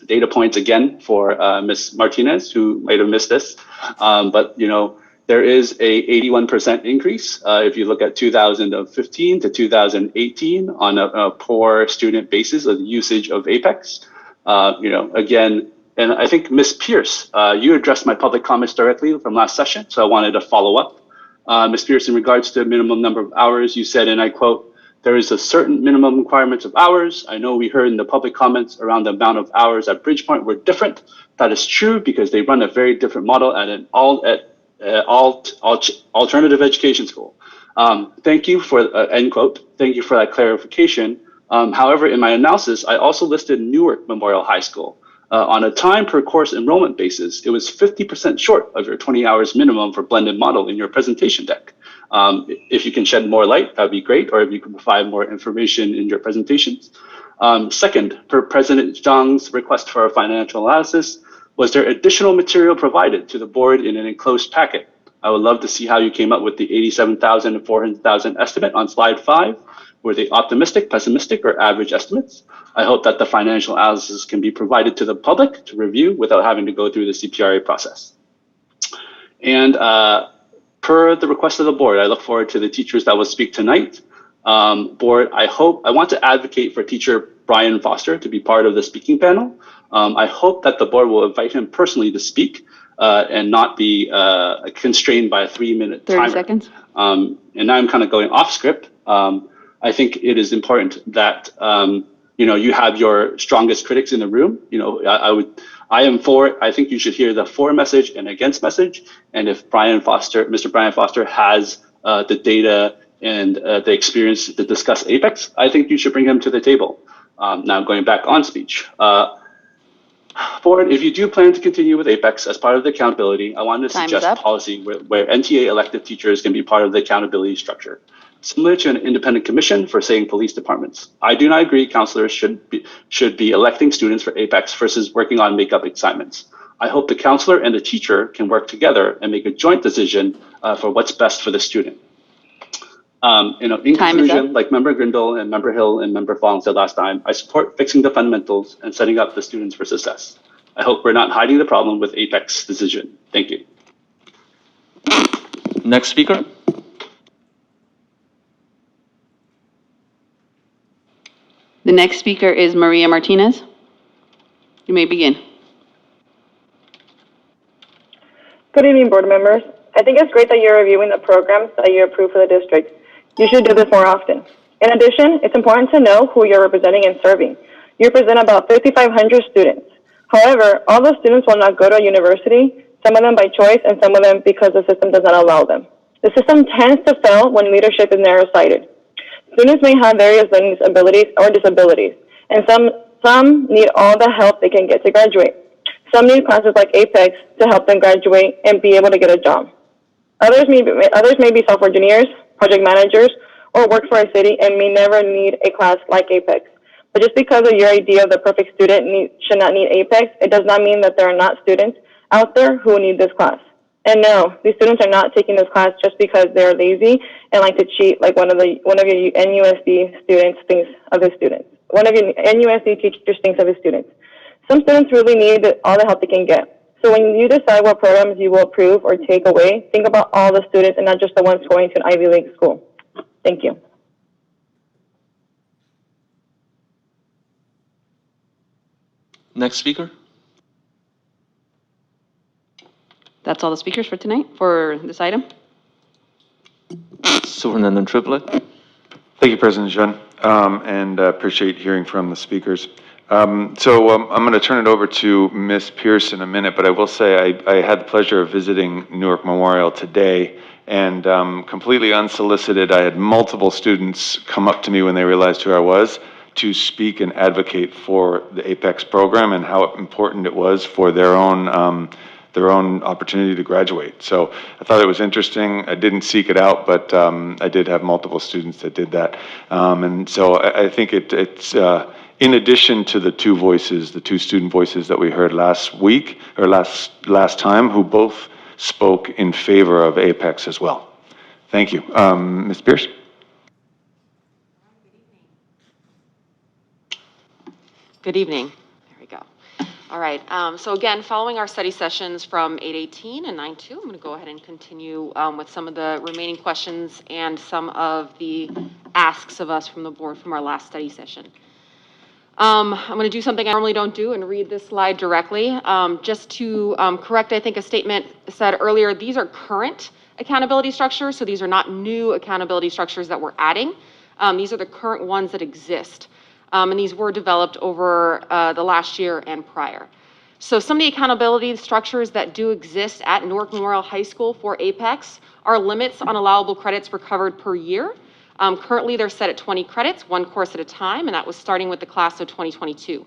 data points again for Ms. Martinez, who might have missed this, but you know, there is a 81% increase if you look at 2015 to 2018 on a per student basis of the usage of Apex. You know, again, and I think Ms. Pierce, you addressed my public comments directly from last session, so I wanted to follow up. Ms. Pierce, in regards to the minimum number of hours, you said, and I quote, "There is a certain minimum requirements of hours. I know we heard in the public comments around the amount of hours at Bridgepoint were different. That is true because they run a very different model at an alternative education school. Thank you for, end quote, thank you for that clarification. However, in my analysis, I also listed Newark Memorial High School. On a time per course enrollment basis, it was 50% short of your 20 hours minimum for blended model in your presentation deck. If you can shed more light, that'd be great, or if you can provide more information in your presentations. Second, per President Zhang's request for a financial analysis, was there additional material provided to the board in an enclosed packet? I would love to see how you came up with the 87,000 and 400,000 estimate on slide 5. Were they optimistic, pessimistic, or average estimates? I hope that the financial analysis can be provided to the public to review without having to go through the CPRA process. And per the request of the board, I look forward to the teachers that will speak tonight. Board, I want to advocate for teacher Brian Foster to be part of the speaking panel. I hope that the board will invite him personally to speak and not be constrained by a 3-minute timer. 30 seconds. and now I'm kind of going off script. I think it is important that you have your strongest critics in the room. I am for. I think you should hear the for message and against message. And if Mr. Brian Foster has the data and the experience to discuss Apex, I think you should bring him to the table. Now going back on speech. Ford, if you do plan to continue with Apex as part of the accountability, I wanted to suggest policy where NTA elected teachers can be part of the accountability structure, similar to an independent commission for, say, police departments. I do not agree counselors should be electing students for Apex versus working on make-up assignments. I hope the counselor and the teacher can work together and make a joint decision for what's best for the student. In conclusion, like Member Grindle and Member Hill and Member Fong said last time, I support fixing the fundamentals and setting up the students for success. I hope we're not hiding the problem with Apex decision. Thank you. Next speaker. The next speaker is Maria Martinez. You may begin. Good evening, board members. I think it's great that you're reviewing the programs that you approve for the district. You should do this more often. In addition, it's important to know who you're representing and serving. You represent about 5,500 students. However, all those students will not go to a university, some of them by choice and some of them because the system does not allow them. The system tends to fail when leadership is narrow-sighted. Students may have various learning abilities or disabilities, and some need all the help they can get to graduate. Some need classes like Apex to help them graduate and be able to get a job. Others may be software engineers, project managers, or work for a city and may never need a class like Apex. But just because of your idea of the perfect student should not need Apex, it does not mean that there are not students out there who need this class. And no, these students are not taking this class just because they're lazy and like to cheat like one of your NUSD students thinks of his students. One of your NUSD teachers thinks of his students. Some students really need all the help they can get. So when you decide what programs you will approve or take away, think about all the students and not just the ones going to an Ivy League school. Thank you. Next speaker. That's all the speakers for tonight, for this item. Superintendent Triplett. Thank you, President Jean, and appreciate hearing from the speakers. I'm going to turn it over to Ms. Pierce in a minute, but I will say I had the pleasure of visiting Newark Memorial today, and completely unsolicited, I had multiple students come up to me when they realized who I was to speak and advocate for the Apex program and how important it was for their own opportunity to graduate. So I thought it was interesting. I didn't seek it out, but I did have multiple students that did that. And so I think it's in addition to the two student voices that we heard last week, or last time, who both spoke in favor of Apex as well. Thank you. Ms. Pierce? Good evening. There we go. All right. So again, following our study sessions from 8:18 and 9:2, I'm going to go ahead and continue with some of the remaining questions and some of the asks of us from the board from our last study session. I'm going to do something I normally don't do and read this slide directly. Just to correct, I think, a statement said earlier, these are current accountability structures, so these are not new accountability structures that we're adding. These are the current ones that exist. And these were developed over the last year and prior. So some of the accountability structures that do exist at Newark Memorial High School for Apex are limits on allowable credits recovered per year. Currently, they're set at 20 credits, one course at a time, and that was starting with the class of 2022.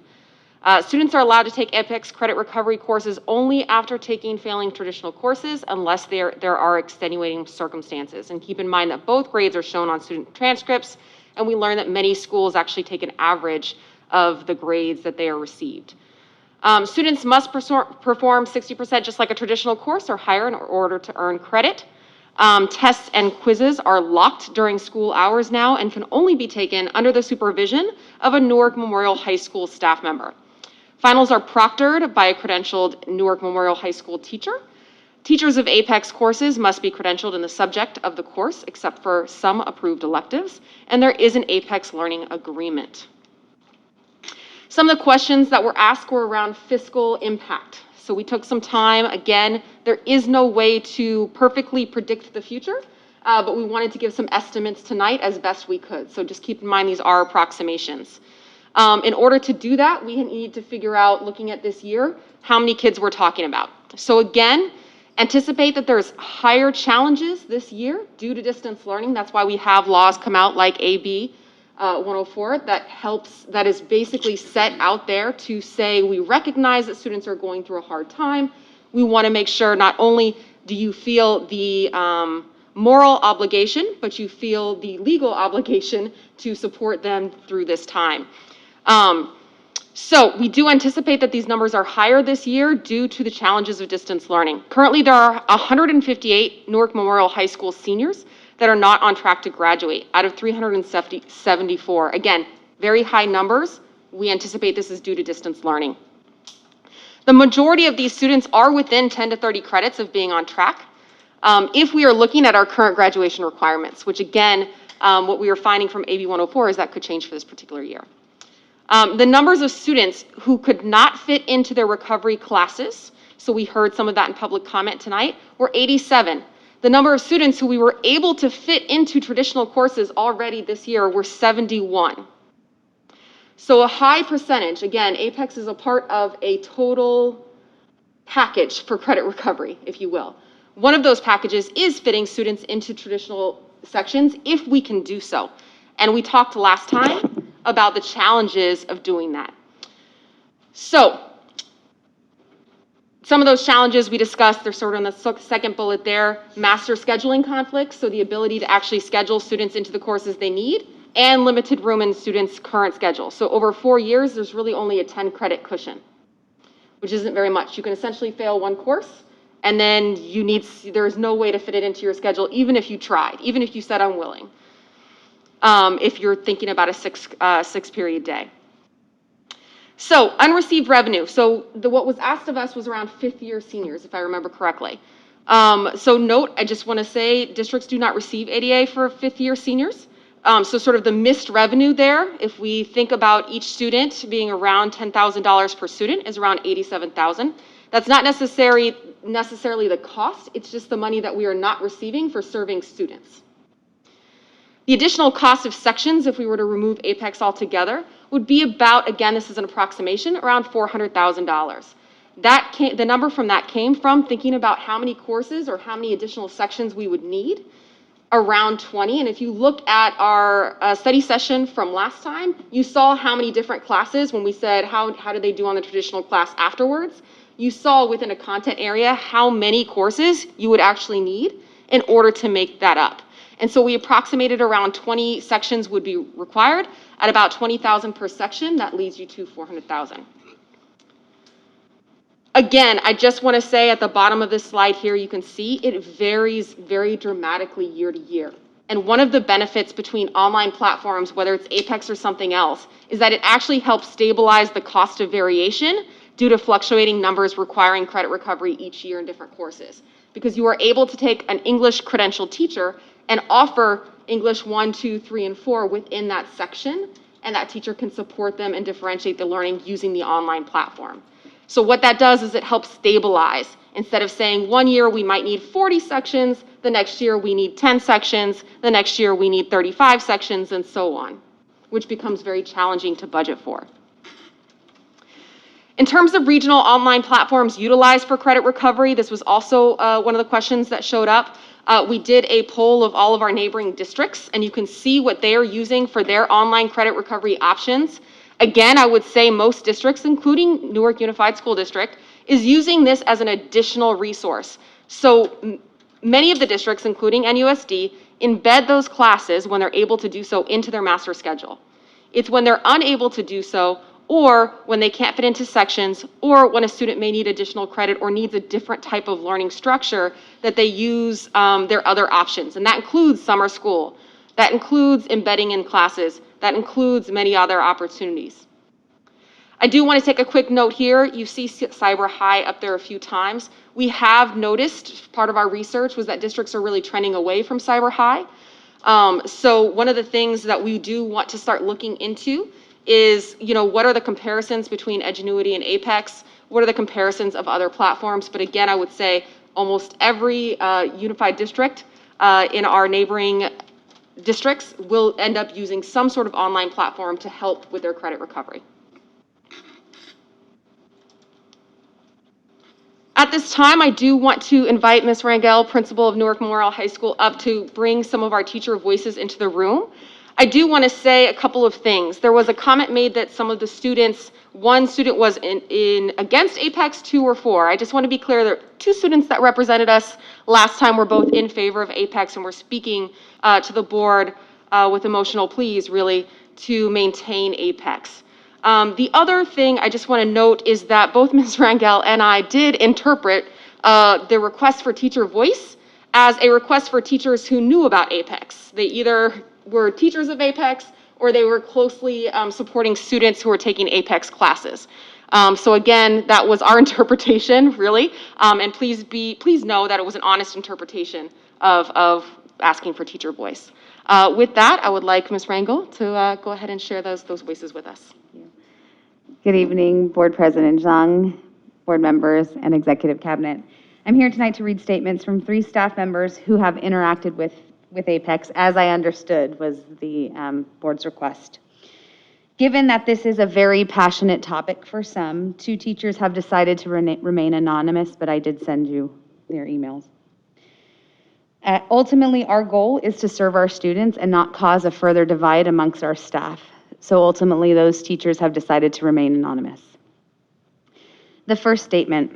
Students are allowed to take Apex credit recovery courses only after taking failing traditional courses unless there are extenuating circumstances. And keep in mind that both grades are shown on student transcripts, and we learn that many schools actually take an average of the grades that they are received. Students must perform 60% just like a traditional course or higher in order to earn credit. Tests and quizzes are locked during school hours now and can only be taken under the supervision of a Newark Memorial High School staff member. Finals are proctored by a credentialed Newark Memorial High School teacher. Teachers of Apex courses must be credentialed in the subject of the course, except for some approved electives, and there is an Apex learning agreement. Some of the questions that were asked were around fiscal impact. So we took some time. Again, there is no way to perfectly predict the future, but we wanted to give some estimates tonight as best we could. So just keep in mind these are approximations. In order to do that, we need to figure out, looking at this year, how many kids we're talking about. So again, anticipate that there's higher challenges this year due to distance learning. That's why we have laws come out like AB 104 that is basically set out there to say we recognize that students are going through a hard time. We want to make sure not only do you feel the moral obligation, but you feel the legal obligation to support them through this time. So we do anticipate that these numbers are higher this year due to the challenges of distance learning. Currently, there are 158 Newark Memorial High School seniors that are not on track to graduate out of 374. Again, very high numbers. We anticipate this is due to distance learning. The majority of these students are within 10 to 30 credits of being on track. If we are looking at our current graduation requirements, which again, what we are finding from AB 104 is that could change for this particular year. The numbers of students who could not fit into their recovery classes, so we heard some of that in public comment tonight, were 87. The number of students who we were able to fit into traditional courses already this year were 71. So a high percentage, again, APEX is a part of a total package for credit recovery, if you will. One of those packages is fitting students into traditional sections if we can do so. And we talked last time about the challenges of doing that. So, some of those challenges we discussed, they're sort of on the second bullet there. Master scheduling conflicts, so the ability to actually schedule students into the courses they need, and limited room in students' current schedule. So over 4 years, there's really only a 10 credit cushion, which isn't very much. You can essentially fail one course, and then there's no way to fit it into your schedule, even if you tried, even if you said I'm willing. If you're thinking about a six period day. So unreceived revenue. So what was asked of us was around 5th year seniors, if I remember correctly. So note, I just want to say districts do not receive ADA for 5th year seniors. So sort of the missed revenue there, if we think about each student being around $10,000 per student, is around $87,000. That's not necessarily the cost, it's just the money that we are not receiving for serving students. The additional cost of sections, if we were to remove APEX altogether, would be about, again, this is an approximation, around $400,000. The number from that came from thinking about how many courses or how many additional sections we would need, around 20. And if you look at our study session from last time, you saw how many different classes, when we said how did they do on the traditional class afterwards, you saw within a content area how many courses you would actually need in order to make that up. And so we approximated around 20 sections would be required at about $20,000 per section. That leads you to $400,000. Again, I just want to say at the bottom of this slide here, you can see it varies very dramatically year to year. And one of the benefits between online platforms, whether it's APEX or something else, is that it actually helps stabilize the cost of variation due to fluctuating numbers requiring credit recovery each year in different courses. Because you are able to take an English credentialed teacher and offer English 1, 2, 3, and 4 within that section, and that teacher can support them and differentiate the learning using the online platform. So what that does is it helps stabilize. Instead of saying 1 year we might need 40 sections, the next year we need 10 sections, the next year we need 35 sections, and so on, which becomes very challenging to budget for. In terms of regional online platforms utilized for credit recovery, this was also one of the questions that showed up. We did a poll of all of our neighboring districts, and you can see what they are using for their online credit recovery options. Again, I would say most districts, including Newark Unified School District, is using this as an additional resource. So many of the districts, including NUSD, embed those classes when they're able to do so into their master schedule. It's when they're unable to do so, or when they can't fit into sections, or when a student may need additional credit or needs a different type of learning structure, that they use their other options. And that includes summer school, that includes embedding in classes, that includes many other opportunities. I do want to take a quick note here. You see Cyber High up there a few times. We have noticed, part of our research was that districts are really trending away from Cyber High. So one of the things that we do want to start looking into is, what are the comparisons between Edgenuity and APEX? What are the comparisons of other platforms? But again, I would say almost every unified district in our neighboring districts will end up using some sort of online platform to help with their credit recovery. At this time, I do want to invite Ms. Rangel, principal of Newark Memorial High School, up to bring some of our teacher voices into the room. I do want to say a couple of things. There was a comment made that some of the students, one student was in against Apex, 2 or 4. I just want to be clear that 2 students that represented us last time were both in favor of Apex and were speaking to the board with emotional pleas, really, to maintain Apex. The other thing I just want to note is that both Ms. Rangel and I did interpret the request for teacher voice as a request for teachers who knew about Apex. They either were teachers of Apex or they were closely supporting students who were taking Apex classes. So again, that was our interpretation, really, and please know that it was an honest interpretation of asking for teacher voice. With that, I would like Ms. Rangel to go ahead and share those voices with us. Good evening, Board President Zhang, board members, and Executive Cabinet. I'm here tonight to read statements from 3 staff members who have interacted with Apex, as I understood was the board's request. Given that this is a very passionate topic for some, 2 teachers have decided to remain anonymous, but I did send you their emails. Ultimately, our goal is to serve our students and not cause a further divide amongst our staff. So ultimately, those teachers have decided to remain anonymous. The first statement.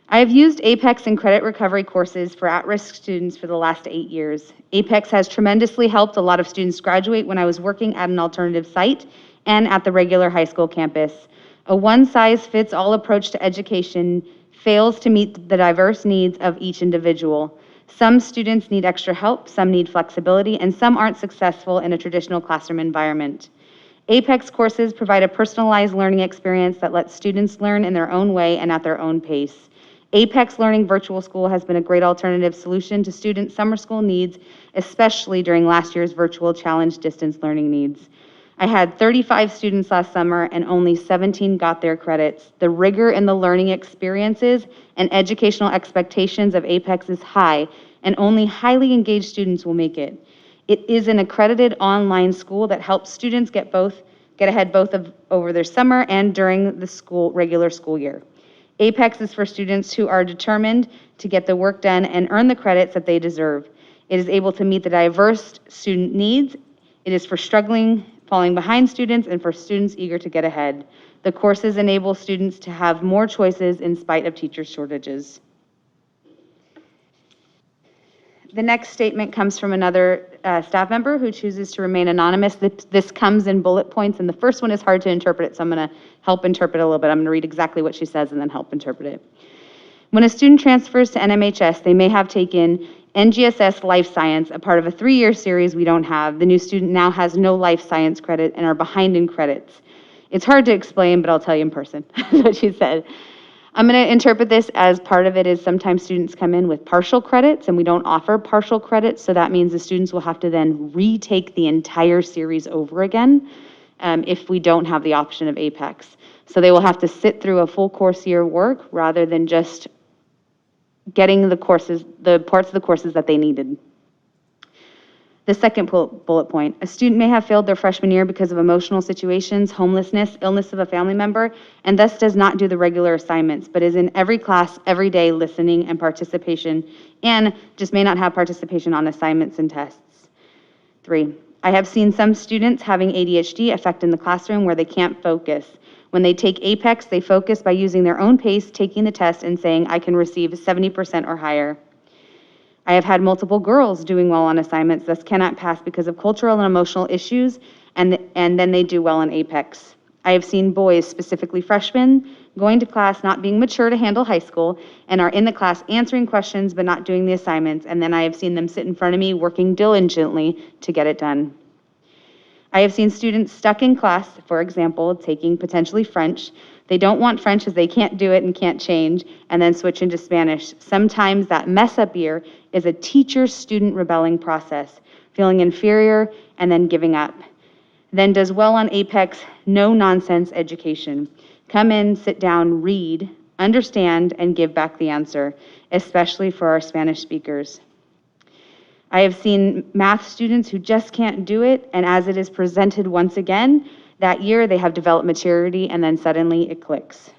I have used Apex and credit recovery courses for at-risk students for the last 8 years. Apex has tremendously helped a lot of students graduate when I was working at an alternative site and at the regular high school campus. A one-size-fits-all approach to education fails to meet the diverse needs of each individual. Some students need extra help, some need flexibility, and some aren't successful in a traditional classroom environment. Apex courses provide a personalized learning experience that lets students learn in their own way and at their own pace. Apex Learning Virtual School has been a great alternative solution to students' summer school needs, especially during last year's virtual challenge distance learning needs. I had 35 students last summer and only 17 got their credits. The rigor in the learning experiences and educational expectations of Apex is high, and only highly engaged students will make it. It is an accredited online school that helps students get ahead both over their summer and during the regular school year. Apex is for students who are determined to get the work done and earn the credits that they deserve. It is able to meet the diverse student needs. It is for struggling, falling behind students, and for students eager to get ahead. The courses enable students to have more choices in spite of teacher shortages. The next statement comes from another staff member who chooses to remain anonymous. This comes in bullet points, and the first one is hard to interpret, so I'm going to help interpret it a little bit. I'm going to read exactly what she says and then help interpret it. When a student transfers to NMHS, they may have taken NGSS Life Science, a part of a 3-year series we don't have. The new student now has no life science credit and are behind in credits. It's hard to explain, but I'll tell you in person, is what she said. I'm going to interpret this as part of it is sometimes students come in with partial credits and we don't offer partial credits, so that means the students will have to then retake the entire series over again if we don't have the option of Apex. So they will have to sit through a full course year work rather than just getting the parts of the courses that they needed. The second bullet point, a student may have failed their freshman year because of emotional situations, homelessness, illness of a family member, and thus does not do the regular assignments, but is in every class, every day, listening and participation, and just may not have participation on assignments and tests. 3, I have seen some students having ADHD affect in the classroom where they can't focus. When they take Apex, they focus by using their own pace, taking the test, and saying, I can receive 70% or higher. I have had multiple girls doing well on assignments, thus cannot pass because of cultural and emotional issues, and then they do well on Apex. I have seen boys, specifically freshmen, going to class not being mature to handle high school, and are in the class answering questions but not doing the assignments, and then I have seen them sit in front of me working diligently to get it done. I have seen students stuck in class, for example, taking potentially French. They don't want French as they can't do it and can't change, and then switch into Spanish. Sometimes that mess-up year is a teacher-student rebelling process, feeling inferior and then giving up. Then does well on Apex, no-nonsense education. Come in, sit down, read, understand, and give back the answer, especially for our Spanish speakers. I have seen math students who just can't do it, and as it is presented once again, that year they have developed maturity and then suddenly it clicks.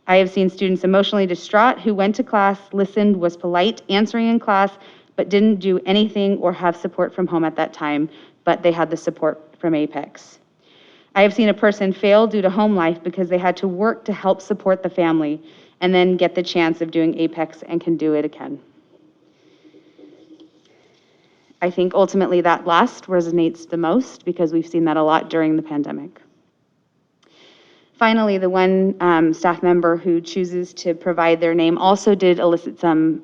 I have seen students emotionally distraught who went to class, listened, was polite, answering in class, but didn't do anything or have support from home at that time, but they had the support from Apex. I have seen a person fail due to home life because they had to work to help support the family and then get the chance of doing Apex and can do it again. I think ultimately that last resonates the most because we've seen that a lot during the pandemic. Finally, the one staff member who chooses to provide their name also did elicit some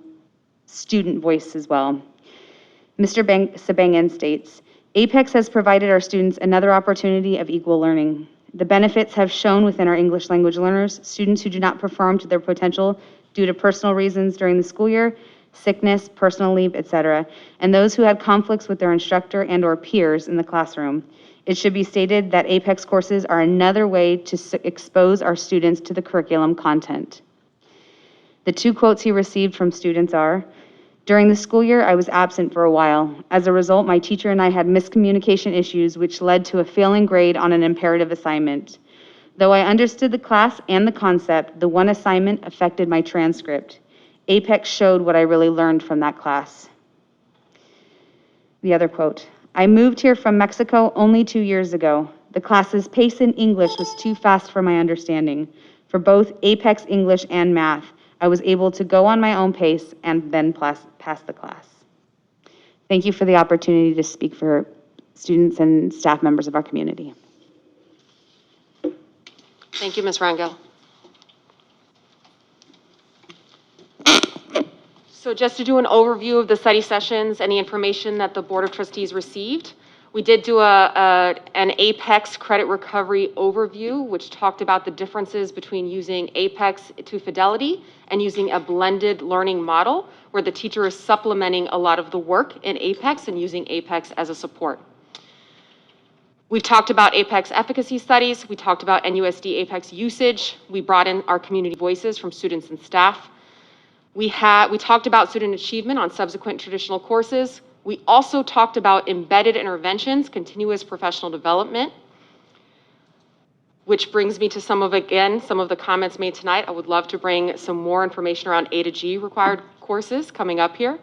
student voice as well. Mr. Sabangan states, Apex has provided our students another opportunity of equal learning. The benefits have shown within our English language learners, students who do not perform to their potential due to personal reasons during the school year, sickness, personal leave, etc., and those who had conflicts with their instructor and or peers in the classroom. It should be stated that Apex courses are another way to expose our students to the curriculum content. The two quotes he received from students are, during the school year, I was absent for a while. As a result, my teacher and I had miscommunication issues which led to a failing grade on an imperative assignment. Though I understood the class and the concept, the one assignment affected my transcript. Apex showed what I really learned from that class. The other quote, I moved here from Mexico only 2 years ago. The class's pace in English was too fast for my understanding. For both Apex English and math, I was able to go on my own pace and then pass the class. Thank you for the opportunity to speak for students and staff members of our community. Thank you, Ms. Rangel. So just to do an overview of the study sessions and the information that the Board of Trustees received, we did do an Apex credit recovery overview, which talked about the differences between using Apex to Fidelity and using a blended learning model, where the teacher is supplementing a lot of the work in Apex and using Apex as a support. We've talked about Apex efficacy studies. We talked about NUSD Apex usage. We brought in our community voices from students and staff. We talked about student achievement on subsequent traditional courses. We also talked about embedded interventions, continuous professional development, which brings me to some of the comments made tonight. I would love to bring some more information around A to G required courses coming up here.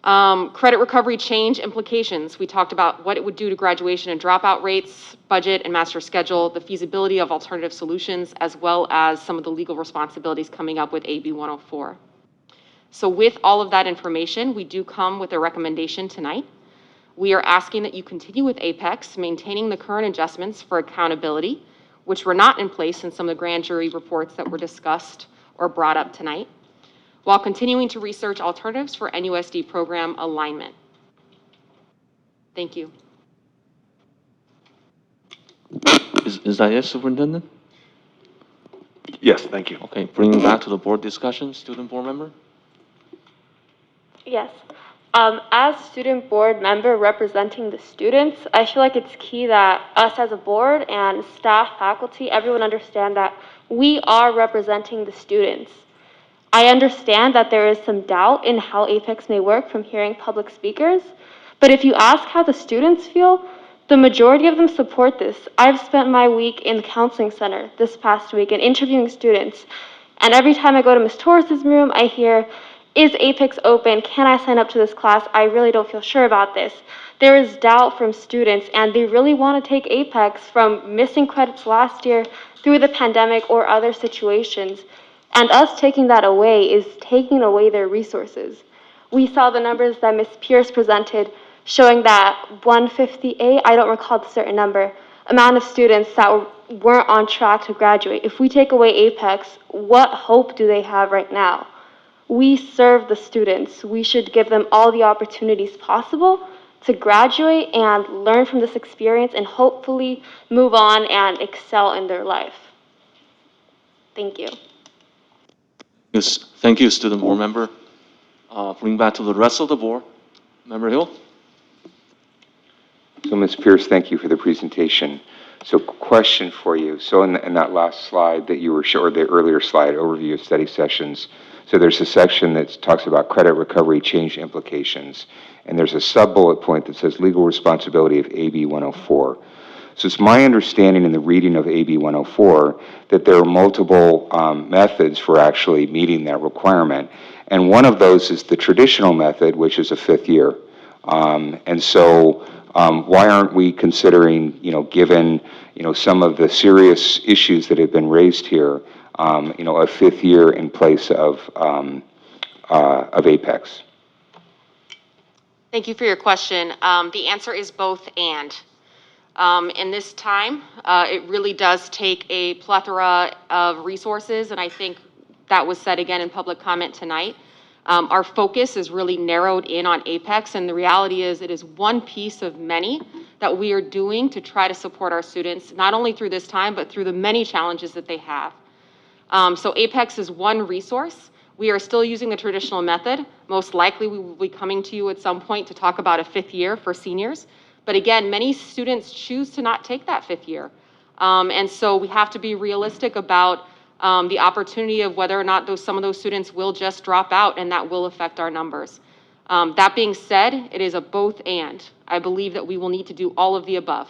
Credit recovery change implications. We talked about what it would do to graduation and dropout rates, budget and master schedule, the feasibility of alternative solutions, as well as some of the legal responsibilities coming up with AB 104. So with all of that information, we do come with a recommendation tonight. We are asking that you continue with Apex, maintaining the current adjustments for accountability, which were not in place in some of the grand jury reports that were discussed or brought up tonight, while continuing to research alternatives for NUSD program alignment. Thank you. Is that it, Superintendent? Yes, thank you. Okay, bringing back to the board discussion, student board member? Yes. As student board member representing the students, I feel like it's key that us as a board and staff, faculty, everyone understand that we are representing the students. I understand that there is some doubt in how Apex may work from hearing public speakers, but if you ask how the students feel, the majority of them support this. I've spent my week in the counseling center this past week and interviewing students, and every time I go to Ms. Torres's room, I hear, is Apex open? Can I sign up to this class? I really don't feel sure about this. There is doubt from students, and they really want to take Apex from missing credits last year through the pandemic or other situations. And us taking that away is taking away their resources. We saw the numbers that Ms. Pierce presented showing that 150A, I don't recall the certain number, amount of students that weren't on track to graduate. If we take away Apex, what hope do they have right now? We serve the students. We should give them all the opportunities possible to graduate and learn from this experience and hopefully move on and excel in their life. Thank you. Yes, thank you, student board member. Bring back to the rest of the board. Member Hill? So, Ms. Pierce, thank you for the presentation. So, question for you. So, in that last slide that you were showing, the earlier slide, overview of study sessions, So there's a section that talks about credit recovery change implications, and there's a sub-bullet point that says legal responsibility of AB 104. So it's my understanding in the reading of AB 104 that there are multiple methods for actually meeting that requirement. And one of those is the traditional method, which is a 5th year. And so why aren't we considering, given, some of the serious issues that have been raised here, a 5th year in place of Apex? Thank you for your question. The answer is both and. In this time, it really does take a plethora of resources, and I think that was said again in public comment tonight. Our focus is really narrowed in on Apex, and the reality is it is one piece of many that we are doing to try to support our students, not only through this time, but through the many challenges that they have. So Apex is one resource. We are still using the traditional method. Most likely we will be coming to you at some point to talk about a 5th year for seniors. But again, many students choose to not take that 5th year. And so we have to be realistic about the opportunity of whether or not some of those students will just drop out, and that will affect our numbers. That being said, it is a both and. I believe that we will need to do all of the above.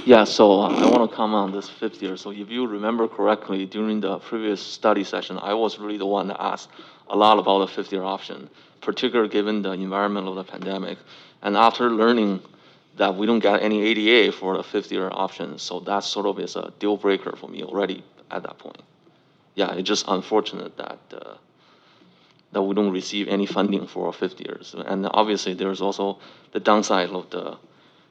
Yeah, so I want to comment on this 5th year. So if you remember correctly, during the previous study session, I was really the one that asked a lot about the 5th year option, particularly given the environment of the pandemic. And after learning that we don't get any ADA for the 5th year option, so that sort of is a deal breaker for me already at that point. Yeah, it's just unfortunate that that we don't receive any funding for 5th years. And obviously there's also the downside of the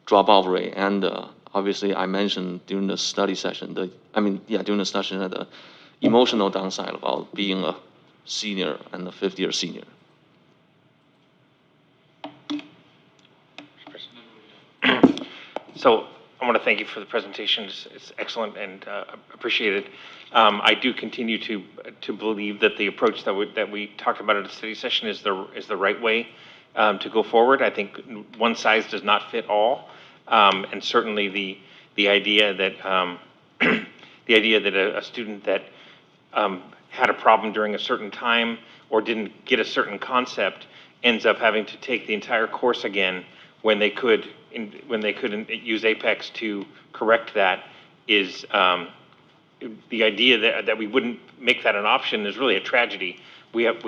dropout rate, and obviously I mentioned during the study session, during the session that the emotional downside about being a senior and a 5th year senior. So I want to thank you for the presentation. It's excellent and appreciated. I do continue to believe that the approach that we talked about at the study session is the right way to go forward. I think one size does not fit all, and certainly the idea that a student that had a problem during a certain time or didn't get a certain concept ends up having to take the entire course again when they could use Apex to correct that is the idea that we wouldn't make that an option is really a tragedy. What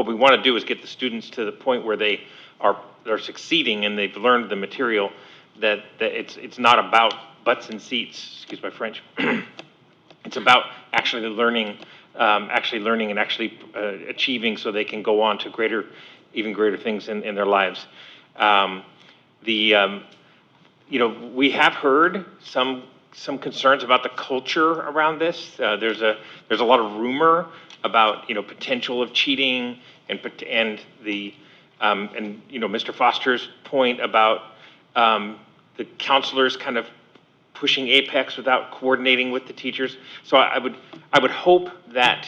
we want to do is get the students to the point where they're succeeding and they've learned the material, that it's not about butts and seats, excuse my French. It's about actually learning and actually achieving so they can go on to even greater things in their lives. We have heard some concerns about the culture around this. There's a lot of rumor about potential of cheating and Mr. Foster's point about the counselors kind of pushing Apex without coordinating with the teachers. So I would hope that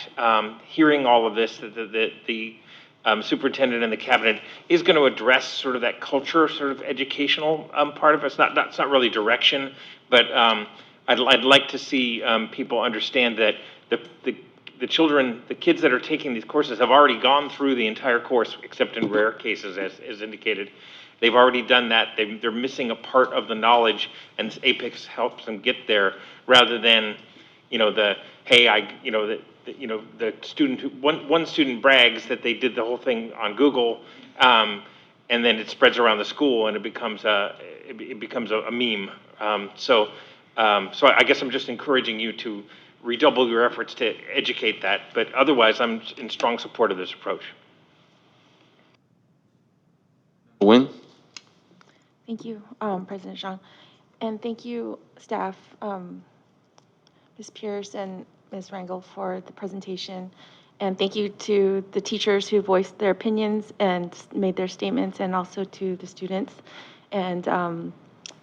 hearing all of this, that the superintendent and the cabinet is going to address sort of that culture, sort of educational part of it. It's not really direction, but I'd like to see people understand that the kids that are taking these courses have already gone through the entire course, except in rare cases, as indicated. They've already done that. They're missing a part of the knowledge, and Apex helps them get there, rather than, the student one student brags that they did the whole thing on Google, and then it spreads around the school and it becomes a meme. So I guess I'm just encouraging you to redouble your efforts to educate that. But otherwise, I'm in strong support of this approach. Wynn? Thank you, President Zhang. And thank you, staff, Ms. Pierce and Ms. Rangel, for the presentation. And thank you to the teachers who voiced their opinions and made their statements, and also to the students and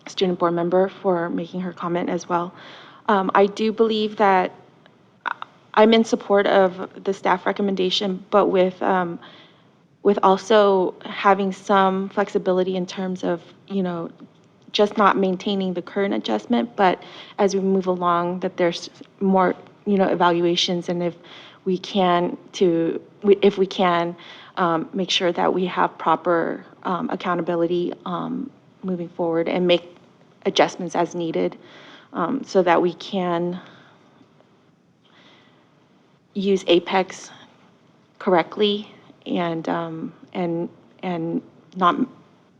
student board member for making her comment as well. I do believe that I'm in support of the staff recommendation, but with also having some flexibility in terms of, just not maintaining the current adjustment, but as we move along, that there's more evaluations, and if we can make sure that we have proper accountability moving forward and make adjustments as needed, so that we can use Apex correctly and not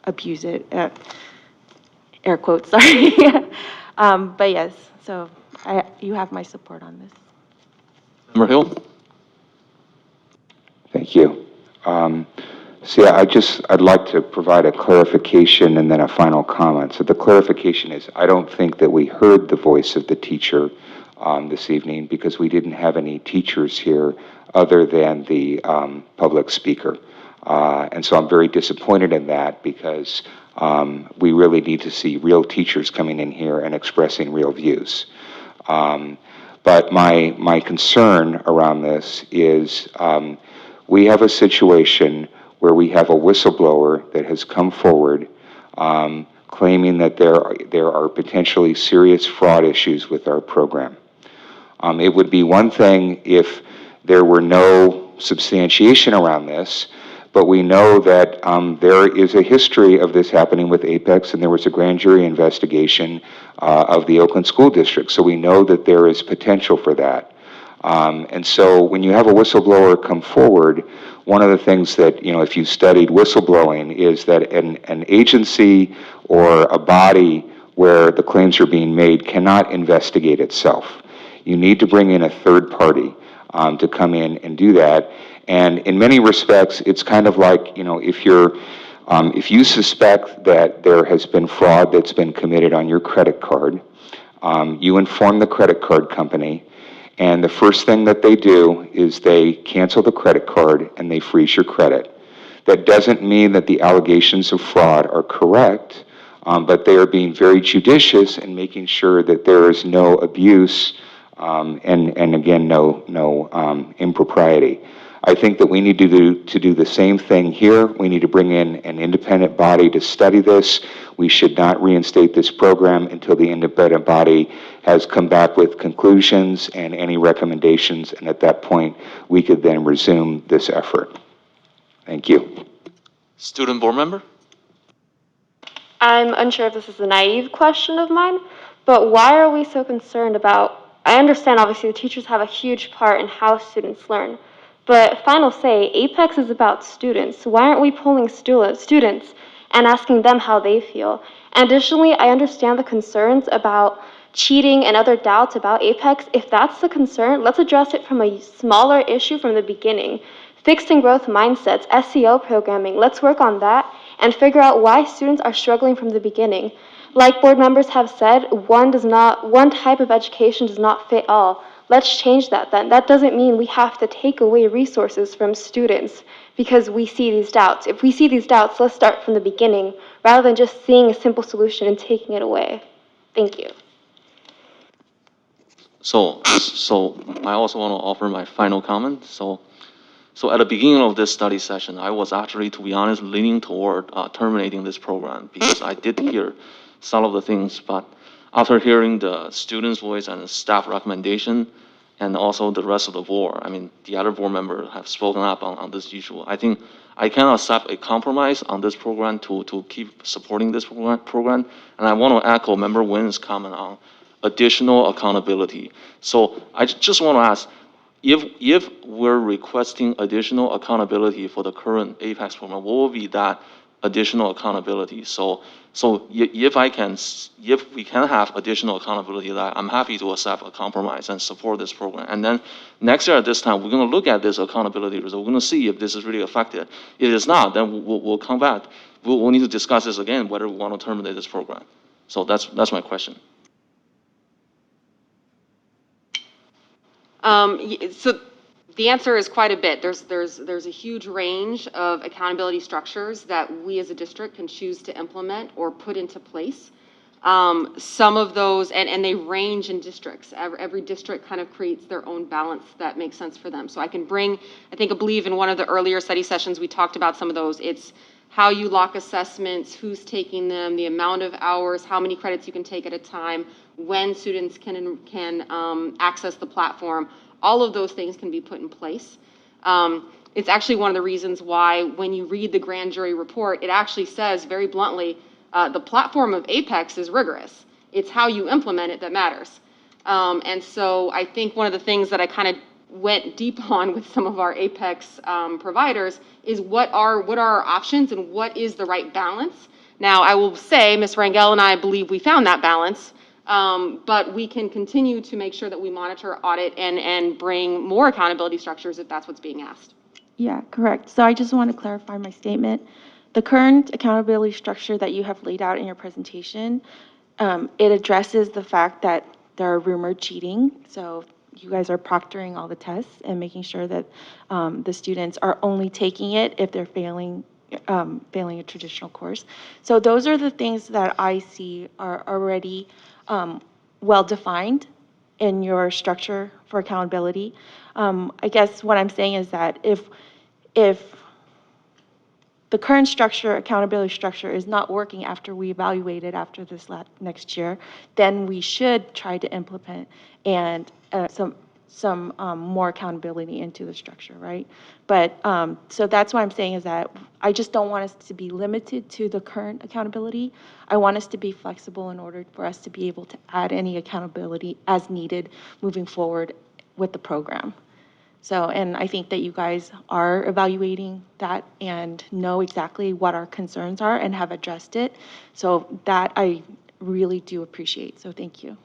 abuse it. Air quotes, sorry. But yes, so you have my support on this. Member Hill? Thank you. I'd like to provide a clarification and then a final comment. So the clarification is, I don't think that we heard the voice of the teacher this evening because we didn't have any teachers here other than the public speaker. And so I'm very disappointed in that because we really need to see real teachers coming in here and expressing real views. But my concern around this is we have a situation where we have a whistleblower that has come forward claiming that there are potentially serious fraud issues with our program. It would be one thing if there were no substantiation around this, but we know that there is a history of this happening with Apex, and there was a grand jury investigation of the Oakland School District, so we know that there is potential for that. And so when you have a whistleblower come forward, one of the things that, if you studied whistleblowing is that an agency or a body where the claims are being made cannot investigate itself. You need to bring in a third party to come in and do that. And in many respects, it's kind of like, if you suspect that there has been fraud that's been committed on your credit card, you inform the credit card company, and the first thing that they do is they cancel the credit card and they freeze your credit. That doesn't mean that the allegations of fraud are correct, but they are being very judicious in making sure that there is no abuse and again, no impropriety. I think that we need to do the same thing here. We need to bring in an independent body to study this. We should not reinstate this program until the independent body has come back with conclusions and any recommendations, and at that point, we could then resume this effort. Thank you. Student board member? I'm unsure if this is a naive question of mine, but why are we so concerned about, I understand obviously the teachers have a huge part in how students learn, but final say, Apex is about students. Why aren't we polling students and asking them how they feel? And additionally, I understand the concerns about cheating and other doubts about Apex. If that's the concern, let's address it from a smaller issue from the beginning. Fixed and growth mindsets, SEO programming, let's work on that and figure out why students are struggling from the beginning. Like board members have said, one type of education does not fit all. Let's change that then. That doesn't mean we have to take away resources from students because we see these doubts. If we see these doubts, let's start from the beginning rather than just seeing a simple solution and taking it away. Thank you. So I also want to offer my final comment. So at the beginning of this study session, I was actually, to be honest, leaning toward terminating this program because I did hear some of the things, but after hearing the students' voice and the staff recommendation, and also the rest of the board, the other board members have spoken up on this issue. I think I cannot accept a compromise on this program to keep supporting this program. And I want to echo Member Wynn's comment on additional accountability. So I just want to ask, if we're requesting additional accountability for the current APEX program, what will be that additional accountability? So if we can have additional accountability, I'm happy to accept a compromise and support this program. And then next year at this time, we're going to look at this accountability result. We're going to see if this is really effective. If it's not, then we'll come back. We'll need to discuss this again, whether we want to terminate this program. So that's my question. So the answer is quite a bit. There's a huge range of accountability structures that we as a district can choose to implement or put into place. Some of those, and they range in districts. Every district kind of creates their own balance that makes sense for them. So I believe in one of the earlier study sessions, we talked about some of those. It's how you lock assessments, who's taking them, the amount of hours, how many credits you can take at a time, when students can access the platform. All of those things can be put in place. It's actually one of the reasons why when you read the grand jury report, it actually says very bluntly, the platform of Apex is rigorous. It's how you implement it that matters. And so I think one of the things that I kind of went deep on with some of our Apex providers is what are our options and what is the right balance. Now, I will say, Ms. Rangel and I believe we found that balance, but we can continue to make sure that we monitor, audit, and bring more accountability structures if that's what's being asked. Yeah, correct. So I just want to clarify my statement. The current accountability structure that you have laid out in your presentation, it addresses the fact that there are rumored cheating. So you guys are proctoring all the tests and making sure that the students are only taking it if they're failing a traditional course. So those are the things that I see are already well-defined in your structure for accountability. I guess what I'm saying is that if the current structure, accountability structure, is not working after we evaluate it after this next year, then we should try to implement and some more accountability into the structure, right? But so that's what I'm saying is that I just don't want us to be limited to the current accountability. I want us to be flexible in order for us to be able to add any accountability as needed moving forward with the program. So, and I think that you guys are evaluating that and know exactly what our concerns are and have addressed it. So that I really do appreciate. So thank you.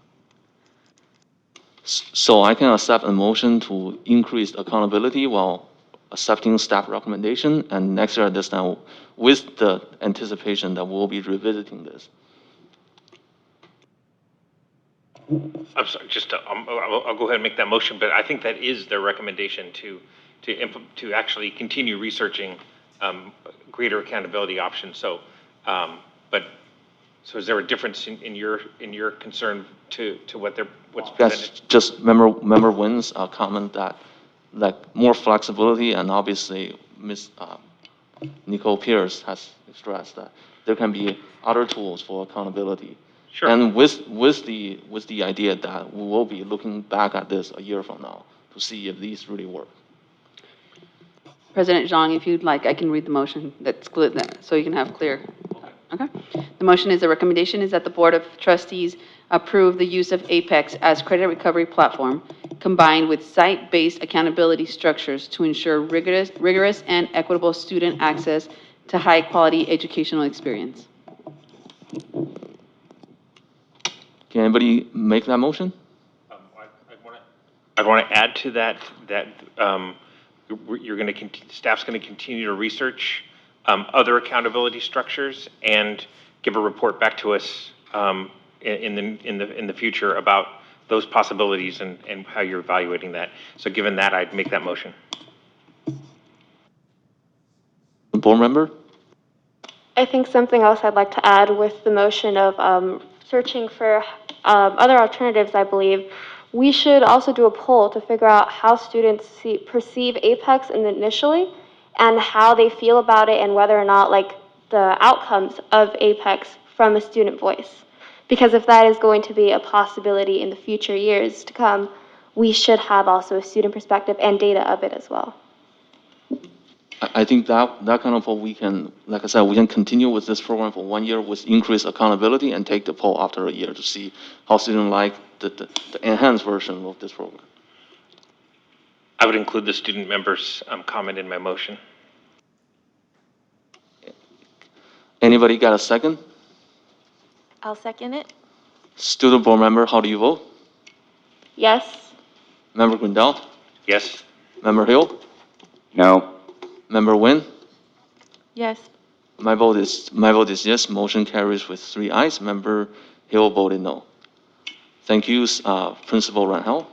So I can accept a motion to increase accountability while accepting staff recommendation, and next year at this time, with the anticipation that we'll be revisiting this. I'm sorry, I'll go ahead and make that motion, but I think that is their recommendation to actually continue researching greater accountability options. So, so is there a difference in your concern to what's presented? That's just member Wynn's comment that like more flexibility, and obviously Ms. Nicole Pierce has expressed that there can be other tools for accountability. Sure. And with the idea that we will be looking back at this a year from now to see if these really work. President Zhang, if you'd like, I can read the motion that's split that, so you can have clear. Okay. The motion is, the recommendation is that the Board of Trustees approve the use of Apex as credit recovery platform combined with site-based accountability structures to ensure rigorous and equitable student access to high-quality educational experience. Can anybody make that motion? I want to add to that staff's going to continue to research other accountability structures and give a report back to us in the future about those possibilities and how you're evaluating that. So given that, I'd make that motion. Board member? I think something else I'd like to add with the motion of searching for other alternatives, I believe, we should also do a poll to figure out how students perceive Apex initially and how they feel about it and whether or not like the outcomes of Apex from a student voice. Because if that is going to be a possibility in the future years to come, we should have also a student perspective and data of it as well. I think that kind of we can, like I said, we can continue with this program for 1 year with increased accountability and take the poll after a year to see how students like the enhanced version of this program. I would include the student members' comment in my motion. Anybody got a second? I'll second it. Student board member, how do you vote? Yes. Member Grindal? Yes. Member Hill? No. Member Wynn? Yes. My vote is yes. Motion carries with 3 ayes. Member Hill voted no. Thank you, Principal Rangel.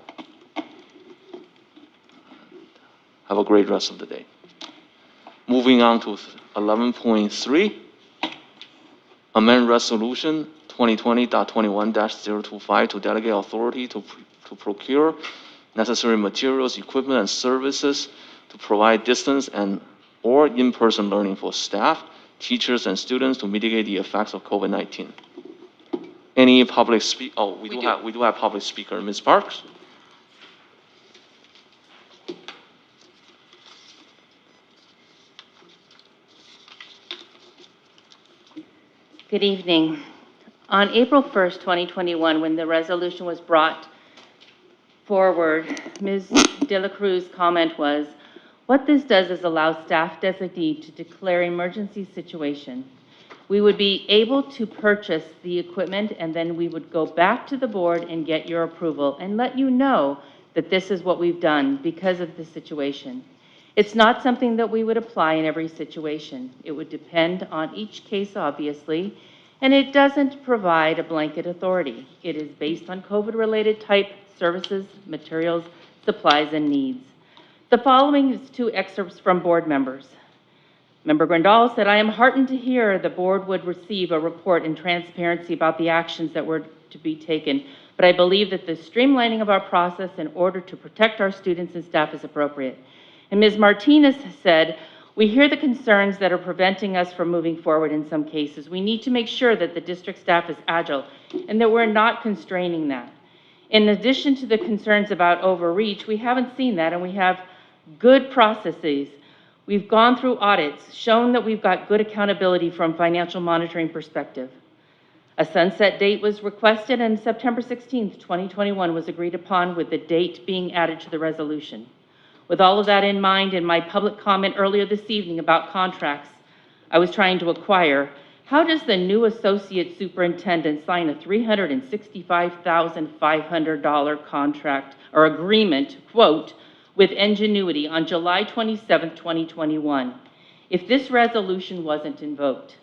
Have a great rest of the day. Moving on to 11.3, amend resolution 2020.21-025 to delegate authority to procure necessary materials, equipment, and services to provide distance and or in-person learning for staff, teachers, and students to mitigate the effects of COVID-19. Any public we do have public speaker, Ms. Parks? Good evening. On April 1st, 2021, when the resolution was brought forward, Ms. De La Cruz's comment was, "What this does is allow staff designee to declare emergency situation. We would be able to purchase the equipment and then we would go back to the board and get your approval and let you know that this is what we've done because of the situation. It's not something that we would apply in every situation. It would depend on each case, obviously, and it doesn't provide a blanket authority. It is based on COVID-related type services, materials, supplies, and needs." The following is 2 excerpts from board members. Member Grandal said, "I am heartened to hear the board would receive a report and transparency about the actions that were to be taken, but I believe that the streamlining of our process in order to protect our students and staff is appropriate." And Ms. Martinez said, "We hear the concerns that are preventing us from moving forward in some cases. We need to make sure that the district staff is agile and that we're not constraining that. In addition to the concerns about overreach, we haven't seen that and we have good processes. We've gone through audits, shown that we've got good accountability from financial monitoring perspective. A sunset date was requested and September 16th, 2021 was agreed upon with the date being added to the resolution. With all of that in mind, in my public comment earlier this evening about contracts I was trying to acquire, how does the new associate superintendent sign a $365,500 contract or agreement, quote, with Ingenuity on July 27, 2021, if this resolution wasn't invoked?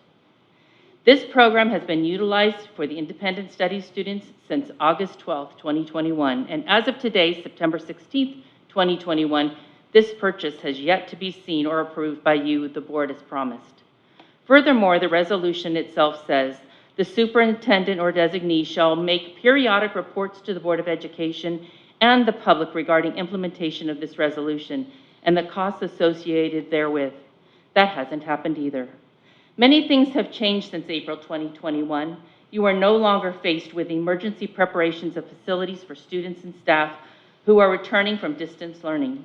This program has been utilized for the independent study students since August 12, 2021, and as of today, September 16, 2021, this purchase has yet to be seen or approved by you, the board, as promised. Furthermore, the resolution itself says, the superintendent or designee shall make periodic reports to the Board of Education and the public regarding implementation of this resolution and the costs associated therewith. That hasn't happened either. Many things have changed since April 2021. You are no longer faced with emergency preparations of facilities for students and staff who are returning from distance learning.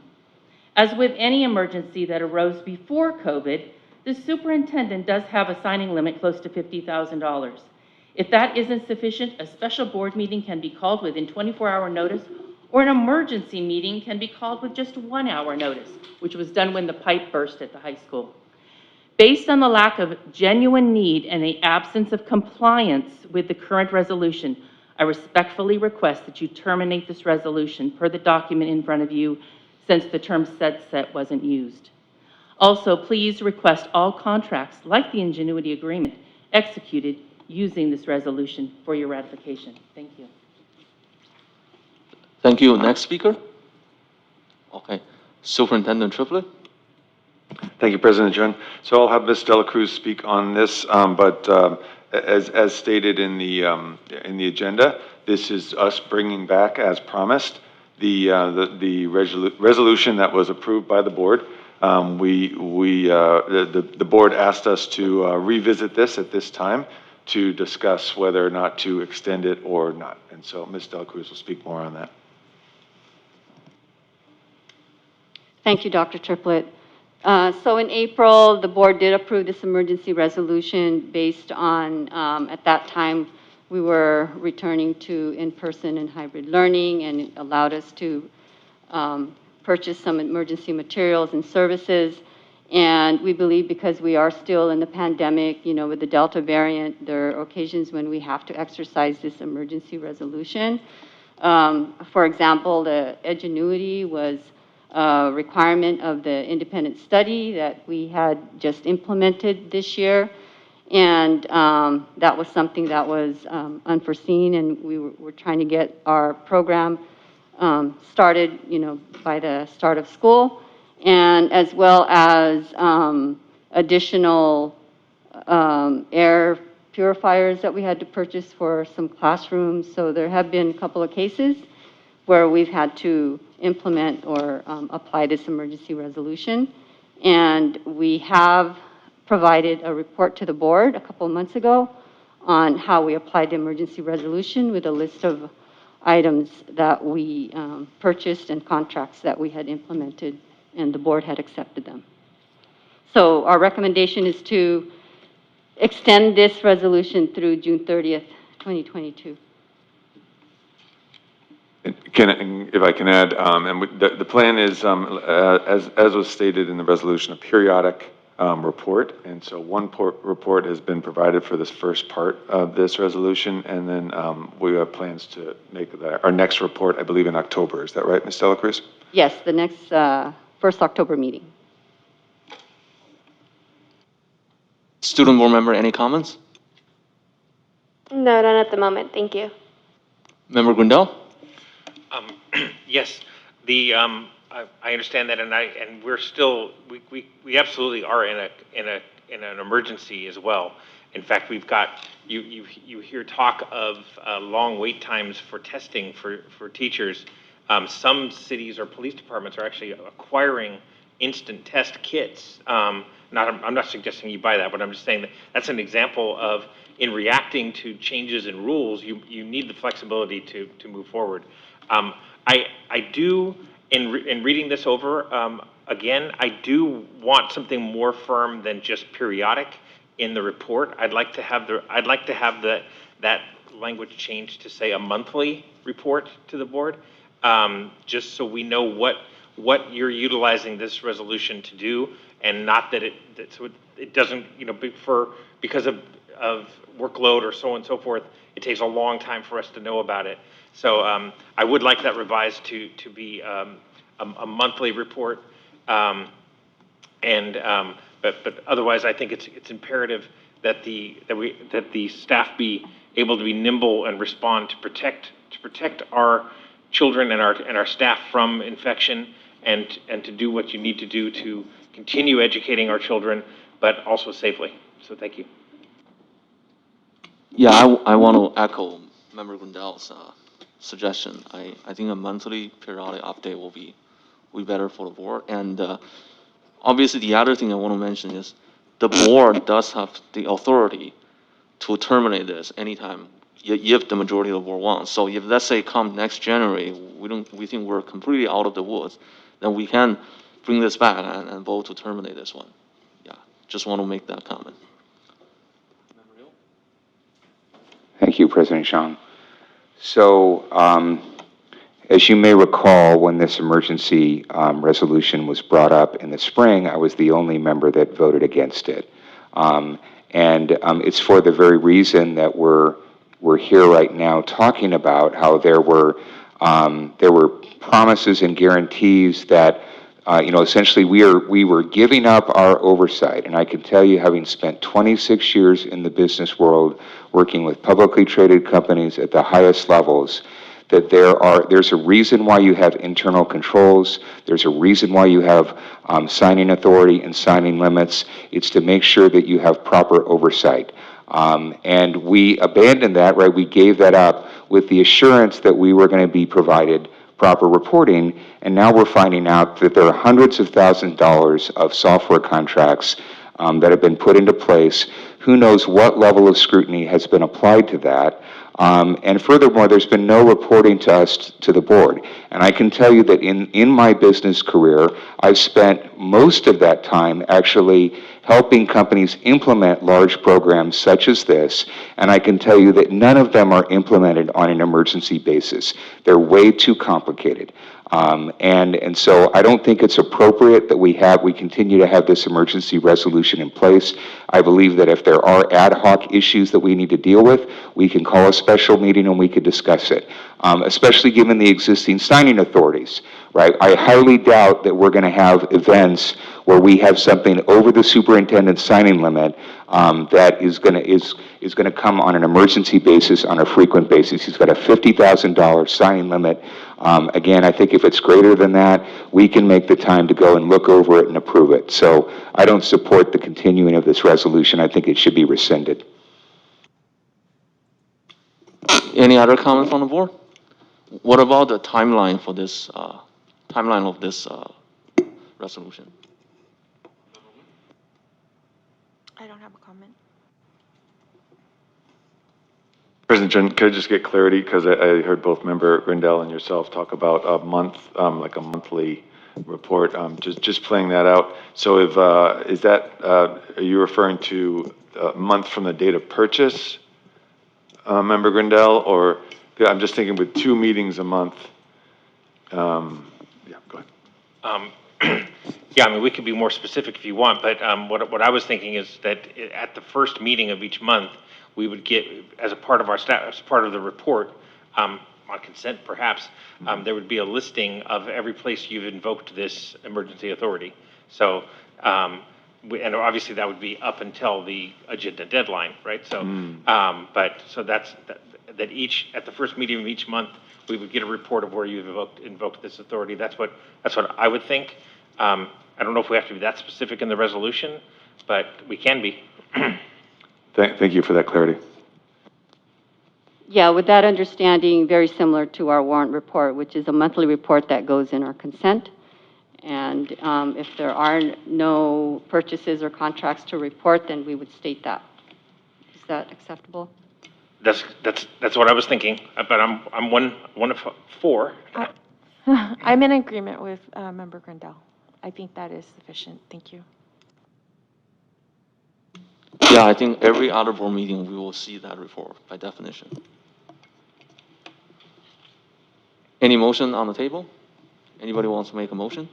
As with any emergency that arose before COVID, the superintendent does have a signing limit close to $50,000. If that isn't sufficient, a special board meeting can be called within 24-hour notice, or an emergency meeting can be called with just 1 hour notice, which was done when the pipe burst at the high school. Based on the lack of genuine need and the absence of compliance with the current resolution, I respectfully request that you terminate this resolution per the document in front of you, since the term set wasn't used. Also, please request all contracts, like the Ingenuity Agreement, executed using this resolution for your ratification. Thank you. Thank you. Next speaker? Okay. Superintendent Triplett? Thank you, President Chung. So I'll have Ms. De La Cruz speak on this, but as stated in the agenda, this is us bringing back, as promised, the resolution that was approved by the board. The board asked us to revisit this at this time to discuss whether or not to extend it or not. And so Ms. De La Cruz will speak more on that. Thank you, Dr. Triplett. So in April, the board did approve this emergency resolution based on, at that time, we were returning to in-person and hybrid learning, and it allowed us to purchase some emergency materials and services. And we believe because we are still in the pandemic, you know, with the Delta variant, there are occasions when we have to exercise this emergency resolution. For example, the Ingenuity was a requirement of the independent study that we had just implemented this year. And that was something that was unforeseen, and we were trying to get our program started, you know, by the start of school, and as well as additional air purifiers that we had to purchase for some classrooms. So there have been a couple of cases where we've had to implement or apply this emergency resolution. And we have provided a report to the board a couple of months ago on how we applied the emergency resolution with a list of items that we purchased and contracts that we had implemented, and the board had accepted them. So our recommendation is to extend this resolution through June 30th, 2022. If I can add, the plan is, as was stated in the resolution, a periodic report. And so one report has been provided for this first part of this resolution, and then we have plans to make our next report, I believe, in October. Is that right, Ms. Dela Cruz? Yes, the next first October meeting. Student board member, any comments? No, not at the moment. Thank you. Member Gundel? Yes, I understand that, and we're still, we absolutely are in an emergency as well. In fact, we've got, you hear talk of long wait times for testing for teachers. Some cities or police departments are actually acquiring instant test kits. I'm not suggesting you buy that, but I'm just saying that that's an example of, in reacting to changes in rules, you need the flexibility to move forward. I do, in reading this over, again, I do want something more firm than just periodic in the report. I'd like to have that language changed to say a monthly report to the board, just so we know what you're utilizing this resolution to do, and not that it doesn't, because of workload or so on and so forth, it takes a long time for us to know about it. So I would like that revised to be a monthly report, but otherwise I think it's imperative that the staff be able to be nimble and respond to protect our children and our staff from infection, and to do what you need to do to continue educating our children, but also safely. So thank you. Yeah, I want to echo Member Gundel's suggestion. I think a monthly periodic update will be better for the board. And obviously, the other thing I want to mention is the board does have the authority to terminate this anytime if the majority of the board wants. So if, let's say, come next January, we think we're completely out of the woods, then we can bring this back and vote to terminate this one. Yeah, just want to make that comment. Thank you, President Zhang. So, as you may recall, when this emergency resolution was brought up in the spring, I was the only member that voted against it. It's for the very reason that we're here right now talking about how there were promises and guarantees that essentially we were giving up our oversight. And I can tell you, having spent 26 years in the business world working with publicly traded companies at the highest levels, that there's a reason why you have internal controls. There's a reason why you have signing authority and signing limits. It's to make sure that you have proper oversight. And we abandoned that, right? We gave that up with the assurance that we were going to be provided proper reporting, and now we're finding out that there are hundreds of thousands of dollars of software contracts that have been put into place. Who knows what level of scrutiny has been applied to that? And furthermore, there's been no reporting to us, to the board. And I can tell you that in my business career, I've spent most of that time actually helping companies implement large programs such as this. And I can tell you that none of them are implemented on an emergency basis. They're way too complicated. And so I don't think it's appropriate that we continue to have this emergency resolution in place. I believe that if there are ad hoc issues that we need to deal with, we can call a special meeting and we could discuss it, especially given the existing signing authorities, right? I highly doubt that we're going to have events where we have something over the superintendent's signing limit that is going to come on an emergency basis on a frequent basis. He's got a $50,000 signing limit. Again, I think if it's greater than that, we can make the time to go and look over it and approve it. So I don't support the continuing of this resolution. I think it should be rescinded. Any other comments from the board? What about the timeline for this timeline of this resolution? I don't have a comment. President Chen, could I just get clarity? Because I heard both Member Grindel and yourself talk about a month, like a monthly report. Just playing that out. So if, is that, are you referring to a month from the date of purchase, Member Grindel? Or, yeah, I'm just thinking with 2 meetings a month. Yeah, go ahead. Yeah, I mean, we could be more specific if you want, but what I was thinking is that at the first meeting of each month, we would get, as a part of our staff, as part of the report, on consent perhaps, there would be a listing of every place you've invoked this emergency authority. So, and obviously that would be up until the agenda deadline, right? So, so that each, at the first meeting of each month, we would get a report of where you've invoked this authority. That's what I would think. I don't know if we have to be that specific in the resolution, but we can be. Thank you for that clarity. Yeah, with that understanding, very similar to our warrant report, which is a monthly report that goes in our consent. And if there are no purchases or contracts to report, then we would state that. Is that acceptable? That's what I was thinking, but I'm one of 4. I'm in agreement with Member Grindel. I think that is sufficient. Thank you. Yeah, I think every other board meeting, we will see that report by definition. Any motion on the table? Anybody wants to make a motion?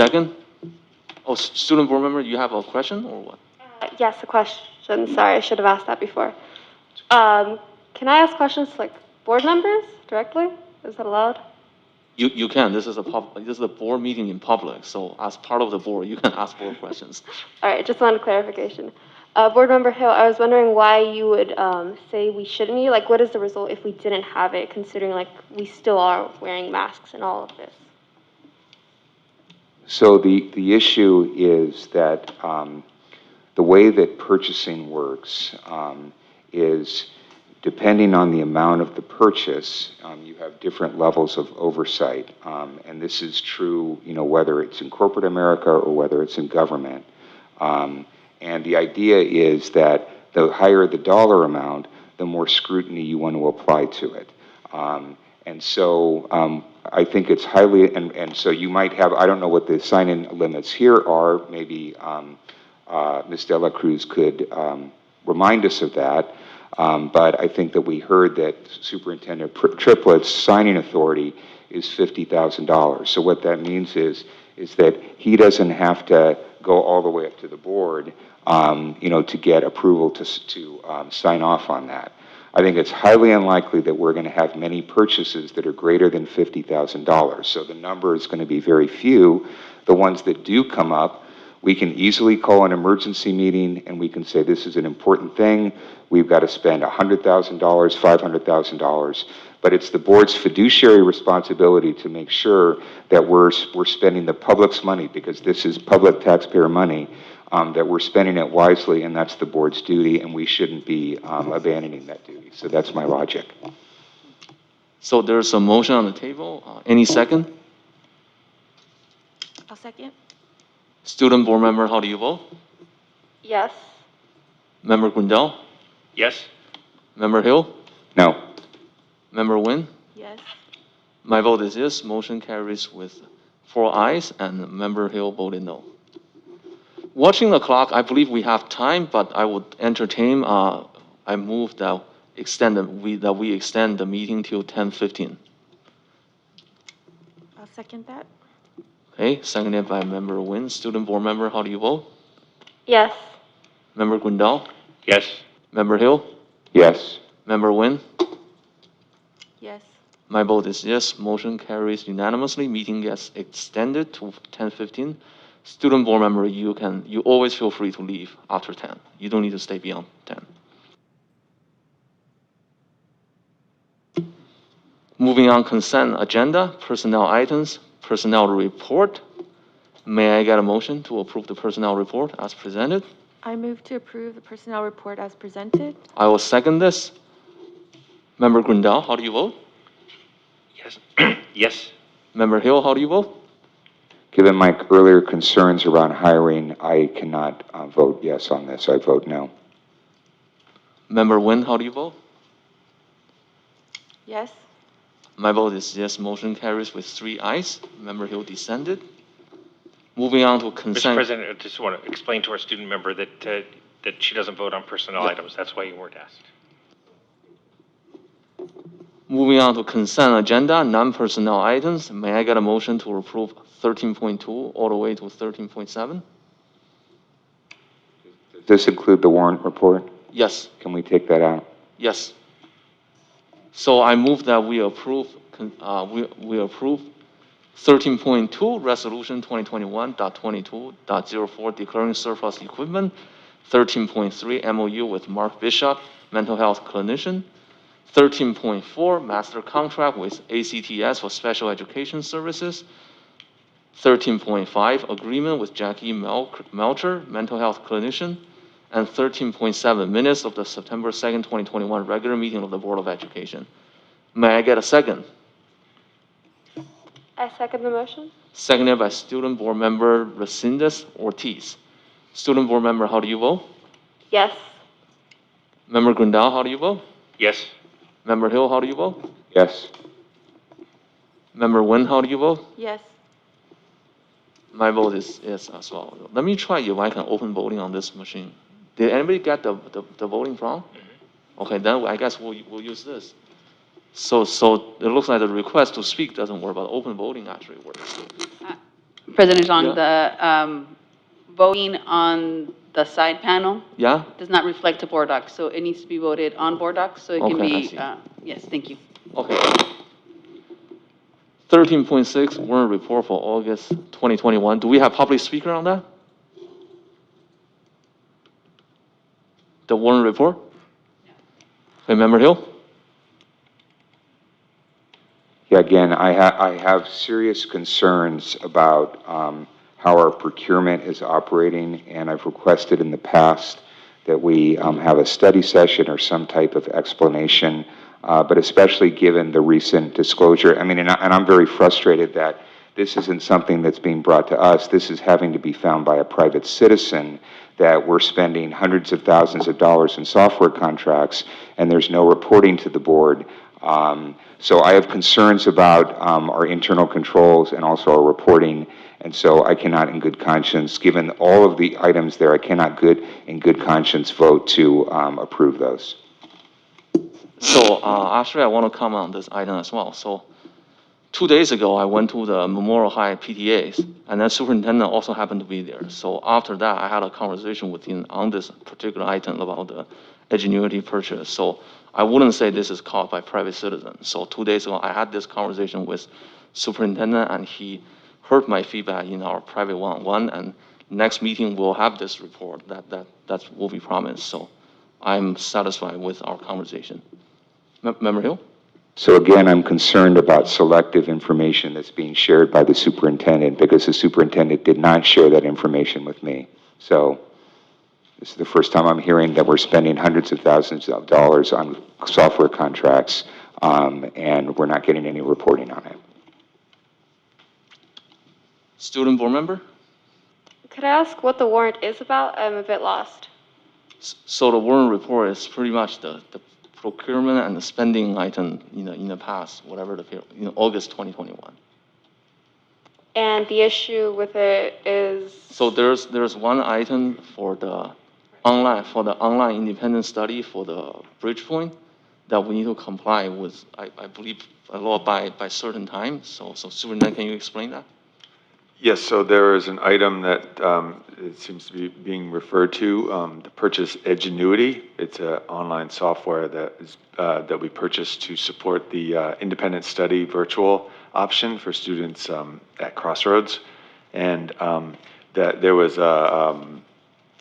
Second? Oh, student board member, you have a question or what? Yes, a question. Sorry, I should have asked that before. Can I ask questions to, like, board members directly? Is that allowed? You can. This is a board meeting in public, so as part of the board, you can ask board questions. All right, just wanted clarification. Board Member Hill, I was wondering why you would say we shouldn't be. Like, what is the result if we didn't have it, considering, like, we still are wearing masks and all of this? So the issue is that the way that purchasing works is depending on the amount of the purchase, you have different levels of oversight. And this is true, whether it's in corporate America or whether it's in government. And the idea is that the higher the dollar amount, the more scrutiny you want to apply to it. And so I think it's highly, and so you might have, I don't know what the sign-in limits here are. Maybe Ms. De La Cruz could remind us of that. But I think that we heard that Superintendent Triplett's signing authority is $50,000. So what that means is that he doesn't have to go all the way up to the board, to get approval to sign off on that. I think it's highly unlikely that we're going to have many purchases that are greater than $50,000. So the number is going to be very few. The ones that do come up, we can easily call an emergency meeting and we can say, this is an important thing. We've got to spend $100,000, $500,000. But it's the board's fiduciary responsibility to make sure that we're spending the public's money, because this is public taxpayer money, that we're spending it wisely, and that's the board's duty, and we shouldn't be abandoning that duty. So that's my logic. So there's a motion on the table. Any second? I'll second. Student board member, how do you vote? Yes. Member Grindel? Yes. Member Hill? No. Member Nguyen? Yes. My vote is yes. Motion carries with 4 ayes, and Member Hill voted no. Watching the clock, I believe we have time, but I would entertain, I move that we extend the meeting till 10:15. I'll second that. Okay, seconded by Member Nguyen. Student board member, how do you vote? Yes. Member Grindel? Yes. Member Hill? Yes. Member Nguyen? Yes. My vote is yes. Motion carries unanimously. Meeting gets extended to 10:15. Student board member, you always feel free to leave after 10. You don't need to stay beyond 10. Moving on, consent agenda, personnel items, personnel report. May I get a motion to approve the personnel report as presented? I move to approve the personnel report as presented. I will second this. Member Grindal, how do you vote? Yes. Yes. Member Hill, how do you vote? Given my earlier concerns around hiring, I cannot vote yes on this. I vote no. Member Nguyen, how do you vote? Yes. My vote is yes. Motion carries with 3 ayes. Member Hill dissented. Moving on to Mr. consent. President, I just want to explain to our student member that she doesn't vote on personnel Yeah. items. That's why you weren't asked. Moving on to consent agenda, non-personnel items. May I get a motion to approve 13.2 all the way to 13.7? Does this include the warrant report? Yes. Can we take that out? Yes. So I move that we approve 13.2, Resolution 2021.22.04, declaring surplus equipment. 13.3, MOU with Mark Bishop, mental health clinician. 13.4, master contract with ACTS for special education services. 13.5, agreement with Jackie Melcher, mental health clinician. And 13.7, minutes of the September 2nd, 2021 regular meeting of the Board of Education. May I get a second? I second the motion. Seconded by Student Board Member Resendez Ortiz. Student Board Member, how do you vote? Yes. Member Grindal, how do you vote? Yes. Member Hill, how do you vote? Yes. Member Nguyen, how do you vote? Yes. My vote is yes as well. Let me try if I can open voting on this machine. Did anybody get the voting from? Okay, then I guess we'll use this. So it looks like the request to speak doesn't work, but open voting actually works. President Zhang, Yeah. the voting on the side panel Yeah? does not reflect to board docs, so it needs to be voted on board docs, so it can Okay, I be, see. yes, thank you. Okay. 13.6, warrant report for August 2021. Do we have public speaker on that? The warrant report? Okay, Member Hill? Yeah, again, I have serious concerns about how our procurement is operating, and I've requested in the past that we have a study session or some type of explanation, but especially given the recent disclosure. I mean, and I'm very frustrated that this isn't something that's being brought to us. This is having to be found by a private citizen, that we're spending hundreds of thousands of dollars in software contracts, and there's no reporting to the board. So I have concerns about our internal controls and also our reporting, and so I cannot in good conscience, given all of the items there, I cannot in good conscience vote to approve those. So actually, I want to comment on this item as well. So 2 days ago, I went to the Memorial High PTAs, and then superintendent also happened to be there. So after that, I had a conversation with him on this particular item about the ingenuity purchase. So I wouldn't say this is caused by private citizens. So 2 days ago, I had this conversation with superintendent, and he heard my feedback in our private one-on-one, and next meeting, we'll have this report. That's what we promised. So I'm satisfied with our conversation. Member Hill? So again, I'm concerned about selective information that's being shared by the superintendent, because the superintendent did not share that information with me. So this is the first time I'm hearing that we're spending hundreds of thousands of dollars on software contracts, and we're not getting any reporting on it. Student board member? Could I ask what the warrant is about? I'm a bit lost. So the warrant report is pretty much the procurement and the spending item in the past, whatever August 2021. And the issue with it is? So there's one item for the online independent study for the Bridgepoint that we need to comply with, I believe, a law by certain time. So Superintendent, can you explain that? Yes, so there is an item that it seems to be being referred to purchase Edgenuity. It's an online software that we purchased to support the independent study virtual option for students at Crossroads. And that there was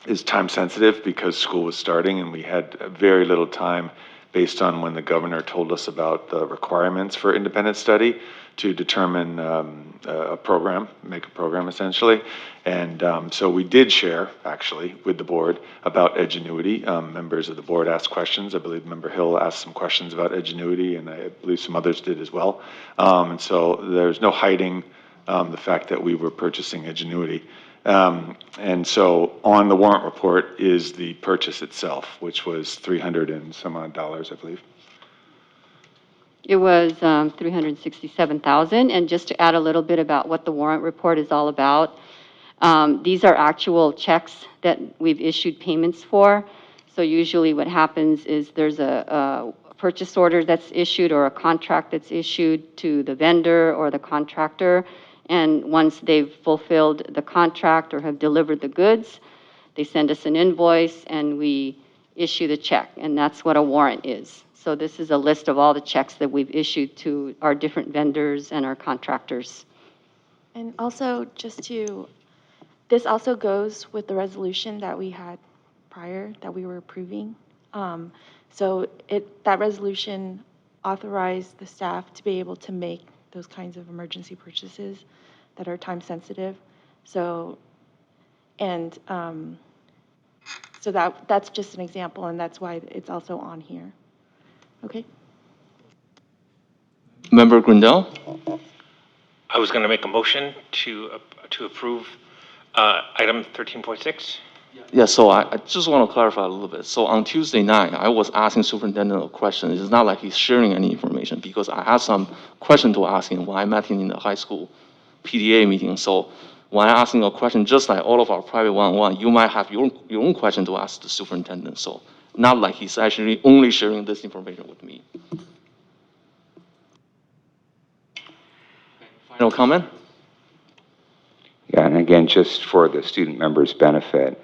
is time sensitive because school was starting and we had very little time based on when the governor told us about the requirements for independent study to determine a program, make a program essentially. And so we did share, actually, with the board about Edgenuity. Members of the board asked questions. I believe Member Hill asked some questions about Edgenuity, and I believe some others did as well. And so there's no hiding the fact that we were purchasing Edgenuity. And so on the warrant report is the purchase itself, which was $300 and some odd, I believe. It was $367,000. And just to add a little bit about what the warrant report is all about, these are actual checks that we've issued payments for. So usually what happens is there's a purchase order that's issued or a contract that's issued to the vendor or the contractor. And once they've fulfilled the contract or have delivered the goods, they send us an invoice and we issue the check. And that's what a warrant is. So this is a list of all the checks that we've issued to our different vendors and our contractors. And also, this also goes with the resolution that we had prior that we were approving. So that resolution authorized the staff to be able to make those kinds of emergency purchases that are time sensitive. So, and so that's just an example, and that's why it's also on here. Okay. Member Grindel? I was going to make a motion to approve item 13.6. Yeah, so I just want to clarify a little bit. So on Tuesday night, I was asking superintendent a question. It's not like he's sharing any information because I had some question to ask him when I met him in the high school PTA meeting. So when I ask him a question, just like all of our private one-on-one, you might have your own question to ask the superintendent. So not like he's actually only sharing this information with me. Final comment? Yeah, and again, just for the student members' benefit,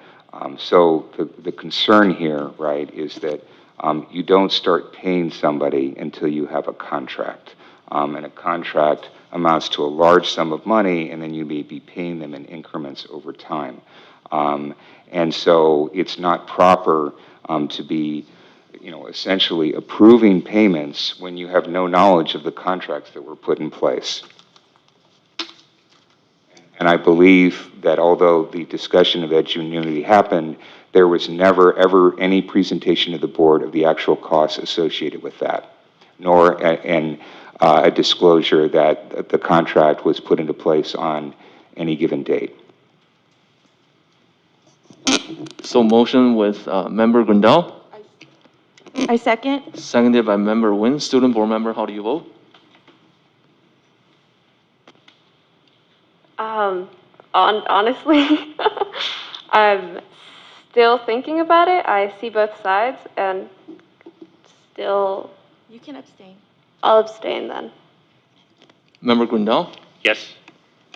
so the concern here, right, is that you don't start paying somebody until you have a contract. And a contract amounts to a large sum of money, and then you may be paying them in increments over time. And so it's not proper to be, essentially approving payments when you have no knowledge of the contracts that were put in place. And I believe that although the discussion of Edgenuity happened, there was never, ever any presentation to the board of the actual costs associated with that, nor a disclosure that the contract was put into place on any given date. So motion with Member Grindel, I second. seconded by Member Nguyen. Student board member, how do you vote? Honestly, I'm still thinking about it. I see both sides and still. You can abstain. I'll abstain then. Member Grindel? Yes.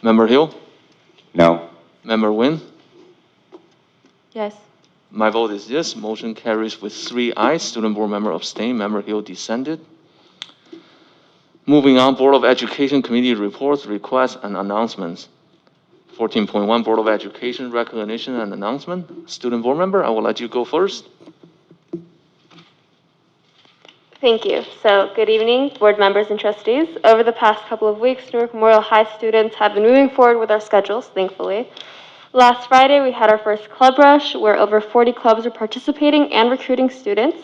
Member Hill? No. Member Nguyen? Yes. My vote is yes. Motion carries with 3 ayes. Student board member abstained. Member Hill dissented. Moving on, Board of Education Committee reports, requests, and announcements. 14.1, Board of Education recognition and announcement. Student board member, I will let you go first. Thank you. So, good evening, board members and trustees. Over the past couple of weeks, Newark Memorial High students have been moving forward with our schedules, thankfully. Last Friday, we had our first club rush, where over 40 clubs are participating and recruiting students.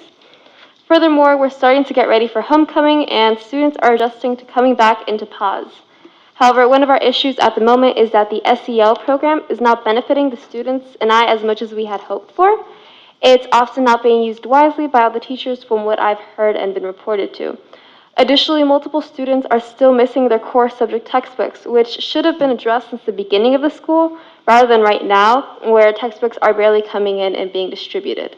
Furthermore, we're starting to get ready for homecoming, and students are adjusting to coming back into pause. However, one of our issues at the moment is that the SEL program is not benefiting the students and I as much as we had hoped for. It's often not being used wisely by all the teachers from what I've heard and been reported to. Additionally, multiple students are still missing their core subject textbooks, which should have been addressed since the beginning of the school, rather than right now, where textbooks are barely coming in and being distributed.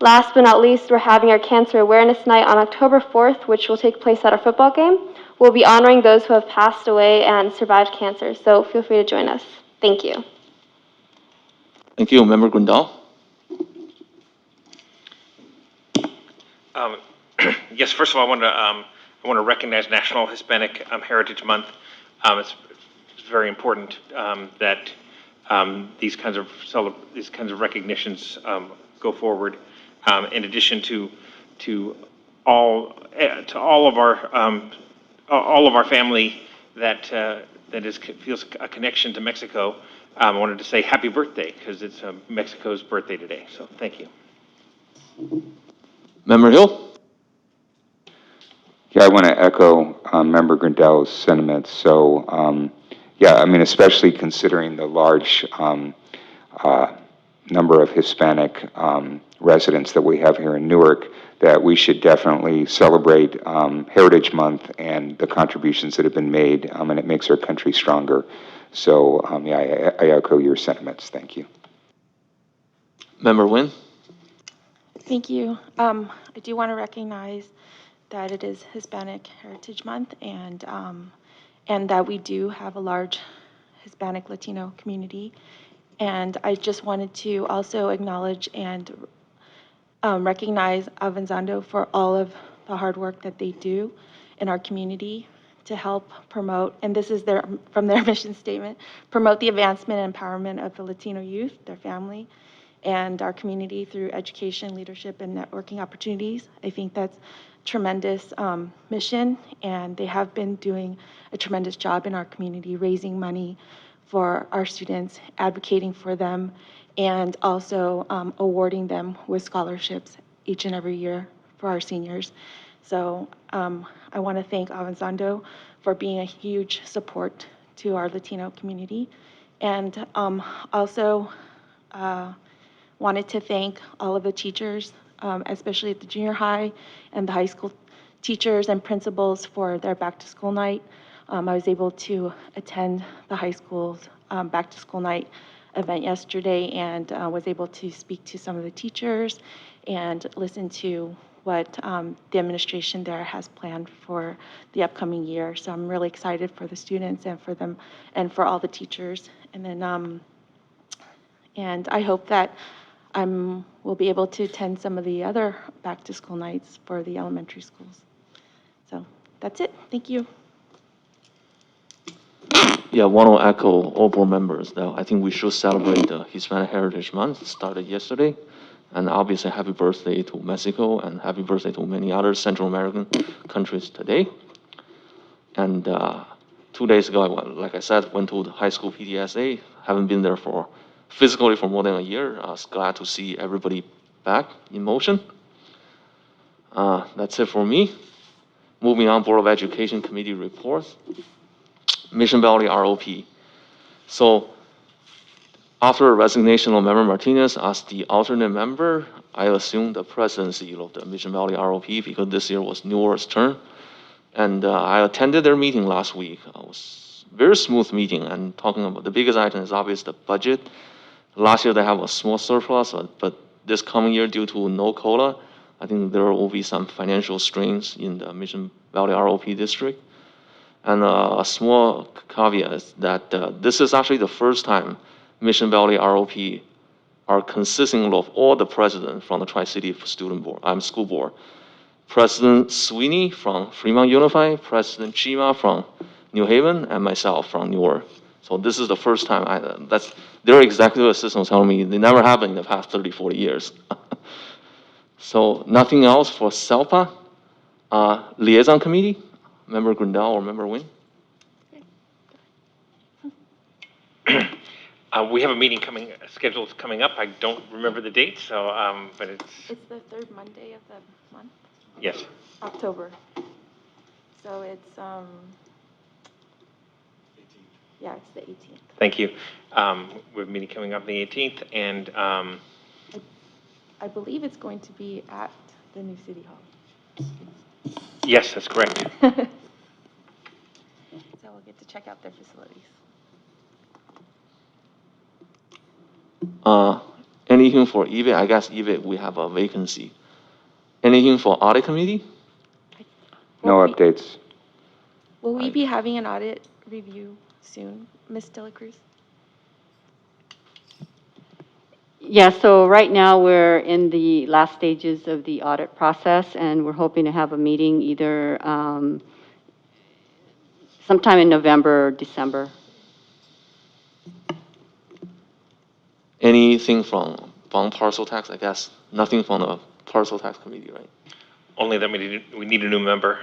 Last but not least, we're having our Cancer Awareness Night on October 4th, which will take place at our football game. We'll be honoring those who have passed away and survived cancer, so feel free to join us. Thank you. Thank you. Member Grindel? Yes, first of all, I want to recognize National Hispanic Heritage Month. It's very important that these kinds of recognitions go forward. In addition to all of our family that feels a connection to Mexico. I wanted to say happy birthday because it's Mexico's birthday today. So thank you. Member Hill? Yeah, I want to echo Member Grindel's sentiments. So, yeah, I mean, especially considering the large number of Hispanic residents that we have here in Newark, that we should definitely celebrate Heritage Month and the contributions that have been made, and it makes our country stronger. So, yeah, I echo your sentiments. Thank you. Member Nguyen? Thank you. I do want to recognize that it is Hispanic Heritage Month, and that we do have a large Hispanic Latino community. And I just wanted to also acknowledge and recognize Avanzando for all of the hard work that they do in our community to help promote, and this is from their mission statement, promote the advancement and empowerment of the Latino youth, their family, and our community through education, leadership, and networking opportunities. I think that's tremendous mission, and they have been doing a tremendous job in our community, raising money for our students, advocating for them, and also awarding them with scholarships each and every year for our seniors. So I want to thank Avanzando for being a huge support to our Latino community, and also wanted to thank all of the teachers, especially at the junior high and the high school teachers and principals for their back to school night. I was able to attend the high school's back to school night event yesterday, and was able to speak to some of the teachers and listen to what the administration there has planned for the upcoming year. So I'm really excited for the students and for them and for all the teachers. And then and I hope that will be able to attend some of the other back to school nights for the elementary schools. So that's it. Thank you. Yeah, want to echo all board members that I think we should celebrate the Hispanic Heritage Month, started yesterday. And obviously, happy birthday to Mexico and happy birthday to many other Central American countries today. And 2 days ago, like I said, went to the high school PTSA. Haven't been there physically for more than a year. I was glad to see everybody back in motion. That's it for me. Moving on, Board of Education Committee reports. Mission Valley ROP. So after the resignation of Member Martinez as the alternate member, I assumed the presidency of the Mission Valley ROP because this year was Newark's turn. And I attended their meeting last week. It was a very smooth meeting, and talking about the biggest item is obviously the budget. Last year they have a small surplus, but this coming year, due to no COLA, I think there will be some financial strains in the Mission Valley ROP district. And a small caveat is that this is actually the first time Mission Valley ROP are consisting of all the presidents from the Tri-City School Board. President Sweeney from Fremont Unified, President Chima from New Haven, and myself from Newark. So this is the first time their executive assistant was telling me they never happened in the past 30, 40 years. So nothing else for SELPA. Liaison Committee, Member Grindal or Member Nguyen? We have a meeting scheduled coming up. I don't remember the date, so but it's the third Monday of the month. Yes. October. So it's yeah, it's the 18th. Thank you. We have a meeting coming up the 18th, and I believe it's going to be at the new City Hall. yes, that's correct. So we'll get to check out their facilities. Anything for EVIT? I guess EVIT, we have a vacancy. Anything for Audit Committee? No updates. Will we be having an audit review soon, Ms. De La Cruz? Yeah, so right now we're in the last stages of the audit process, and we're hoping to have a meeting either sometime in November or December. Anything from parcel tax? I guess nothing from the parcel tax committee, right? Only that we need a new member.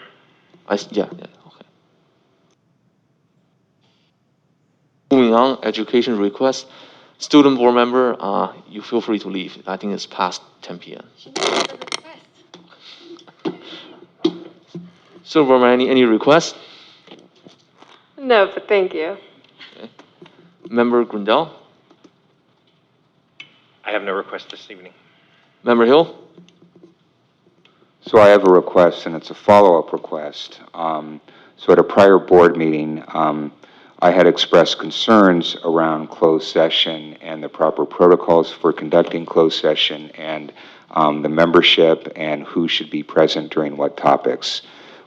Yeah, okay. Moving on, education request. Student board member, you feel free to leave. I think it's past 10 p.m. Student board member, any requests? No, but thank you. Member Grindel? I have no request this evening. Member Hill? So I have a request, and it's a follow-up request. So at a prior board meeting, I had expressed concerns around closed session and the proper protocols for conducting closed session and the membership and who should be present during what topics.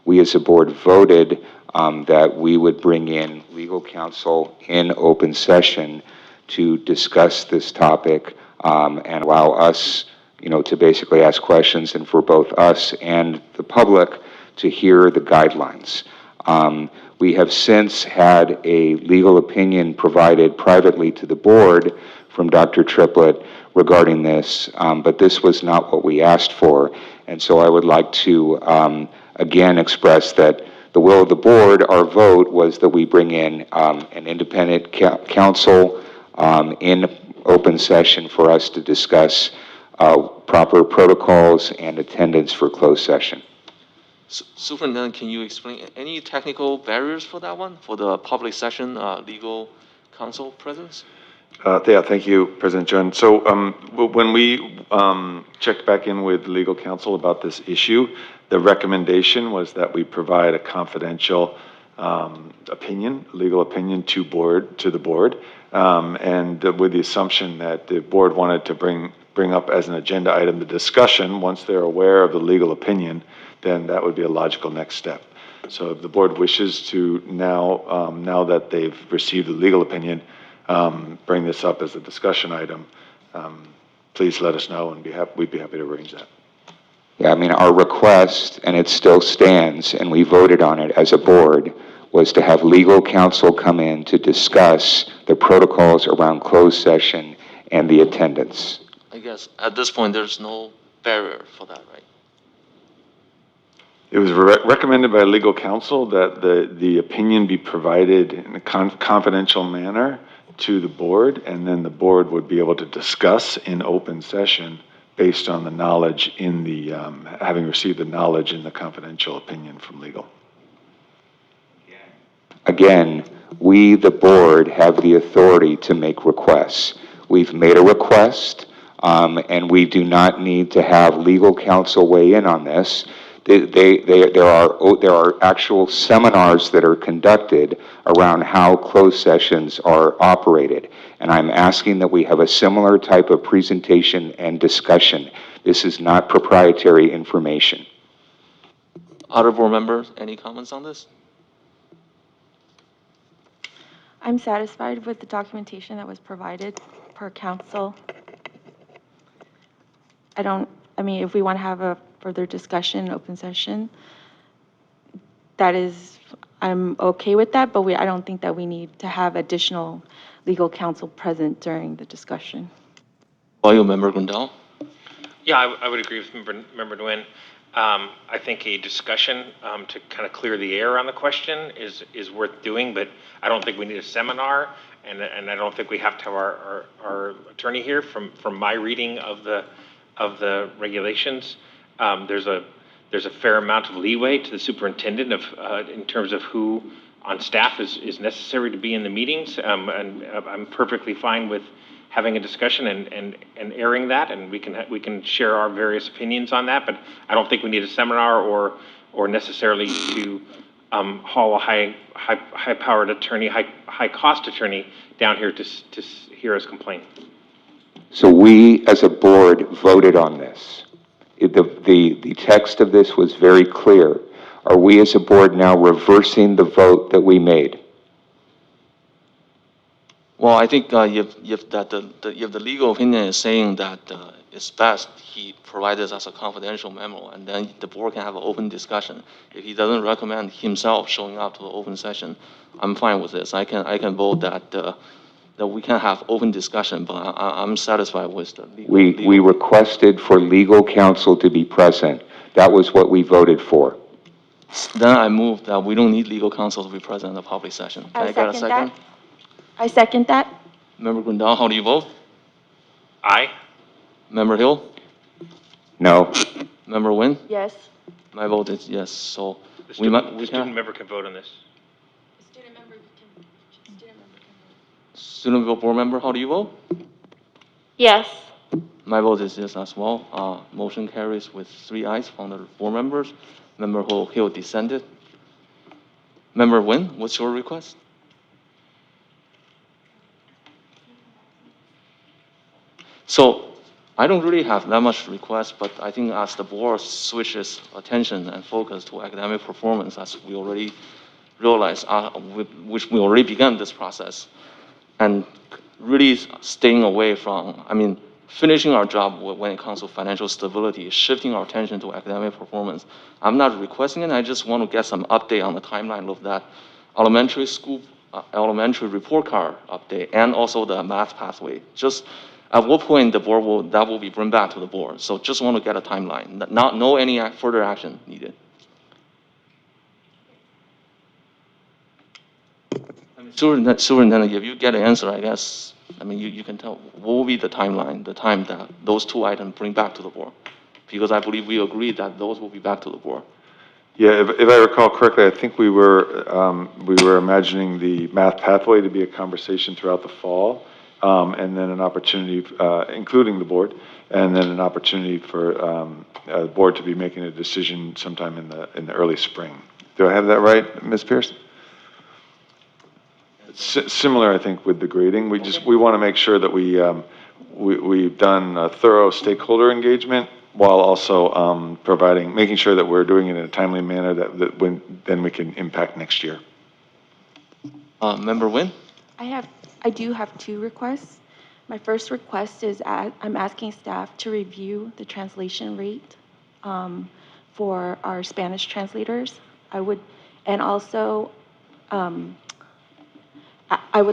We as a board voted that we would bring in legal counsel in open session to discuss this topic and allow us, to basically ask questions and for both us and the public to hear the guidelines. We have since had a legal opinion provided privately to the board from Dr. Triplett regarding this, but this was not what we asked for. And so I would like to again express that the will of the board, our vote, was that we bring in an independent counsel in open session for us to discuss proper protocols and attendance for closed session. Superintendent, can you explain any technical barriers for that one, for the public session legal counsel presence? Yeah, thank you, President Chun. So when we checked back in with legal counsel about this issue, the recommendation was that we provide a confidential legal opinion to the board, and with the assumption that the board wanted to bring up as an agenda item the discussion. Once they're aware of the legal opinion, then that would be a logical next step. So if the board wishes to now that they've received the legal opinion, bring this up as a discussion item, please let us know, and we'd be happy to arrange that. Yeah, I mean, our request, and it still stands, and we voted on it as a board, was to have legal counsel come in to discuss the protocols around closed session and the attendance. I guess at this point, there's no barrier for that, right? It was recommended by legal counsel that the opinion be provided in a confidential manner to the board, and then the board would be able to discuss in open session based on the knowledge in the, having received the knowledge in the confidential opinion from legal. Again, we, the board, have the authority to make requests. We've made a request, and we do not need to have legal counsel weigh in on this. There are actual seminars that are conducted around how closed sessions are operated, and I'm asking that we have a similar type of presentation and discussion. This is not proprietary information. Other board members, any comments on this? I'm satisfied with the documentation that was provided per council. I mean, if we want to have a further discussion, open session, I'm okay with that, but I don't think that we need to have additional legal counsel present during the discussion. Member Grindel? Yeah, I would agree with Member Nguyen. I think a discussion to kind of clear the air on the question is worth doing, but I don't think we need a seminar, and I don't think we have to have our attorney here. From my reading of the regulations, there's a fair amount of leeway to the superintendent in terms of who on staff is necessary to be in the meetings, and I'm perfectly fine with having a discussion and airing that, and we can share our various opinions on that. But I don't think we need a seminar or necessarily to haul a high-powered attorney, high-cost attorney down here to hear us complain. So we, as a board, voted on this. The text of this was very clear. Are we, as a board, now reversing the vote that we made? Well, I think if the legal opinion is saying that it's best, he provides us as a confidential memo, and then the board can have an open discussion. If he doesn't recommend himself showing up to the open session, I'm fine with this. I can vote that we can have open discussion, but I'm satisfied with the legal. We requested for legal counsel to be present That was what we voted for. Then I move that we don't need legal counsel to be present in the public session. Can I get a second? I second that. Member Grandal, how do you vote? Aye. Member Hill? No. Member Nguyen? Yes. My vote is yes, so The we might, student, we the student can, member can vote on this. student board member, how do you vote? Yes. My vote is yes as well. Motion carries with 3 ayes from the board members. Member Hill dissented. Member Nguyen, what's your request? So I don't really have that much request, but I think as the board switches attention and focus to academic performance, as we already realized, which we already began this process, and really staying away from, finishing our job when it comes to financial stability, shifting our attention to academic performance. I'm not requesting it, I just want to get some update on the timeline of that elementary school, elementary report card update, and also the math pathway. Just at what point the board that will be brought back to the board. So just want to get a timeline, no any further action needed. Superintendent, if you get an answer, I guess, you can tell, what will be the timeline, the time that those 2 items bring back to the board? Because I believe we agreed that those will be back to the board. Yeah, if I recall correctly, I think we were imagining the math pathway to be a conversation throughout the fall, and then an opportunity, including the board, and then an opportunity for the board to be making a decision sometime in the early spring. Do I have that right, Ms. Pierce? Similar, I think, with the grading. We want to make sure that we've done a thorough stakeholder engagement while also making sure that we're doing it in a timely manner then we can impact next year. Member Nguyen? I do have 2 requests. My first request is I'm asking staff to review the translation rate for our Spanish translators. I would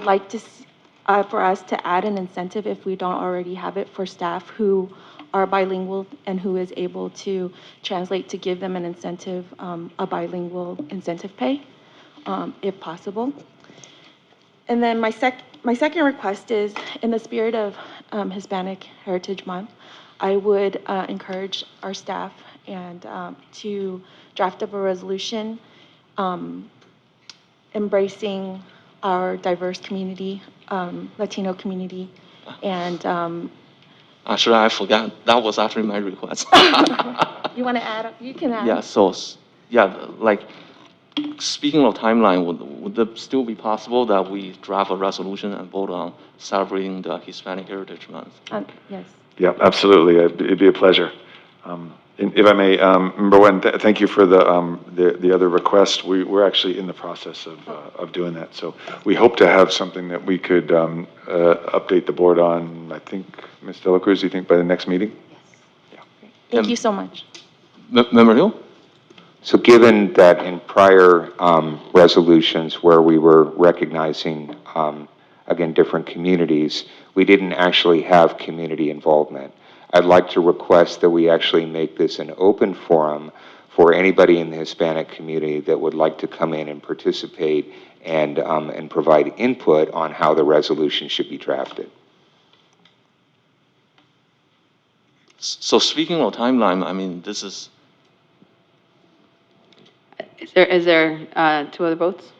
like to for us to add an incentive, if we don't already have it, for staff who are bilingual and who is able to translate, to give them an incentive, a bilingual incentive pay, if possible. And then my second request is, in the spirit of Hispanic Heritage Month, I would encourage our staff and to draft up a resolution embracing our diverse community, Latino community, and Actually, I forgot. That was actually my request. you want to add? You can add. Yeah, so, speaking of timeline, would it still be possible that we draft a resolution and vote on celebrating the Hispanic Heritage Month? Yes. Yeah, absolutely. It'd be a pleasure. If I may, Member Nguyen, thank you for the other request. We're actually in the process of doing that. So we hope to have something that we could update the board on, I think, Ms. De La Cruz, you think by the next meeting? Yes. Yeah. Thank you so much. Member Hill? So given that in prior resolutions where we were recognizing, again, different communities, we didn't actually have community involvement. I'd like to request that we actually make this an open forum for anybody in the Hispanic community that would like to come in and participate and provide input on how the resolution should be drafted. So speaking of timeline, this is... Is there 2 other votes?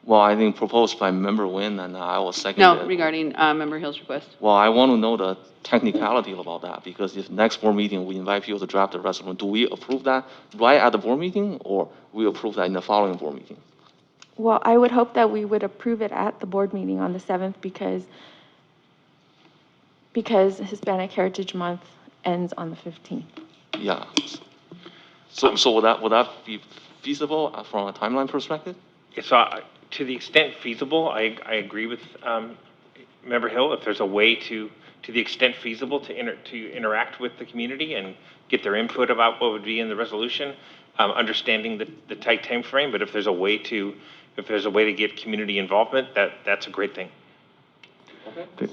Well, I think proposed by Member Nguyen, and I will second it. No, regarding Member Hill's request. Well, I want to know the technicality about that, because if next board meeting, we invite people to draft the resolution, do we approve that right at the board meeting, or we approve that in the following board meeting? Well, I would hope that we would approve it at the board meeting on the 7th because Hispanic Heritage Month ends on the 15th. Yeah. So would that be feasible from a timeline perspective? So to the extent feasible, I agree with Member Hill. If there's a way to the extent feasible, to interact with the community and get their input about what would be in the resolution, understanding the tight time frame. But if there's a way to get community involvement, that's a great thing. Okay.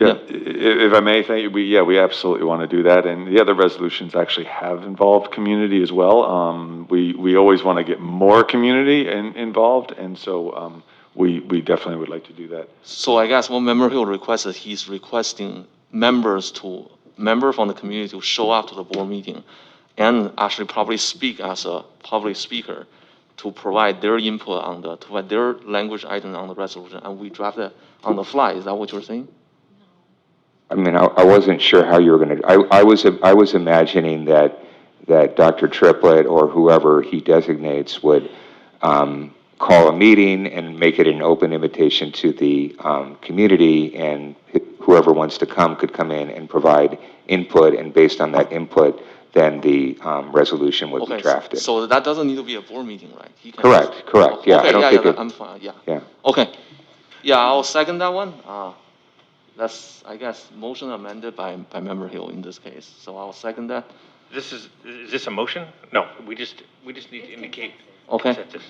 If I may, thank you. We absolutely want to do that. And the other resolutions actually have involved community as well. We always want to get more community involved, and so we definitely would like to do that. So I guess what Member Hill requested, he's requesting member from the community to show up to the board meeting and actually probably speak as a public speaker to provide their input to provide their language item on the resolution, and we draft it on the fly. Is that what you're saying? I mean, I wasn't sure how you were going to, I was imagining that Dr. Triplett or whoever he designates would call a meeting and make it an open invitation to the community, and whoever wants to come could come in and provide input, and based on that input, then the resolution would be drafted. So that doesn't need to be a board meeting, right? He can Correct, yeah. Okay, I don't think it, I'm fine, yeah. yeah. Okay. Yeah, I'll second that one. That's, I guess, motion amended by Member Hill in this case. So I'll second that. Is this a motion? No, we just need to indicate Okay. consensus.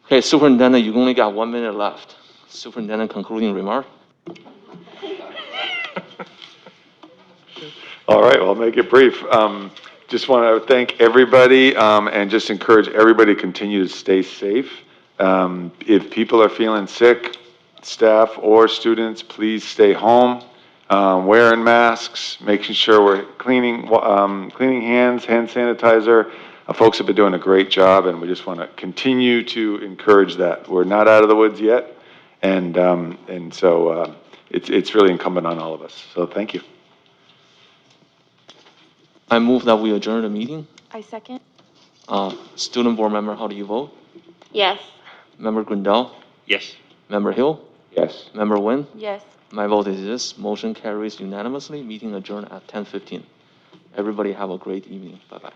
Okay, Superintendent, you only got 1 minute left. Superintendent, concluding remark? All right, well, I'll make it brief. Just want to thank everybody and just encourage everybody to continue to stay safe. If people are feeling sick, staff or students, please stay home, wearing masks, making sure we're cleaning hands, hand sanitizer. Folks have been doing a great job, and we just want to continue to encourage that. We're not out of the woods yet, and so it's really incumbent on all of us. So thank you. I move that we adjourn the meeting. I second. Student board member, how do you vote? Yes. Member Grindel? Yes. Member Hill? Yes. Member Nguyen? Yes. My vote is yes. Motion carries unanimously. Meeting adjourned at 10:15. Everybody have a great evening. Bye-bye.